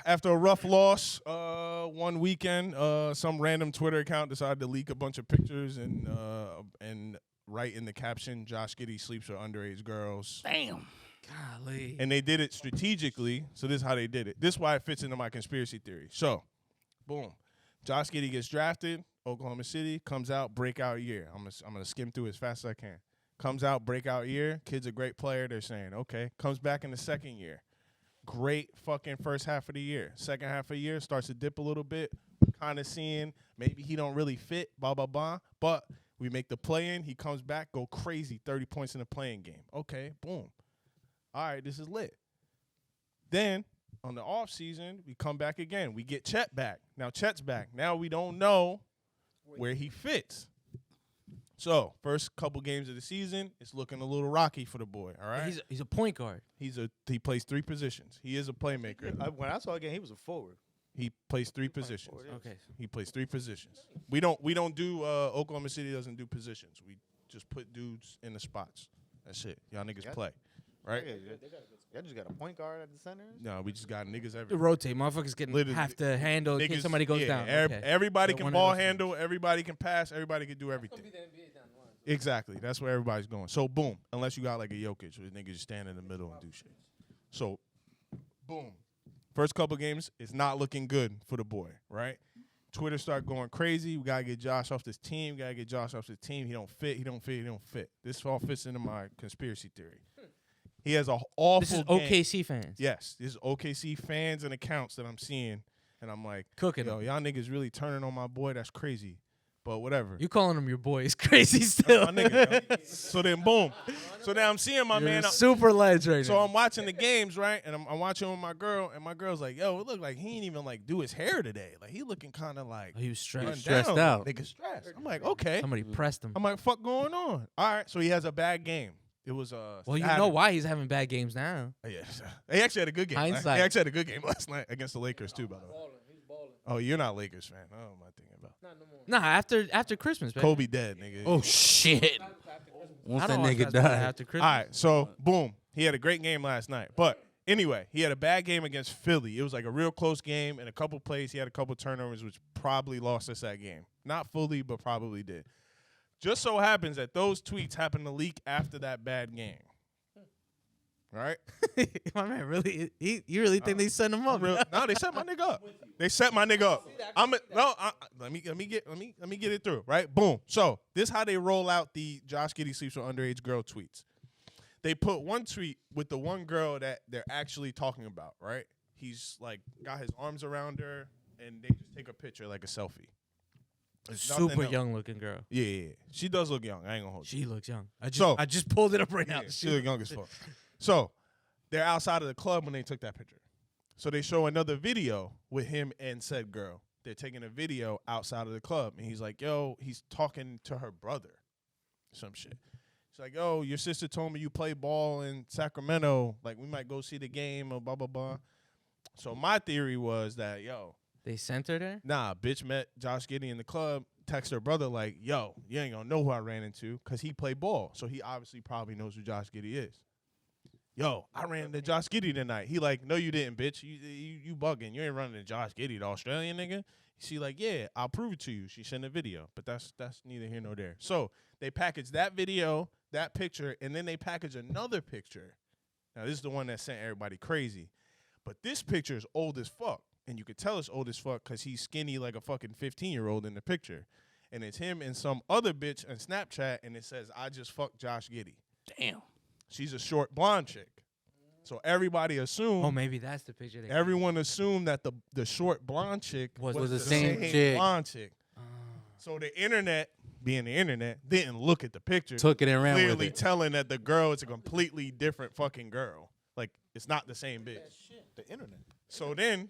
After a rough loss, one weekend, some random Twitter account decided to leak a bunch of pictures and write in the caption, Josh Giddey sleeps with underage girls.
Damn.
Golly.
And they did it strategically. So this is how they did it. This is why it fits into my conspiracy theory. So, boom. Josh Giddey gets drafted, Oklahoma City, comes out, breakout year. I'm gonna skim through as fast as I can. Comes out, breakout year. Kid's a great player. They're saying, okay. Comes back in the second year. Great fucking first half of the year. Second half of the year starts to dip a little bit. Kind of seeing maybe he don't really fit, blah, blah, blah. But we make the play in. He comes back, go crazy, 30 points in the playing game. Okay, boom. All right, this is lit. Then on the off season, we come back again. We get Chet back. Now Chet's back. Now we don't know where he fits. So first couple games of the season, it's looking a little rocky for the boy. All right,
He's a point guard.
he plays 3 positions. He is a playmaker.
When I saw a game, he was a forward.
He plays 3 positions.
Okay.
He plays 3 positions. We don't do Oklahoma City doesn't do positions. We just put dudes in the spots. That's it. Y'all niggas
Yeah.
play, right?
Y'all just got a point guard at the center.
No, we just got niggas
To
everywhere.
rotate, motherfuckers getting
Literally,
have to handle in case
Niggas-
somebody goes
yeah,
down. Okay.
Everybody
Yeah,
can
one of
ball
those things.
handle. Everybody can pass. Everybody can do everything. Exactly. That's where everybody's going. So, boom. Unless you got like a Jokic where niggas just stand in the middle and do shit. So, boom. First couple games, it's not looking good for the boy, right? Twitter start going crazy. We got to get Josh off this team. Got to get Josh off this team. He don't fit. He don't fit. He don't fit. This all fits into my conspiracy theory. He has a awful
This is
game.
OKC fans.
Yes. This is OKC fans and accounts that I'm seeing. And I'm like,
Cooking
yo,
them.
y'all niggas really turning on my boy. That's crazy. but whatever.
You calling him your boy is crazy still.
My nigga, yo. So then, boom. So now I'm seeing my man.
Super ledge right
So
now.
I'm watching the games, right? And I'm watching with my girl, and my girl's like, yo, it looked like he ain't even like do his hair today. Like he looking kind of like
He was stressed.
stressed out.
Nigga stressed. I'm like, okay.
Somebody pressed him.
I'm like, fuck going on? All right. So he has a bad game. It was
Well, you know
Saturday.
why he's having bad games now.
Yeah, they actually had a good game.
Hindsight.
They actually had a good game last night against the Lakers too, by the way.
He's balling.
Oh, you're not a Lakers fan. Oh, am I thinking about?
Not no more.
Nah, after Christmas, baby.
Kobe dead, nigga.
Oh shit! Once
I
that
don't watch
nigga
basketball
died.
after
All
Christmas.
right, so boom, he had a great game last night. But anyway, he had a bad game against Philly. It was like a real close game. In a couple plays, he had a couple turnovers, which probably lost us that game. Not fully, but probably did. Just so happens that those tweets happened to leak after that bad game. Right?
My man, really? You really think they sent him up?
No, they set my nigga up. They set my nigga up. Let me get it through. Right? Boom. So this how they roll out the Josh Giddey sleeps with underage girl tweets. They put one tweet with the one girl that they're actually talking about. Right? He's like got his arms around her, and they just take a picture like a selfie. There's nothing
Super
else.
young looking girl.
Yeah. She does look young. I ain't gonna hold you.
She looks young.
So-
I just pulled it up right now.
Yeah, she look young as fuck. So they're outside of the club when they took that picture. So they show another video with him and said girl. They're taking a video outside of the club, and he's like, yo, he's talking to her brother. Some shit. She's like, yo, your sister told me you play ball in Sacramento. Like, we might go see the game or blah, blah, blah. So my theory was that, yo,
They sent her there?
nah, bitch met Josh Giddey in the club, text her brother like, yo, you ain't gonna know who I ran into because he played ball. So he obviously probably knows who Josh Giddey is. Yo, I ran into Josh Giddey tonight. He like, no, you didn't, bitch. You bugging. You ain't running into Josh Giddey, the Australian nigga. She like, yeah, I'll prove it to you. She sent a video, but that's neither here nor there. So they packaged that video, that picture, and then they packaged another picture. Now this is the one that sent everybody crazy, but this picture is old as fuck, and you could tell it's old as fuck because he's skinny like a fucking 15-year-old in the picture, and it's him and some other bitch on Snapchat, and it says, I just fucked Josh Giddey.
Damn.
She's a short blonde chick. So everybody assumed,
Oh, maybe that's the picture. They
everyone assumed that the short blonde chick
Was
was
the
the
same
same
chick.
blonde chick. So the internet, being the internet, didn't look at the picture.
Took it and ran with
clearly
it.
telling that the girl is a completely different fucking girl. Like, it's not the same bitch.
The internet.
So then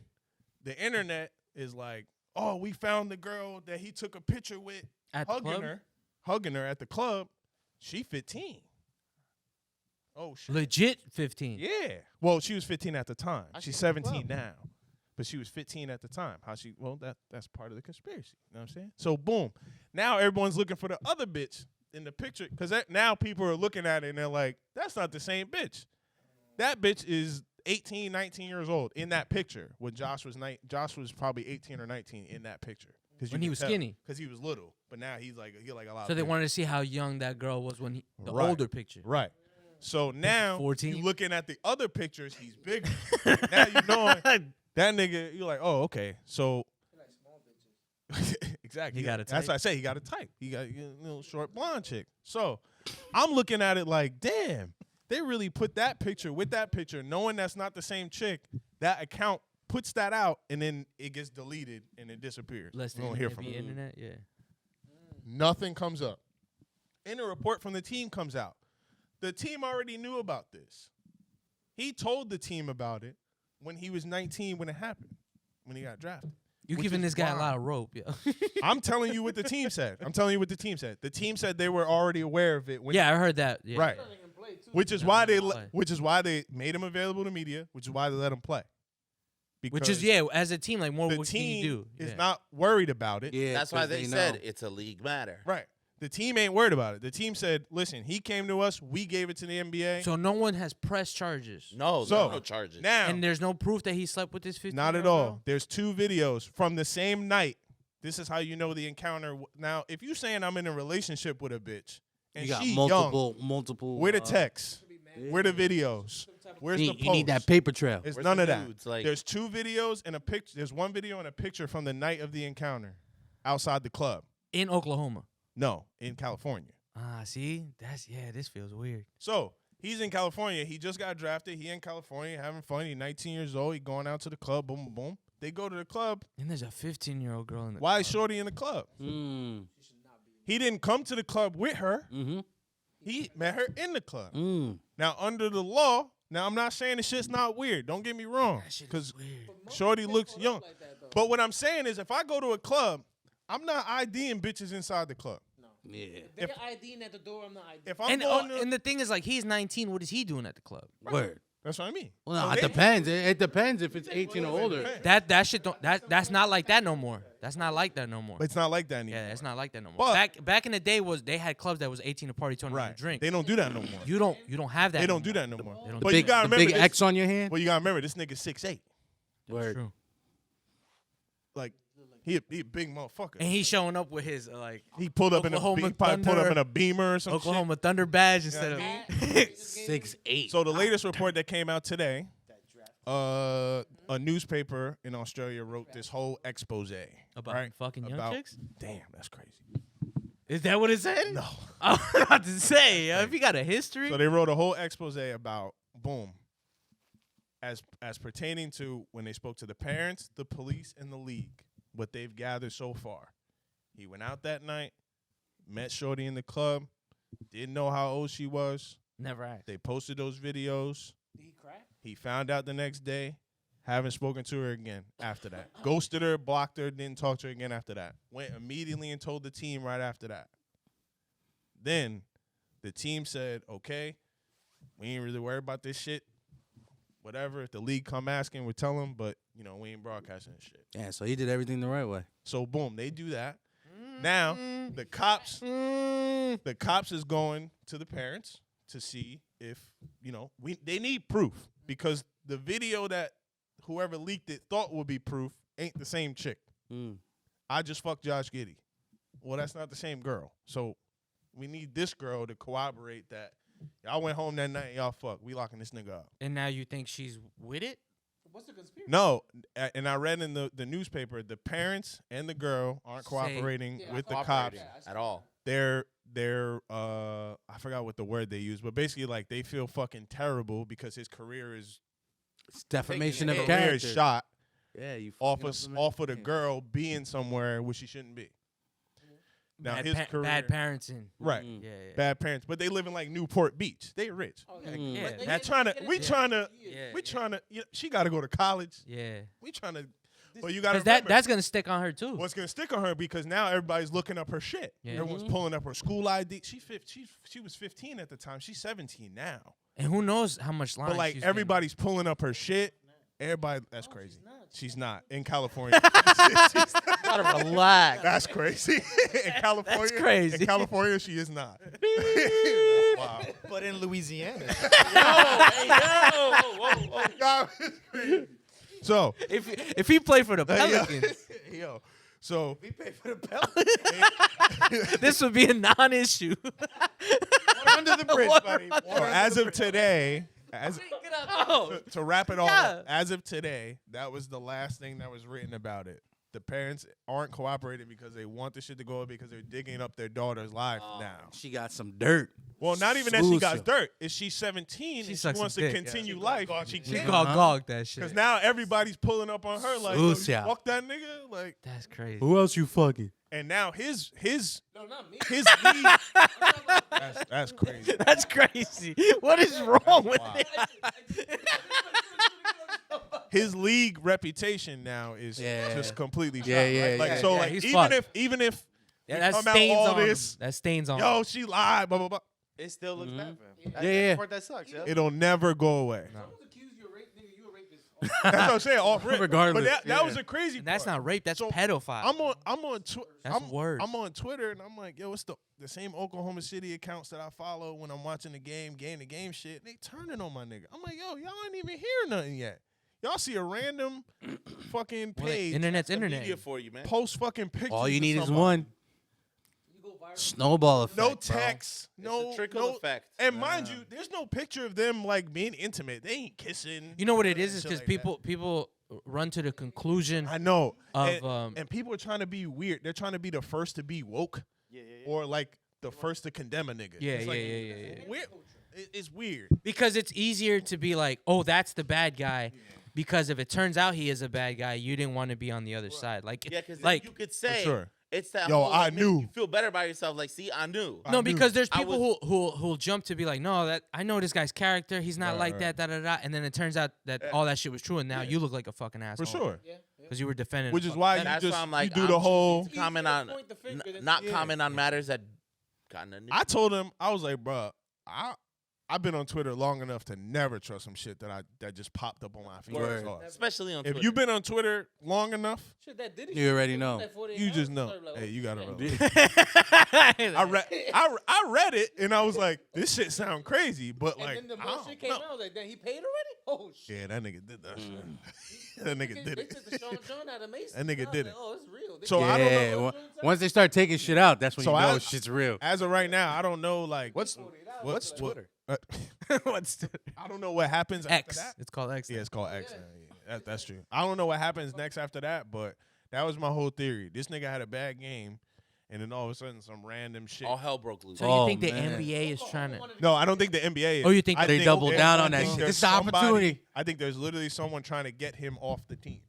the internet is like, oh, we found the girl that he took a picture with,
At the club?
hugging her at the club. She 15. Oh, shit.
Legit 15.
Yeah. Well, she was 15 at the time.
I
She's
see the
17
club.
now. But she was 15 at the time. That's part of the conspiracy. You know what I'm saying? So, boom. Now everyone's looking for the other bitch in the picture because now people are looking at it and they're like, that's not the same bitch. That bitch is 18, 19 years old in that picture when Josh was probably 18 or 19 in that picture.
When he was skinny.
Because he was little. But now he's like a lot
So they
bigger.
wanted to see how young that girl was when the
Right.
older picture.
Right. So now
14?
you looking at the other pictures, he's bigger. Now you know that nigga, you're like, oh, okay. So exactly.
He got a
That's
type.
what I say. He got a type. He got a little short blonde chick. So I'm looking at it like, damn, they really put that picture with that picture, knowing that's not the same chick. That account puts that out, and then it gets deleted and it disappears.
Less
We
than
don't hear from
the
him.
internet, yeah.
Nothing comes up. And a report from the team comes out. The team already knew about this. He told the team about it when he was 19 when it happened, when he got drafted.
You
Which
giving
is
this guy a
why-
lot of rope, yo.
I'm telling you what the team said. The team said they were already aware of it. When
Yeah, I heard that. Yeah.
Right.
He can play too.
Which is
No,
why
he
they
didn't play.
made him available to media, which is why they let him play.
Which is,
Because
as a team, like, more
the
what can you
team
do?
is
Yeah.
not worried about it.
Yeah,
That's why
'cause
they
know.
said it's a league matter.
Right. The team ain't worried about it. The team said, listen, he came to us, we gave it to the NBA.
So no one has pressed charges.
No,
So,
there are no charges.
Now,
And there's no proof that he slept with this 15.
not at all. There's 2 videos from the same night. This is how you know the encounter. Now, if you saying I'm in a relationship with a bitch and
You got
she
multiple.
young, where the texts? Where the videos? Where's the
You
post?
need that paper trail.
There's
Where's
none
the
of that.
nudes? Like-
There's 2 videos and a picture. There's 1 video and a picture from the night of the encounter outside the club.
In Oklahoma.
No, in California.
See? This feels weird.
So he's in California. He just got drafted. He in California having fun. He's 19 years old. He going out to the club. Boom, boom, boom. they go to the club.
And there's a 15-year-old girl in the
Why
club.
is Shorty in the club?
Mm.
He didn't come to the club with her.
Mm-hmm.
He met her in the club.
Mm.
Now, under the law, now I'm not saying the shit's not weird. Don't get me wrong.
That shit is
Because
weird.
Shorty looks young.
Like that, though.
But what I'm saying is if I go to a club, I'm not IDing bitches inside the club.
Yeah.
They're IDing at the door. I'm not IDing.
If I'm
And,
going to,
and the thing is, like, he's 19. What is he doing at the club?
Word.
that's what I mean.
Well, no,
So
it
they-
depends. It depends if it's 18 or older.
That shit don't. That's not like that no more. That's not like that no more.
But it's not like that anymore.
Yeah, it's not like that no more.
But-
back in the day they had clubs that was 18 to party, 21
Right.
to drink.
They don't do that no more.
You don't have that.
They
no
don't do
more.
that no more.
They don't
But
do
you
that.
gotta
The
remember
big
this.
X on your hand.
Well, you gotta remember this nigga's 6'8".
Word.
True.
Like he a big motherfucker.
And he's showing up with his like
He pulled up
Oklahoma
he probably pulled up
Thunder-
in a Beamer or some
Oklahoma Thunder badge instead of.
Yeah.
6'8".
shit. So the latest report that came out today, a newspaper in Australia wrote this whole expose
About
right?
fucking young
About-
chicks?
Damn, that's crazy.
Is that what it said?
No.
I was about to say, if you got a history.
So they wrote a whole expose about boom. As pertaining to when they spoke to the parents, the police, and the league, what they've gathered so far. He went out that night, met Shorty in the club, didn't know how old she was.
Never asked.
They posted those videos.
Did he crack?
He found out the next day, haven't spoken to her again after that. Ghosted her, blocked her, didn't talk to her again after that. Went immediately and told the team right after that. Then the team said, okay, we ain't really worried about this shit. Whatever, if the league come asking, we'll tell them, but, you know, we ain't broadcasting this shit.
Yeah, so he did everything the right way.
So, boom, they do that. Now, the cops is going to the parents to see if, you know, they need proof because the video that whoever leaked it thought would be proof ain't the same chick.
Mm.
I just fucked Josh Giddey. Well, that's not the same girl. So we need this girl to corroborate that. Y'all went home that night, y'all fucked. We locking this nigga up.
And now you think she's with it?
What's the conspiracy?
No, and I read in the newspaper, the parents and the girl aren't
Say-
cooperating
Yeah,
with the
Cooperating
cops.
at all.
They're I forgot what the word they use, but basically like they feel fucking terrible because his career is
It's defamation of
career
character.
is shot
Yeah, you
off
fucking
of
up the
off of the
man.
girl being somewhere where she shouldn't be. Now
bad,
his career,
bad parenting.
right?
Mm.
Yeah, yeah.
Bad parents, but they live in like Newport Beach. They rich.
Oh,
Mm.
Yeah,
But they
that's
get-
trying to-
they get
we
it.
trying to-
Yeah.
We trying to. You know, she got to go to college.
Yeah.
We trying to. Well, you got to
Because that's gonna stick on her too.
What's gonna stick on her because now everybody's looking up her shit.
Yeah.
Everyone's pulling up her school ID. She was 15 at the time. She's 17 now.
And who knows how much line
But like
she's
everybody's pulling up her shit. Everybody, that's crazy. She's not in California.
Gotta relax.
That's crazy. In California,
crazy.
In California, she is not. Wow.
But in Louisiana,
So,
getting. If he played for the
yo,
Pelicans,
yo, so
we pay for the belt.
this would be a non-issue.
Under the bridge, buddy.
so as of today,
Oh,
to wrap it all
Yeah.
up, as of today, that was the last thing that was written about it. The parents aren't cooperating because they want the shit to go up because they're digging up their daughter's life now.
She got some dirt.
Well, not even that she got
Exclusive.
dirt. Is she's 17
She
and she
sucks
wants
some
to
dick.
continue life. She
she
can't.
called
Uh-huh.
Gog that shit.
Because now everybody's pulling up on her like, yo, you
Sucia.
fuck that nigga. Like,
That's crazy.
Who else you fucking?
and now his
No, not me.
league. That's crazy.
That's crazy. What is wrong with it?
His league reputation now is
Yeah.
just completely shot.
Yeah, yeah,
right? Like
yeah.
so,
Yeah,
like
he's
even
fucked.
if
Yeah,
we
that
come out
stains
all
on
this,
him. That stains on
yo,
him.
she lied, blah blah blah.
It still looks bad for him.
Yeah, yeah.
That's the part that sucks, yo.
It'll never go away.
Someone's accused you of rape, nigga. You a rapist.
That's what I'm saying. Off rip.
Regardless,
but that
yeah.
was a crazy.
And that's
part.
not rape. That's
So,
pedophile.
I'm on
That's worse.
I'm on Twitter and I'm like, yo, it's the same Oklahoma City accounts that I follow when I'm watching the game to game shit. They turning on my nigga. I'm like, yo, y'all ain't even hear nothing yet. Y'all see a random fucking
Well,
page
Internet's
The
internet.
media for you, man.
post fucking pictures.
All you
of
need is
somebody.
one.
You go viral.
Snowball effect.
No
bro.
text.
It's
No
a trickle
no,
effect.
And mind you, there's no picture of them like being intimate. They ain't kissing.
You know what it is? Is
shit
because
like that.
people run to the conclusion.
I know.
Of,
and people are trying to be weird. They're trying to be the first to be woke
Yeah.
or like the first to condemn a nigga.
Yeah,
It's like,
yeah.
Weird. It's weird.
Because it's easier to be like, oh, that's the bad guy, because if it turns out he is a bad guy, you didn't want to be on the other side. Like,
Yeah, because
like
you could say
sure.
it's that.
Yo,
whole,
I
like, make
knew.
You feel better about yourself. Like, see, I knew.
no,
knew.
because there's
I
people who'll jump to be like, no, that I know this guy's character. He's not like that, da da da. And then it turns out that all that shit was true, and now you look like a fucking asshole.
For sure.
Because you were defending.
Which
a
is
fucking-
why you
That's
just
why I'm like,
you do the
I'm
whole.
choosing to comment on,
point the finger than-
not
Yeah.
comment on matters that got nothing.
I told him, I was like, bro, I've been on Twitter long enough to never trust some shit that just popped up on my feed.
Word.
So,
especially on
if
Twitter.
you've been on Twitter long enough,
Shit, that Diddy
You
shit,
already
it was
know.
like 48
you just
hours,
know.
started like,
Hey, you gotta
shit.
relax. I read it and I was like, this shit sound crazy, but
And
like,
then the
I
bullshit
don't
came
know.
out. I was like, then he paid already? Oh shit.
Yeah, that nigga did that shit. That nigga did
They
it.
took the Sean John out of Mason.
That nigga
I was
did
like,
it.
Oh, it's real. They
So
did
I
it.
don't
Yeah,
know.
once they start taking shit out, that's when
So
you know
I-
shit's real.
As of right now, I don't know like
What's
what's
Twitter?
What's
I don't know what happens
X?
after that.
It's called X.
Yeah, it's called X. now, yeah. That's true. I don't know what happens next after that, but that was my whole theory. This nigga had a bad game, and then all of a sudden some random shit.
all hell broke loose.
So you
Oh,
think the
man.
NBA is trying to?
No, I don't think the NBA is.
Oh, you think
I
they
doubled down
I
on that
think
shit.
there's
This is the
somebody-
opportunity.
I think there's literally someone trying to get him off the team.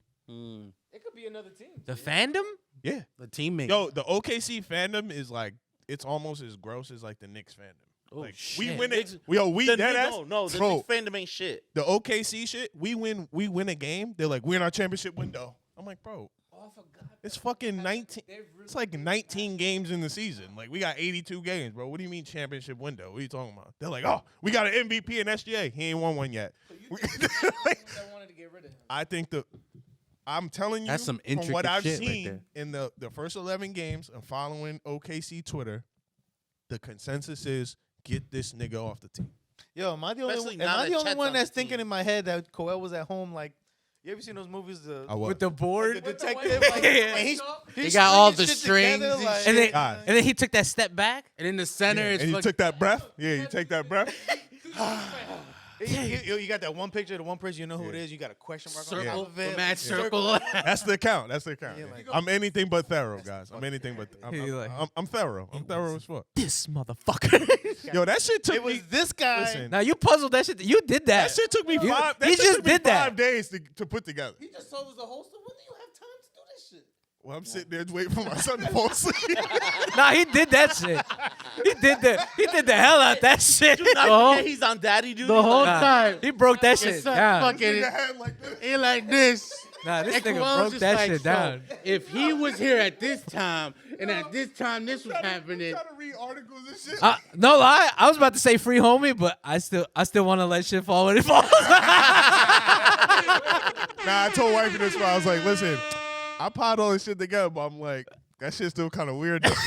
It could be another team.
The fandom?
Yeah.
The teammate.
Yo, the OKC fandom is like, it's almost as gross as like the Knicks fandom.
Oh,
Like,
shit.
we win it.
Knicks-
We
The
dead
Knicks-
ass.
no, the
Bro,
Knicks fandom ain't shit.
the OKC shit, we win a game. They're like, we're in our championship window. I'm like, bro,
Oh, I forgot.
it's fucking 19. It's like 19 games in the season. Like, we got 82 games, bro. What do you mean championship window? What are you talking about? They're like, oh, we got an MVP in SGA. He ain't won one yet.
So you think they wanted to get rid of him?
I think I'm telling you,
That's some
from what
intricate
I've
shit right
seen
there.
in the first 11 games and following OKC Twitter, the consensus is get this nigga off the team.
Yo, am I the
Especially
only,
now that Chet's
one
on
that's
the
thinking
team.
in my head that Koel was at home? Like, you ever seen those movies?
With the board?
the
With the
detective,
white-
like,
Yeah.
and
He
he's
got all
stringing
the
shit together,
strings and
like-
And then,
God.
and then he took that step back.
And in the center, it's
And you
fucking-
took that breath? Yeah, you take that breath?
You got that one picture, the one person you know who it
Yeah.
is. You got a question mark
circle,
on top of it.
the mad circle.
That's the account. That's the account.
Yeah,
yeah.
like-
I'm anything but thorough, guys. I'm anything but
He like-
I'm thorough. I'm thorough as fuck.
This motherfucker.
Yo, that shit took
It was
me.
this guy.
Listen,
now you puzzled that shit. You did that.
that shit took me
You-
five. That
he
shit
just
took me
did that.
5 days to put together.
He just told us the whole stuff. When do you have time to do this shit?
Well, I'm sitting there waiting for my son to fall asleep.
Nah, he did that shit. He did the hell out that shit.
Do not
Oh.
forget he's on daddy duty.
The whole
like,
time.
He broke that
Your
shit
son
down.
fucking
Nigga had like this.
he like this.
Nah, this
And
nigga
Koel's
broke
just
that
like,
shit
so,
down.
if he was here at this time, and at this time this was
I'm
happening,
trying to read articles and shit.
No lie, I was about to say free homie, but I still want to let shit fall when it falls.
Nah, I told wifey this one. I was like, listen, I piled all this shit together, but I'm like, that shit's still kind of weird.
Because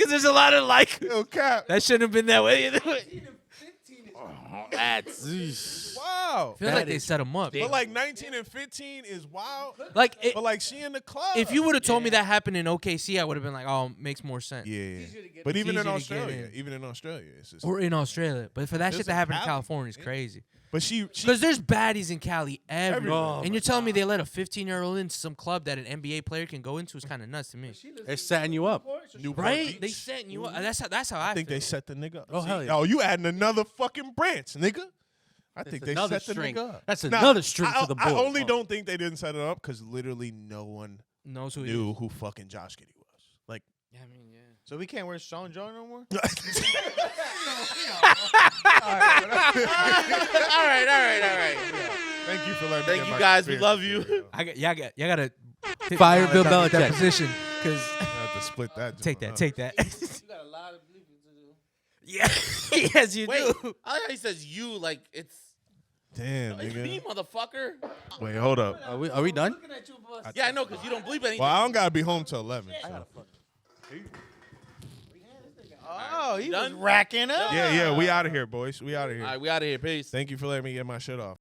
there's a lot of like,
Yo, Cap.
that shouldn't have been that way. Either.
15 and 15 is
that's
Wow.
Feels like they set him up.
But like 19 and 15 is wild.
Like,
But like she in the club.
if you would have told me that happened in OKC, I would have been like, oh, makes more sense.
Yeah.
easier to get
But
It's
even in
easier to get
Australia, it's just.
Or in Australia. But for that
There's
shit to
some
happen in
Cali.
California is
Yeah.
crazy.
But she
Because there's baddies in Cali everywhere.
Everywhere.
And you're telling me they let a 15-year-old into some club that an NBA player can go into is kind of nuts to me.
they're setting you up.
Newport
Right?
Beach.
They setting you up. That's how I
I think
feel.
they set the nigga up.
Oh,
See?
hell yeah.
Oh, you adding another fucking branch, nigga. I think they
another
set the
string.
nigga up.
That's
Nah,
another string
I,
to the
I
board.
only don't think they didn't set it up because literally no one
knows who he
knew
is.
who fucking Josh Giddey was. Like,
Yeah, I mean, yeah.
So we can't wear Sean John no more?
all right.
thank you for letting me
Thank
get
you
my
guys. We
conspiracy
love you.
theory out.
Y'all gotta
Fire Bill
that
Belichick.
position. Because
I have to split that.
take
joint
that,
up.
take that.
You got a lot of bleeping to do.
Yeah, yes, you
Wait,
do.
I like how he says you like it's
Damn,
it's me,
nigga.
motherfucker.
Wait, hold up.
Are we done?
Looking at you, boss.
Yeah, I know because you don't believe anything.
Well, I don't gotta be home till 11. So.
Oh, he was
Done?
racking up.
Yeah, we out of here, boys. We out of here.
All right, we out of here. Peace.
Thank you for letting me get my shit off.